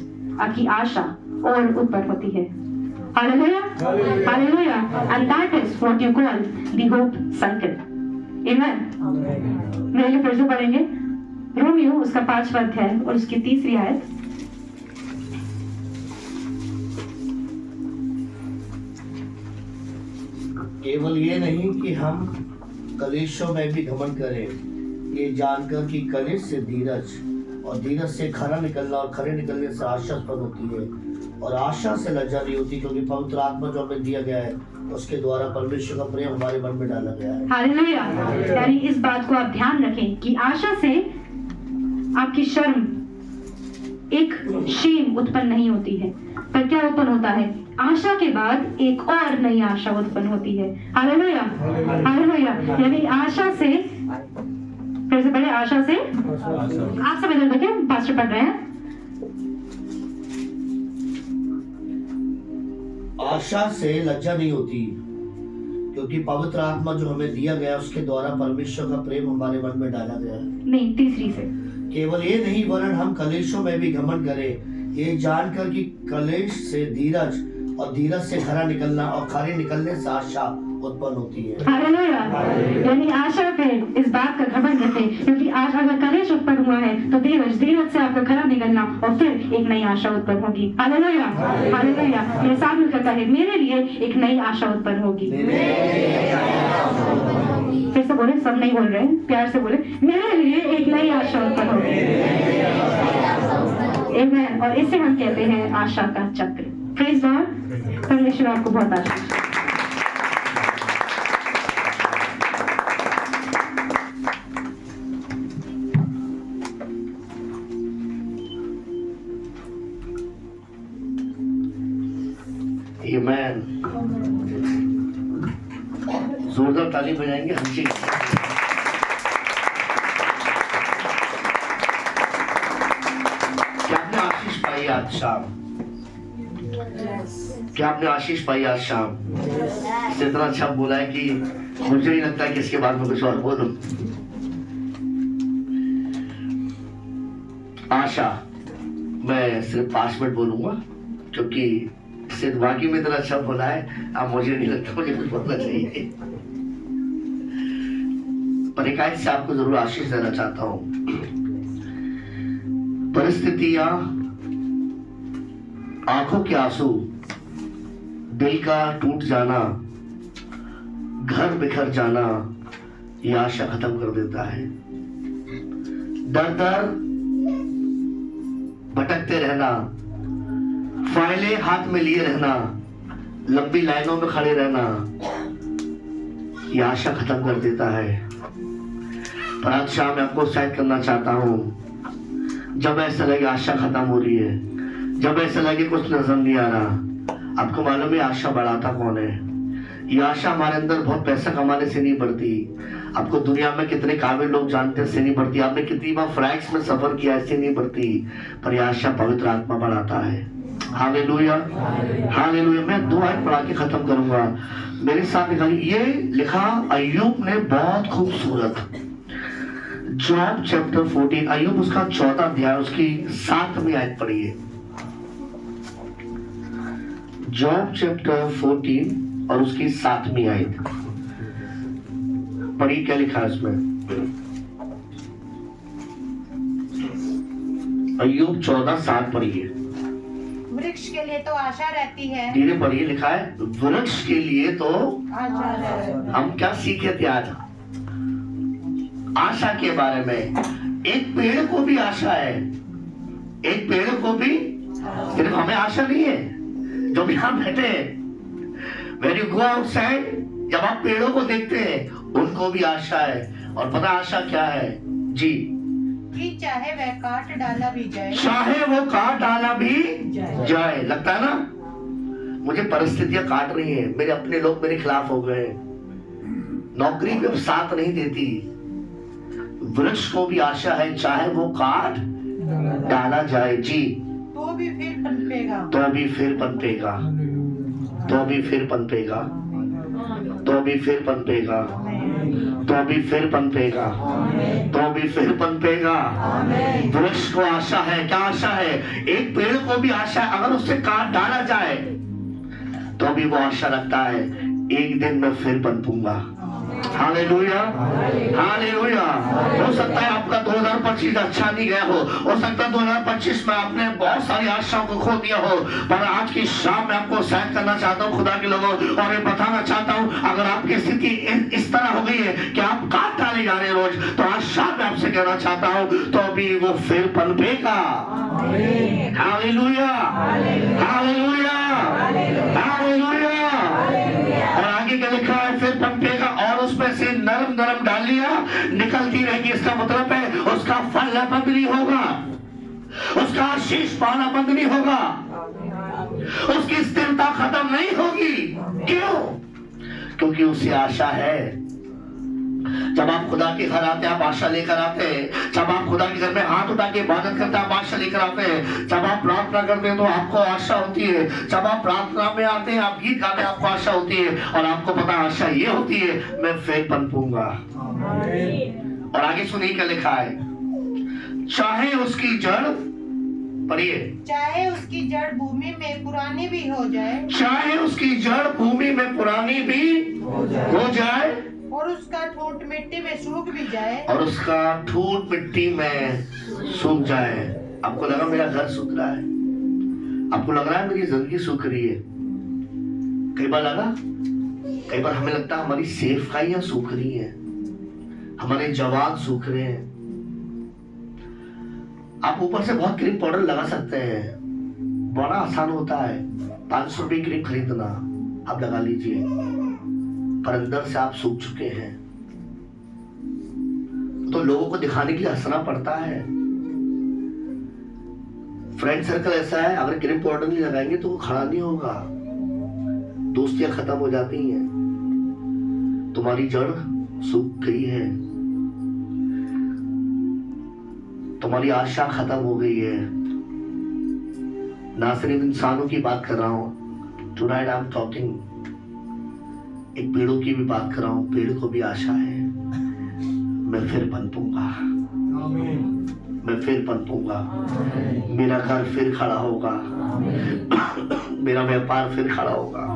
आपकी आशा और ऊपर होती है। Hallelujah, hallelujah, and that is what you call the hope cycle. Amen. मेरे लिए फिर से पढ़ेंगे रोमियो उसका 5वां अध्याय और उसकी 3री आयत। केवल ये नहीं कि हम कलेशों में भी घमंड करें, ये जानकर कि कलेश से धीरज और धीरज से खरा निकलना और खरे निकलने से आशा उत्पन्न होती है और आशा से लज्जा नहीं होती, क्योंकि पवित्र आत्मा जो हमें दिया गया है उसके द्वारा परमेश्वर का प्रेम हमारे मन में डाला गया है। हालेलुया। यानी इस बात को आप ध्यान रखें कि आशा से आपकी शर्म, एक शेम उत्पन्न नहीं होती है, पर क्या उत्पन्न होता है? आशा के बाद एक और नई आशा उत्पन्न होती है। Hallelujah, hallelujah. यानी आशा से, फिर से पहले आशा से, आप सब इधर देखें, पास्टर पढ़ रहे हैं। आशा से लज्जा नहीं होती, क्योंकि पवित्र आत्मा जो हमें दिया गया उसके द्वारा परमेश्वर का प्रेम हमारे मन में डाला गया है। नहीं, 3री से। केवल ये नहीं वरन हम कलेशों में भी घमंड करें, ये जानकर कि कलेश से धीरज और धीरज से खरा निकलना और खरे निकलने से आशा उत्पन्न होती है। हालेलुया। यानी आशा पे इस बात का घमंड रखें, क्योंकि आज अगर कलेश उत्पन्न हुआ है तो धीरज से आपका खरा निकलना और फिर एक नई आशा उत्पन्न होगी। Hallelujah, hallelujah. मेरे साथ मिलकर कहे, मेरे लिए एक नई आशा उत्पन्न होगी। फिर से बोले, सब नहीं बोल रहे हैं, प्यार से बोले, मेरे लिए एक नई आशा उत्पन्न होगी। आमीन। और इसे हम कहते हैं आशा का चक्र। Praise God. परमेश्वर आपको बहुत आशीष दे। आमीन। जोरदार ताली बजाएंगे हंसी। आज शाम? क्या आपने आशीष पाई आज शाम? इससे इतना अच्छा बोला है कि मुझे नहीं लगता कि इसके बाद में कुछ और बोलूं। आशा, मैं सिर्फ 5 मिनट बोलूंगा क्योंकि सिर्फ बाकी में इतना अच्छा बोला है, अब मुझे नहीं लगता मुझे कुछ बोलना चाहिए। पर एकाएक से आपको जरूर आशीष देना चाहता हूं। परिस्थितियां, आंखों के आंसू, दिल का टूट जाना, घर बिखर जाना, ये आशा खत्म कर देता है। दर दर भटकते रहना, फाइलें हाथ में लिए रहना, लंबी लाइनों में खड़े रहना, ये आशा खत्म कर देता है। पर आज शाम मैं आपको उत्साहित करना चाहता हूं। जब ऐसा लगे आशा खत्म हो रही है, जब ऐसा लगे कुछ नजर नहीं आ रहा, आपको मालूम है आशा बढ़ाता कौन है? ये आशा हमारे अंदर बहुत पैसा कमाने से नहीं बढ़ती। आपको दुनिया में कितने काबिल लोग जानते हैं, इससे नहीं बढ़ती। आपने कितनी बार फ्लाइट्स में सफर किया, इससे नहीं बढ़ती। पर यह आशा पवित्र आत्मा बढ़ाता है। Hallelujah, hallelujah. मैं 2 आयत पढ़ा के खत्म करूंगा। मेरे साथ ये लिखा अय्यूब ने, बहुत खूबसूरत। जॉब चैप्टर 14, अय्यूब उसका 14 अध्याय, उसकी 7वीं आयत पढ़िए। जॉब चैप्टर 14 और उसकी 7वीं आयत पढ़िए। क्या लिखा है इसमें? अय्यूब 14:7 पढ़िए। वृक्ष के लिए तो आशा रहती है। धीरे पढ़िए। लिखा है वृक्ष के लिए तो आशा रहती है। हम क्या सीखे थे आज? आशा के बारे में। एक पेड़ को भी आशा है, एक पेड़ को भी, सिर्फ हमें आशा नहीं है जो भी यहाँ बैठे हैं। When you go outside, जब आप पेड़ों को देखते हैं उनको भी आशा है। और पता आशा क्या है जी? कि चाहे वह काट डाला भी जाए, चाहे वो काट डाला भी जाए। लगता है ना मुझे परिस्थितियां काट रही हैं, मेरे अपने लोग मेरे खिलाफ हो गए, नौकरी भी अब साथ नहीं देती। वृक्ष को भी आशा है, चाहे वो काट डाला जाए जी, तो भी फिर पनपेगा, तो भी फिर पनपेगा, तो भी फिर पनपेगा, तो भी फिर पनपेगा, तो भी फिर पनपेगा, तो भी फिर पनपेगा। वृक्ष को आशा है। क्या आशा है? एक पेड़ को भी आशा है, अगर उसे काट डाला जाए तो भी वो आशा रखता है, एक दिन मैं फिर पनपूंगा। Hallelujah, hallelujah. हो सकता है आपका 2025 अच्छा नहीं गया हो सकता है 2025 में आपने बहुत सारी आशाओं को खो दिया हो, पर आज की शाम में आपको सहन करना चाहता हूँ खुदा के लोगों, और ये बताना चाहता हूँ, अगर आपकी स्थिति इस तरह हो गई है कि आप काट डाले जा रहे हैं रोज, तो आज शाम में आपसे कहना चाहता हूँ, तो अभी वो फिर पनपेगा। Hallelujah, hallelujah, hallelujah. और आगे क्या लिखा है? फिर पनपेगा और उसमें से नरम नरम डालियां निकलती रहेगी। इसका मतलब है उसका फल बंद नहीं होगा, उसका आशीष पाना बंद नहीं होगा, उसकी स्थिरता खत्म नहीं होगी। क्यों? क्योंकि उसे आशा है। जब आप खुदा के घर आते हैं आप आशा लेकर आते हैं। जब आप खुदा के घर में हाथ उठा के इबादत करते हैं आप आशा लेकर आते हैं। जब आप प्रार्थना करते हैं तो आपको आशा होती है। जब आप प्रार्थना में आते हैं आप गीत गाते हैं आपको आशा होती है, और आपको पता आशा ये होती है मैं फिर पनपूंगा। और आगे सुनिए क्या लिखा है? चाहे उसकी जड़, पढ़िए, चाहे उसकी जड़ भूमि में पुरानी भी हो जाए, चाहे उसकी जड़ भूमि में पुरानी भी हो जाए, और उसका ठूंठ मिट्टी में सूख भी जाए, और उसका ठूंठ मिट्टी में सूख जाए। आपको लगा मेरा घर सूख रहा है? आपको लग रहा है मेरी जिंदगी सूख रही है? कई बार लगा, कई बार हमें लगता है हमारी सेवकाइयां सूख रही हैं, हमारे जवान सूख रहे हैं। आप ऊपर से बहुत क्रीम पाउडर लगा सकते हैं, बड़ा आसान होता है, 500 रुपये क्रीम खरीदना, आप लगा लीजिए, पर अंदर से आप सूख चुके हैं। तो लोगों को दिखाने के लिए हंसना पड़ता है। फ्रेंड सर्कल ऐसा है, अगर क्रीम पाउडर नहीं लगाएंगे तो वो खड़ा नहीं होगा, दोस्तियां खत्म हो जाती हैं। तुम्हारी जड़ सूख गई है, तुम्हारी आशा खत्म हो गई है। ना सिर्फ इंसानों की बात कर रहा हूँ, टुनाइट आई एम टॉकिंग, एक पेड़ों की भी बात कर रहा हूँ। पेड़ को भी आशा है, मैं फिर पनपूंगा, मैं फिर पनपूंगा, मेरा घर फिर खड़ा होगा, मेरा व्यापार फिर खड़ा होगा,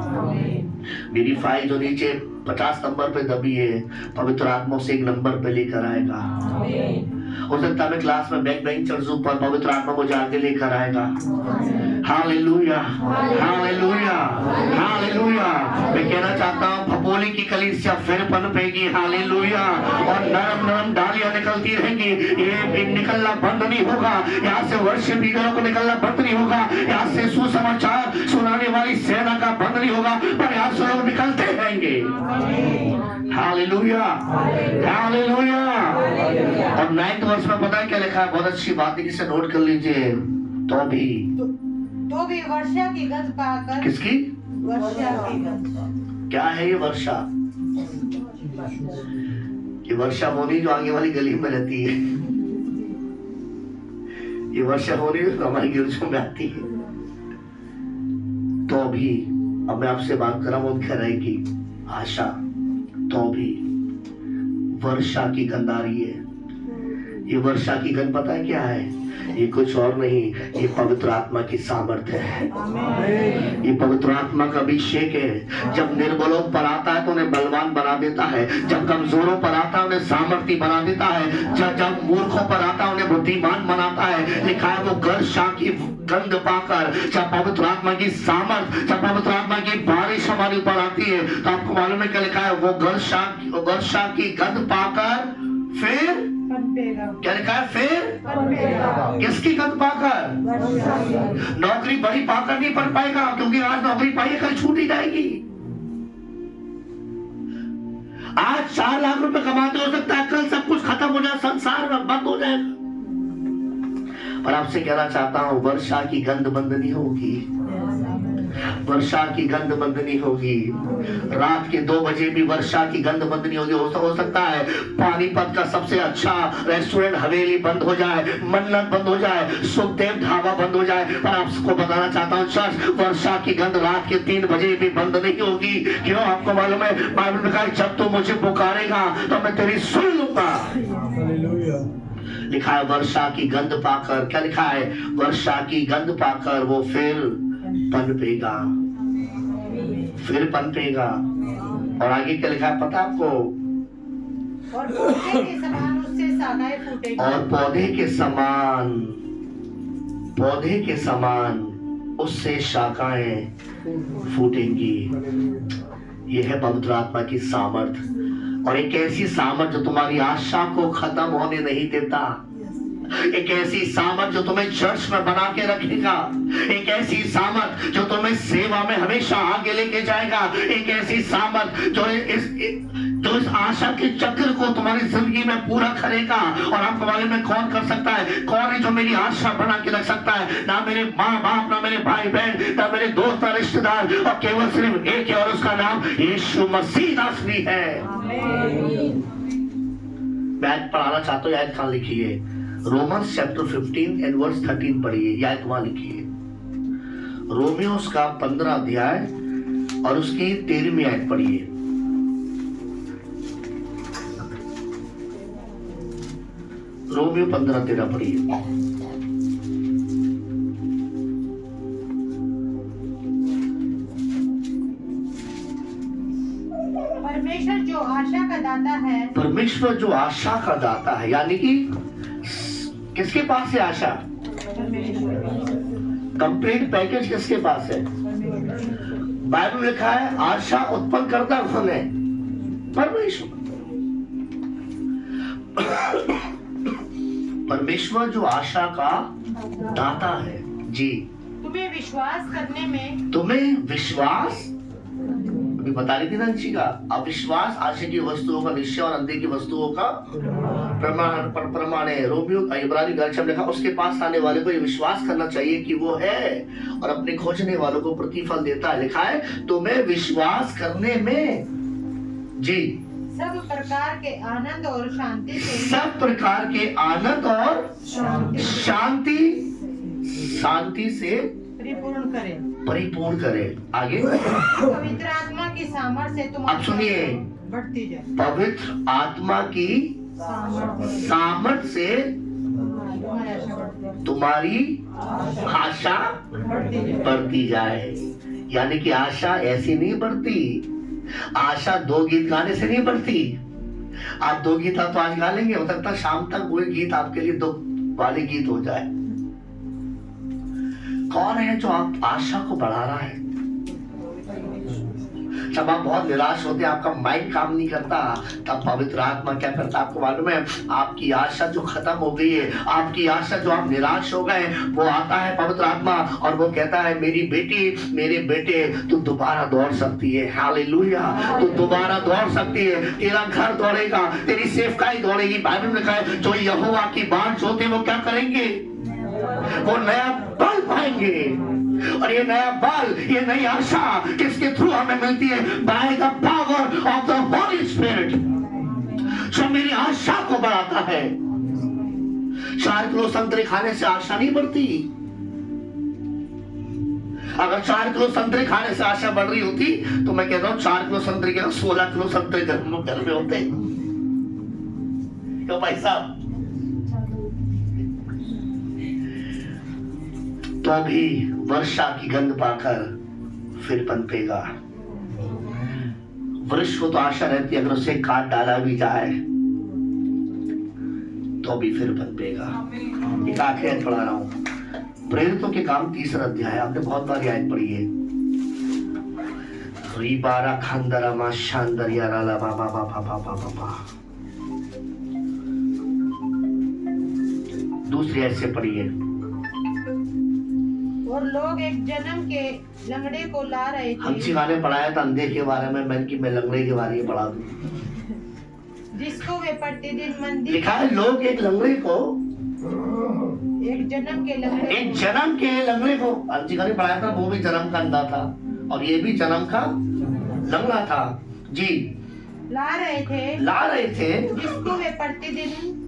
मेरी फाइल जो नीचे 50 नंबर पे दबी है, पवित्र आत्मा से 1 नंबर पे लेकर आएगा। हो सकता है मैं क्लास में बैक बेंचर्स पर, पवित्र आत्मा मुझे आगे लेकर आएगा। Hallelujah, hallelujah, hallelujah. मैं कहना चाहता हूँ फपोली की कलीसिया फिर पनपेगी। हालेलुया। और नरम नरम डालियां निकलती रहेंगी, ये निकलना बंद नहीं होगा। यहाँ से वर्षिप लीडरों को निकलना बंद नहीं होगा, यहाँ से सुसमाचार सुनाने वाली सेना का बंद नहीं होगा, पर यहाँ से लोग निकलते रहेंगे। Hallelujah, hallelujah. और 9th वर्ष में पता है क्या लिखा है? बहुत अच्छी बात है, किसे नोट कर लीजिए। तो भी वर्षा की गंध पाकर। किसकी? वर्षा की गंध। क्या है ये वर्षा? ये वर्षा होनी जो आगे वाली गली में रहती है, ये वर्षा होनी जो हमारी गिरजों में आती है। तो भी अब मैं आपसे बात कर रहा हूँ, कह रही कि आशा, तो भी वर्षा की गंध आ रही है। ये वर्षा की गंध पता है क्या है? ये कुछ और नहीं, ये पवित्र आत्मा की सामर्थ्य है, ये पवित्र आत्मा का अभिषेक है। जब निर्बलों पर आता है तो उन्हें बलवान बना देता है, जब कमजोरों पर आता है उन्हें सामर्थ्य बना देता है, जब मूर्खों पर आता है उन्हें बुद्धिमान बनाता है। लिखा है वो वर्षा की गंध पाकर, जब पवित्र आत्मा की सामर्थ, जब पवित्र आत्मा की बारिश हमारे ऊपर आती है, तो आपको मालूम है क्या लिखा है? वो वर्षा की गंध पाकर फिर क्या लिखा है? फिर किसकी गंध पाकर? नौकरी बड़ी पाकर नहीं पढ़ पाएगा, क्योंकि आज नौकरी पाई कल छूट ही जाएगी। आज 4 लाख रुपए कमाते हो सकता है कल सब कुछ खत्म हो जाए, संसार में बंद हो जाएगा। पर आपसे कहना चाहता हूं, वर्षा की गंध बंद नहीं होगी, वर्षा की गंध बंद नहीं होगी। रात के 2 बजे भी वर्षा की गंध बंद नहीं होगी। हो सकता है पानीपत का सबसे अच्छा रेस्टोरेंट हवेली बंद हो जाए, मन्नत बंद हो जाए, सुखदेव ढाबा बंद हो जाए, पर आपको बताना चाहता हूँ चर्च, वर्षा की गंध रात के 3 बजे भी बंद नहीं होगी। क्यों? आपको मालूम है बाइबल में कहा, जब तू मुझे पुकारेगा तो मैं तेरी सुन लूंगा। लिखा है वर्षा की गंध पाकर, क्या लिखा है? वर्षा की गंध पाकर वो फिर पनपेगा, फिर पनपेगा। और आगे क्या लिखा है पता आपको? और पौधे के समान उससे शाखाएं फूटेंगी। और पौधे के समान उससे शाखाएं फूटेंगी। यह है पवित्र आत्मा की सामर्थ, और एक ऐसी सामर्थ जो तुम्हारी आशा को खत्म होने नहीं देता, एक ऐसी सामर्थ जो तुम्हें चर्च में बना के रखेगा, एक ऐसी सामर्थ जो तुम्हें सेवा में हमेशा आगे लेके जाएगा, एक ऐसी सामर्थ जो इस आशा के चक्र को तुम्हारी जिंदगी में पूरा करेगा। और आपको मालूम है कौन कर सकता है? कौन है जो मेरी आशा बना के रख सकता है? ना मेरे माँ बाप, ना मेरे भाई बहन, ना मेरे दोस्त, ना रिश्तेदार, और केवल सिर्फ एक है, और उसका नाम यीशु मसीह नासरी है। मैं पढ़ाना चाहता हूँ, आयत कहाँ लिखी है? रोमन्स चैप्टर 15 एंड वर्स 13 पढ़िए। यह वहां लिखी है, रोमियोस का 15 अध्याय और उसकी 13वीं आयत पढ़िए। रोमियो 15-13 पढ़िए। परमेश्वर जो आशा का दाता है, परमेश्वर जो आशा का दाता है, यानी कि किसके पास है आशा? कंप्लीट पैकेज किसके पास है? बाइबल में लिखा है आशा उत्पन्न करता कौन है? परमेश्वर। परमेश्वर जो आशा का दाता है जी। तुम्हें विश्वास करने में, तुम्हें विश्वास, अभी बता रही थी ना जी का, अविश्वास आशा की वस्तुओं का निश्चय और अंधे की वस्तुओं का प्रमाण है। रोमियो इब्रानी में लिखा, उसके पास आने वाले को ये विश्वास करना चाहिए कि वो है और अपने खोजने वालों को प्रतिफल देता है। लिखा है तुम्हें विश्वास करने में जी सब प्रकार के आनंद और शांति से, सब प्रकार के आनंद और शांति से परिपूर्ण करे। परिपूर्ण करे। आगे पवित्र आत्मा की सामर्थ्य से अब सुनिए, बढ़ती जाए। पवित्र आत्मा की सामर्थ्य से तुम्हारी आशा बढ़ती जाए। यानी कि आशा ऐसी नहीं बढ़ती, आशा 2 गीत गाने से नहीं बढ़ती। आप 2 गीत आप तो आज गा लेंगे, हो सकता शाम तक कोई गीत आपके लिए 2 वाले गीत हो जाए। कौन है जो आप आशा को बढ़ा रहा है? जब आप बहुत निराश होते हैं, आपका माइंड काम नहीं करता, तब पवित्र आत्मा क्या करता है आपको मालूम है? आपकी आशा जो खत्म हो गई है, आपकी आशा जो आप निराश हो गए, वो आता है पवित्र आत्मा और वो कहता है मेरी बेटी, मेरे बेटे, तू दोबारा दौड़ सकती है। हालेलुया, तू दोबारा दौड़ सकती है। तेरा घर दौड़ेगा, तेरी सेवकाई दौड़ेगी। बाइबल में लिखा है जो यहोवा की बाट जोते वो क्या करेंगे? वो नया बल पाएंगे। और ये नया बल, ये नई आशा किसके थ्रू हमें मिलती है? By the power of the Holi spirit, जो मेरी आशा को बढ़ाता है। 4 किलो संतरे खाने से आशा नहीं बढ़ती। अगर 4 किलो संतरे खाने से आशा बढ़ रही होती तो मैं कहता हूं 4 किलो संतरे के 16 किलो संतरे घर में होते। क्यों भाई साहब? तो भी वर्षा की गंध पाकर फिर पनपेगा। वृक्ष को तो आशा रहती है, अगर उसे काट डाला भी जाए तो भी फिर पनपेगा। एक आखिरी आयत पढ़ा रहा हूं, प्रेरितों के काम 3 अध्याय, आपने बहुत बार आयत पढ़ी है। रिबारा खंदरा मा शांदरिया राला बाबा बाबा बाबा बाबा। दूसरी आयत से पढ़िए। और लोग एक जन्म के लंगड़े को ला रहे थे। हम सिखाने पढ़ाया था अंधे के बारे में, मैं लंगड़े के बारे में पढ़ा दूं। जिसको वे प्रतिदिन मंदिर, लिखा है लोग एक लंगड़े को, एक जन्म के लंगड़े को अंशिका ने पढ़ाया था, वो भी जन्म का अंधा था और ये भी जन्म का लंगड़ा था जी। ला रहे थे जिसको वे प्रतिदिन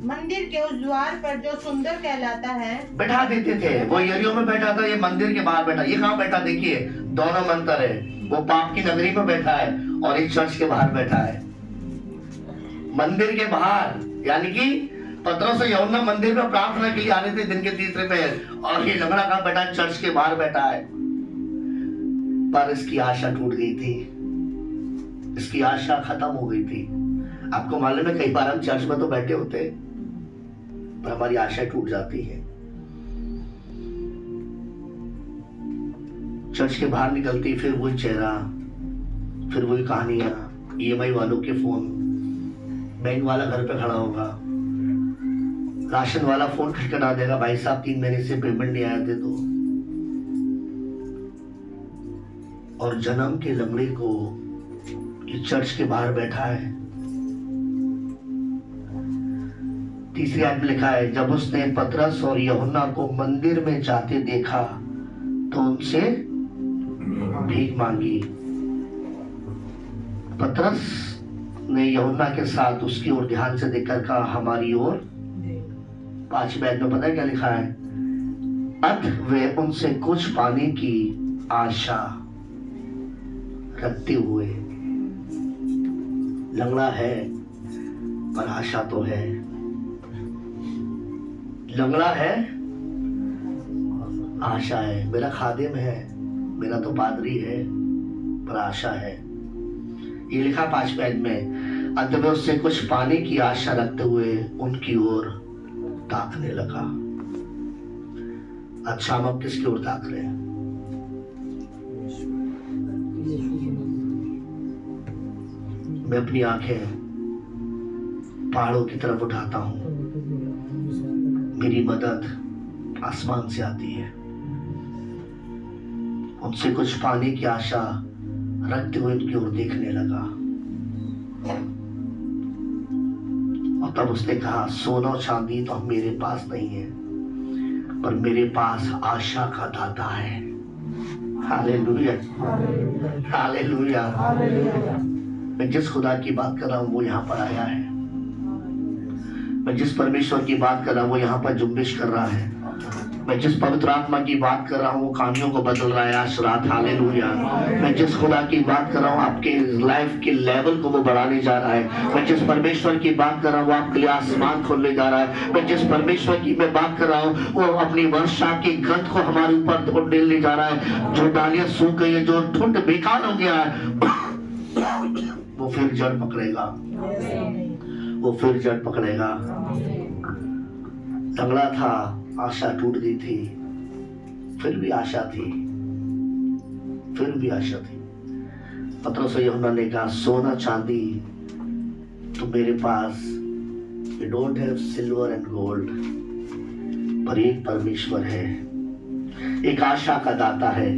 मंदिर के उस द्वार पर जो सुंदर कहलाता है बैठा देते थे। वो यरियो में बैठा था, ये मंदिर के बाहर बैठा। ये कहाँ बैठा? देखिए दोनों मंदिर है, वो पाप की नगरी में बैठा है और एक चर्च के बाहर बैठा है। मंदिर के बाहर, यानी कि पतरस और यूहन्ना मंदिर में प्रार्थना के लिए आने थे दिन के 3 पहर, और ये लंगड़ा कहाँ बैठा? चर्च के बाहर बैठा है। पर इसकी आशा टूट गई थी, इसकी आशा खत्म हो गई थी। आपको मालूम है कई बार हम चर्च में तो बैठे होते पर हमारी आशा टूट जाती है। चर्च के बाहर निकलती फिर वही चेहरा, फिर वही कहानियां, EMI वालों के फोन, बैंक वाला घर पे खड़ा होगा, राशन वाला फोन खटखटा देगा, भाई साहब 3 महीने से पेमेंट नहीं आया थे तो। और जन्म के लंगड़े को ये चर्च के बाहर बैठा है। तीसरी आयत में लिखा है जब उसने पतरस और यूहन्ना को मंदिर में जाते देखा तो उनसे भीख मांगी। पतरस ने यूहन्ना के साथ उसकी ओर ध्यान से देखकर कहा हमारी ओर। 5वें आयत में पता है क्या लिखा है? अत वे उनसे कुछ पाने की आशा रखते हुए, लंगड़ा है पर आशा तो है, लंगड़ा है आशा है, मेरा खादिम है, मेरा तो पादरी है पर आशा है। ये लिखा 5वें आयत में, अंत में उससे कुछ पाने की आशा रखते हुए उनकी ओर ताकने लगा। अच्छा हम अब किसकी ओर ताक रहे हैं? मैं अपनी आंखें पहाड़ों की तरफ उठाता हूं, मेरी मदद आसमान से आती है। उनसे कुछ पाने की आशा रखते हुए उनकी ओर देखने लगा और तब उसने कहा सोना और चांदी तो मेरे पास नहीं है पर मेरे पास आशा का दाता है। Hallelujah, hallelujah. मैं जिस खुदा की बात कर रहा हूं वो यहाँ पर आया है, मैं जिस परमेश्वर की बात कर रहा हूं वो यहाँ पर जुम्बिश कर रहा है। मैं जिस पवित्र आत्मा की बात कर रहा हूँ वो कहानियों को बदल रहा है आज रात। हालेलुया। मैं जिस खुदा की बात कर रहा हूँ आपके लाइफ के लेवल को वो बढ़ाने जा रहा है। मैं जिस परमेश्वर की बात कर रहा हूँ वो आपके लिए आसमान खोलने जा रहा है। मैं जिस परमेश्वर की मैं बात कर रहा हूँ वो अपनी वर्षा की गंध को हमारे ऊपर डालने जा रहा है। जो डालियां सूख गई है, जो ठुंड बेकार हो गया है, वो फिर जड़ पकड़ेगा, वो फिर जड़ पकड़ेगा। तगड़ा था, आशा टूट गई थी, फिर भी आशा थी, फिर भी आशा थी। पतरस और यूहन्ना ने कहा सोना चांदी तो मेरे पास, we don't have silver and gold, पर एक परमेश्वर है, एक आशा का दाता है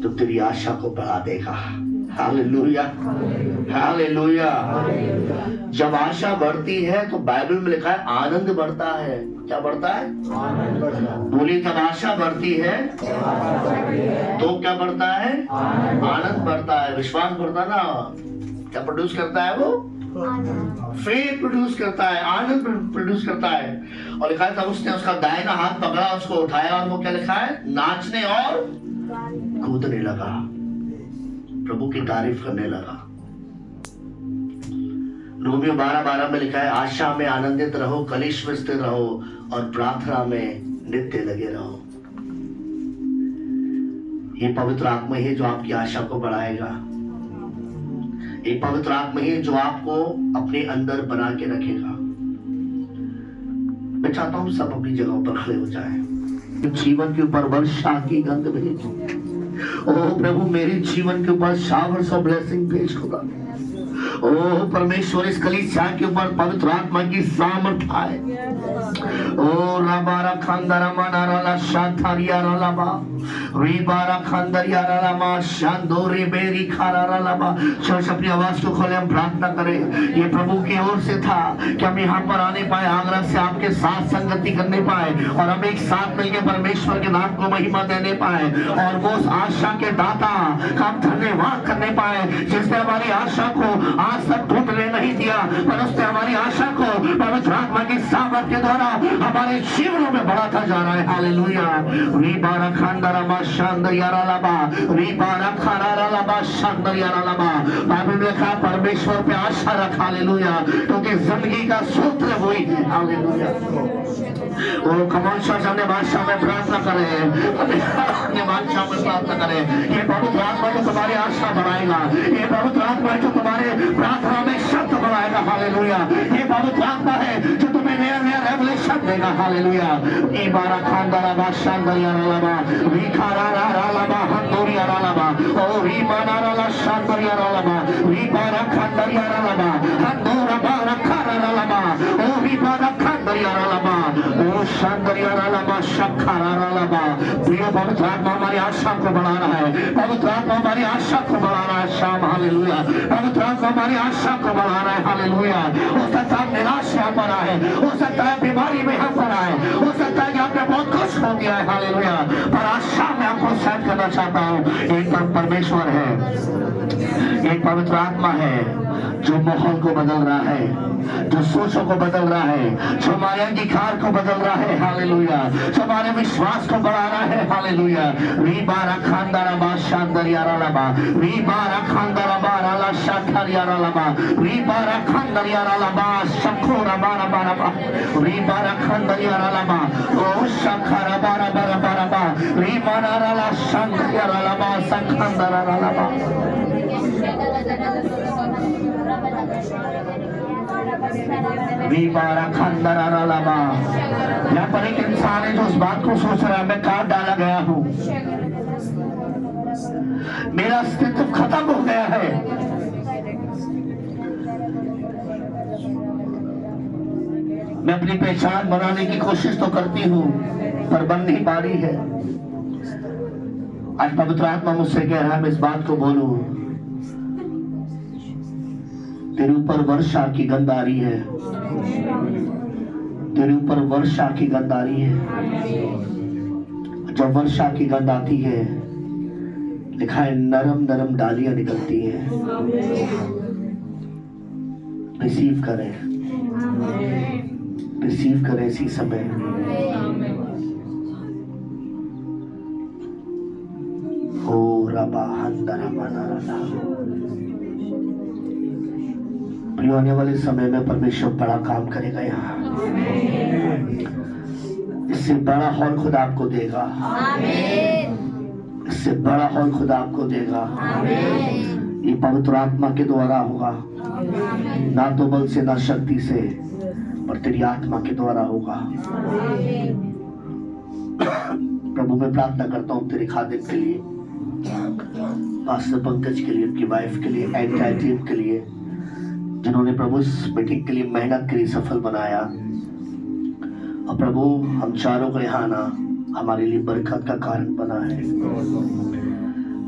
जो तेरी आशा को बढ़ा देगा। Hallelujah, hallelujah. जब आशा बढ़ती है तो बाइबल में लिखा है आनंद बढ़ता है। क्या बढ़ता है? बोलिए, जब आशा बढ़ती है तो क्या बढ़ता है? आनंद बढ़ता है। विश्वास बढ़ता ना, क्या प्रोड्यूस करता है वो? फेथ प्रोड्यूस करता है, आनंद प्रोड्यूस करता है। और लिखा है तब उसने उसका दाहिना हाथ पकड़ा, उसको उठाया और वो क्या लिखा है? नाचने और कूदने लगा, प्रभु की तारीफ करने लगा। रोमियो 12:12 में लिखा है आशा में आनंदित रहो, कलिश में स्थिर रहो और प्रार्थना में नित्य लगे रहो। ये पवित्र आत्मा ही है जो आपकी आशा को बढ़ाएगा। ये पवित्र आत्मा ही है जो आपको अपने अंदर बना के रखेगा। मैं चाहता हूं सब अपनी जगहों पर खड़े हो जाएं। जीवन के ऊपर वर्षा की गंध भेजो। ओ प्रभु, मेरे जीवन के ऊपर शावर्स ऑफ ब्लेसिंग भेज खुदा। ओ परमेश्वर, इस कलीसिया के ऊपर पवित्र आत्मा की सामर्थ आए। ओ राबारा खांदारा मनाराला शांतारिया रालाबा, रीबारा खांदारिया रालामा शांदोरी बेरी खारारा लाबा। चर्च अपनी आवाज को खोले, हम प्रार्थना करें। ये प्रभु की ओर से था कि हम यहाँ पर आने पाए, आगरा से आपके साथ संगति करने पाए और हम एक साथ मिलकर परमेश्वर के नाम को महिमा देने पाए और वो उस आशा के दाता का हम धन्यवाद करने पाए जिसने हमारी आशा को आज तक टूटने नहीं दिया, पर उसने हमारी आशा को पवित्र आत्मा की सामर्थ के द्वारा हमारे जीवनों में बढ़ाता जा रहा है। हालेलुया। रीबारा खांदारा मा शांदरियारा लाबा, रीबारा खारारा लाबा शांदरियारा लाबा। बाइबल में लिखा परमेश्वर पे आशा रख। हालेलुया, क्योंकि जिंदगी का सूत्र वही है। हालेलुया। ओ कमान चर्च अपने बादशाह में प्रार्थना करें, अपने बादशाह में प्रार्थना करें। ये पवित्र आत्मा जो तुम्हारी आशा बढ़ाएगा, ये पवित्र आत्मा जो तुम्हारे प्रार्थना में शब्द बढ़ाएगा। हालेलुया। ये पवित्र आत्मा है जो तुम्हें नया नया रेवलेशन देगा। हालेलुया। ईबारा खांदारा बाशांदरिया रालाबा, रीखारारा रालाबा हंदोरिया रालाबा, ओ रीमानारा ला शांदरिया रालाबा, रीबारा खांदरिया रालाबा, हंदोरा बारा खारा रालाबा, ओ रीबारा खांदरिया रालाबा, ओ शांदरिया रालाबा शखारा रालाबा। प्रिय पवित्र आत्मा हमारी आशा को बढ़ा रहा है। पवित्र आत्मा हमारी आशा को बढ़ा रहा है। शाम हालेलुया। पवित्र आत्मा हमारी आशा को बढ़ा रहा है। हालेलुया। हो सकता है निराश यहाँ पर आए, हो सकता है बीमारी में यहाँ पर आए, हो सकता है कि आपने बहुत कुछ हो गया है। हालेलुया। पर आशा में आपको सेट करना चाहता हूँ, एक परमेश्वर है, एक पवित्र आत्मा है जो माहौल को बदल रहा है, जो सोचों को बदल रहा है, जो हमारे अंगीकार को बदल रहा है। हालेलुया। जो हमारे विश्वास को बढ़ा रहा है। हालेलुया। रीबारा खांदारा बा शांदरिया रालाबा, रीबारा खांदारा बा राला शांदरिया रालाबा, रीबारा खांदरिया रालाबा शखोरा बारा बारा बा, रीबारा खांदरिया रालाबा, ओ शखरा बारा बारा बारा बा, रीबारा राला शांदरिया रालाबा शखंदरा रालाबा। रीबारा खांदरा रालाबा। यहाँ पर एक इंसान है जो उस बात को सोच रहा है मैं काट डाला गया हूँ, मेरा अस्तित्व खत्म हो गया है। मैं अपनी पहचान बनाने की कोशिश तो करती हूँ पर बन नहीं पा रही है। आज पवित्र आत्मा मुझसे कह रहा है मैं इस बात को बोलूं, तेरे ऊपर वर्षा की गंध आ रही है, तेरे ऊपर वर्षा की गंध आ रही है। जब वर्षा की गंध आती है, लिखा है नरम नरम डालियां निकलती हैं। रिसीव करें, रिसीव करें इसी समय। रबा हंदरा मनारा। प्रिय आने वाले समय में परमेश्वर बड़ा काम करेगा यहाँ। इससे बड़ा हॉल खुदा आपको देगा। इससे बड़ा हॉल खुदा आपको देगा। ये पवित्र आत्मा के द्वारा होगा, ना तो बल से ना शक्ति से, पर तेरी आत्मा के द्वारा होगा। प्रभु मैं प्रार्थना करता हूँ तेरे खादिम के लिए, पास्टर पंकज के लिए, उनकी वाइफ के लिए, एंटायर टीम के लिए, जिन्होंने प्रभु इस मीटिंग के लिए मेहनत करी, सफल बनाया। और प्रभु हम चारों को यहाँ आना हमारे लिए बरकत का कारण बना है।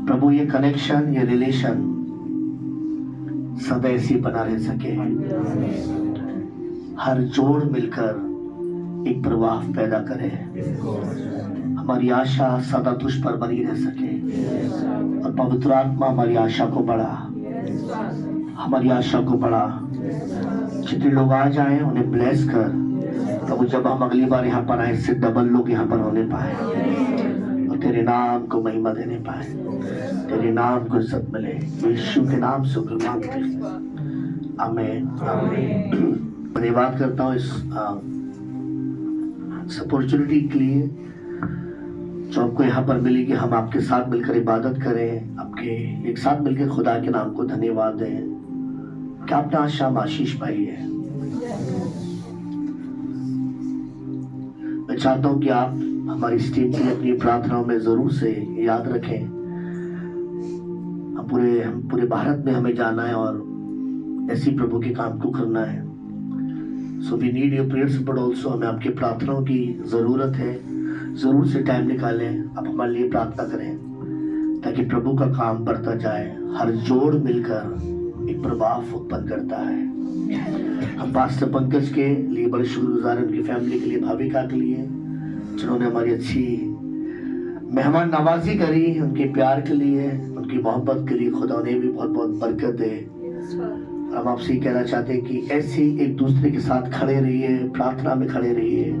प्रभु ये कनेक्शन, ये रिलेशन सदा ऐसी बना रह सके, हर जोड़ मिलकर एक प्रवाह पैदा करे। हमारी आशा सदा तुझ पर बनी रह सके, और पवित्र आत्मा हमारी आशा को बढ़ा, हमारी आशा को बढ़ा। जितने लोग आ जाएं उन्हें ब्लेस कर प्रभु, जब हम अगली बार यहाँ पर आए इससे डबल लोग यहाँ पर होने पाए और तेरे नाम को महिमा देने पाए, तेरे नाम को इज्जत मिले। यीशु के नाम से मांगते हैं, आमीन। धन्यवाद करता हूँ इस अपॉर्चुनिटी के लिए जो आपको यहाँ पर मिली कि हम आपके साथ मिलकर इबादत करें, आपके एक साथ मिलकर खुदा के नाम को धन्यवाद दें कि आपने आज शाम आशीष पाई है। मैं चाहता हूँ कि आप हमारी इस टीम के लिए अपनी प्रार्थनाओं में जरूर से याद रखें। हम पूरे भारत में हमें जाना है और ऐसी प्रभु के काम को करना है। So we need your prayers, but also हमें आपके प्रार्थनाओं की ज़रूरत है। ज़रूर से टाइम निकालें, आप हमारे लिए प्रार्थना करें ताकि प्रभु का काम बढ़ता जाए। हर जोड़ मिलकर एक प्रभाव उत्पन्न करता है। हम पास्टर पंकज के लिए बड़े शुक्रगुजार हैं, उनकी फैमिली के लिए, भाविका के लिए, जिन्होंने हमारी अच्छी मेहमान नवाजी करी, उनके प्यार के लिए, उनकी मोहब्बत के लिए खुदा उन्हें भी बहुत बहुत बरकत दे। हम आपसे कहना चाहते हैं कि ऐसे एक दूसरे के साथ खड़े रहिए, प्रार्थना में खड़े रहिए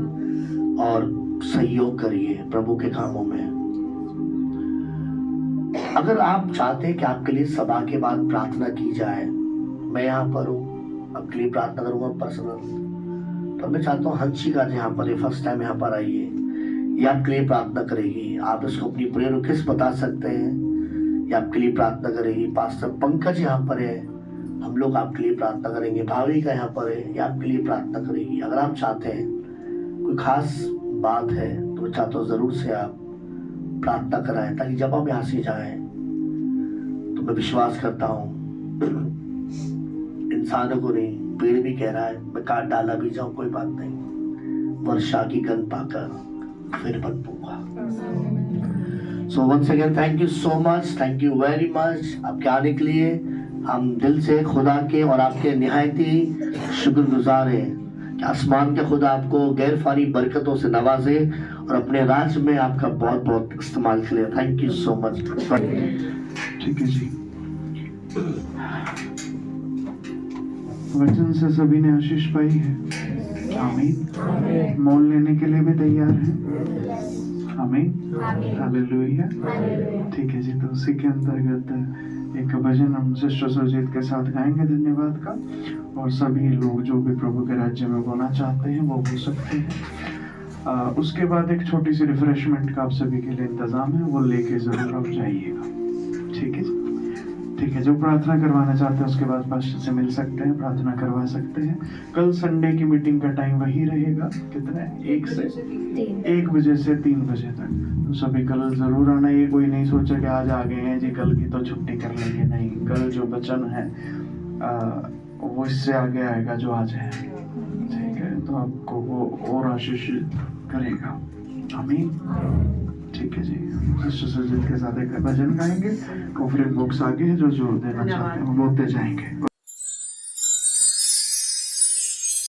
और सहयोग करिए प्रभु के कामों में। अगर आप चाहते हैं कि आपके लिए सभा के बाद प्रार्थना की जाए, मैं यहाँ पर हूँ, आपके लिए प्रार्थना करूँगा पर्सनल। पर मैं चाहता हूँ हंसिका यहाँ पर फर्स्ट टाइम यहाँ पर आइए, ये आपके लिए प्रार्थना करेगी। आप इसको अपनी प्रेयर रिक्वेस्ट बता सकते हैं, ये आपके लिए प्रार्थना करेगी। पास्टर पंकज यहाँ पर है, हम लोग आपके लिए प्रार्थना करेंगे। भाविका यहाँ पर है, ये आपके लिए प्रार्थना करेगी। अगर आप चाहते हैं कोई खास बात है तो मैं चाहता हूँ जरूर से आप प्रार्थना कराएं, ताकि जब हम यहाँ से जाएं तो मैं विश्वास करता हूँ इंसानों को नहीं, पेड़ भी कह रहा है मैं काट डाला भी जाऊं कोई बात नहीं, वर्षा की गंध पाकर फिर पनपूंगा। So once again thank you so much, thank you very much आपके आने के लिए। हम दिल से खुदा के और आपके निहायती शुक्रगुजार हैं कि आसमान के खुदा आपको गैर फानी बरकतों से नवाजे और अपने राज्य में आपका बहुत बहुत इस्तेमाल करे। Thank you so much. ठीक है जी, वचन से सभी ने आशीष पाई है। आमीन। मोल लेने के लिए भी तैयार हैं। आमीन, हालेलुया। ठीक है जी, तो उसी के अंतर्गत एक भजन हम सिस्टर सुरजीत के साथ गाएंगे धन्यवाद का, और सभी लोग जो भी प्रभु के राज्य में बोलना चाहते हैं वो हो सकते हैं। उसके बाद एक छोटी सी रिफ्रेशमेंट का आप सभी के लिए इंतजाम है, वो लेके जरूर आप जाइएगा। ठीक है जी, ठीक है। जो प्रार्थना करवाना चाहते हैं उसके बाद पास्टर से मिल सकते हैं, प्रार्थना करवा सकते हैं। कल संडे की मीटिंग का टाइम वही रहेगा, कितना, 1 बजे से 3 बजे तक। तो सभी कल जरूर आना। ये कोई नहीं सोचा कि आज आ गए हैं जी कल की तो छुट्टी कर लेंगे, नहीं। कल जो वचन है वो इससे आगे आएगा जो आज है। ठीक है, तो आपको वो और आशीष करेगा। आमीन। ठीक है जी, सिस्टर सुरजीत के साथ एक भजन गाएंगे, वो फिर बॉक्स आगे है जो जोर देना चाहते हैं वो बोलते जाएंगे।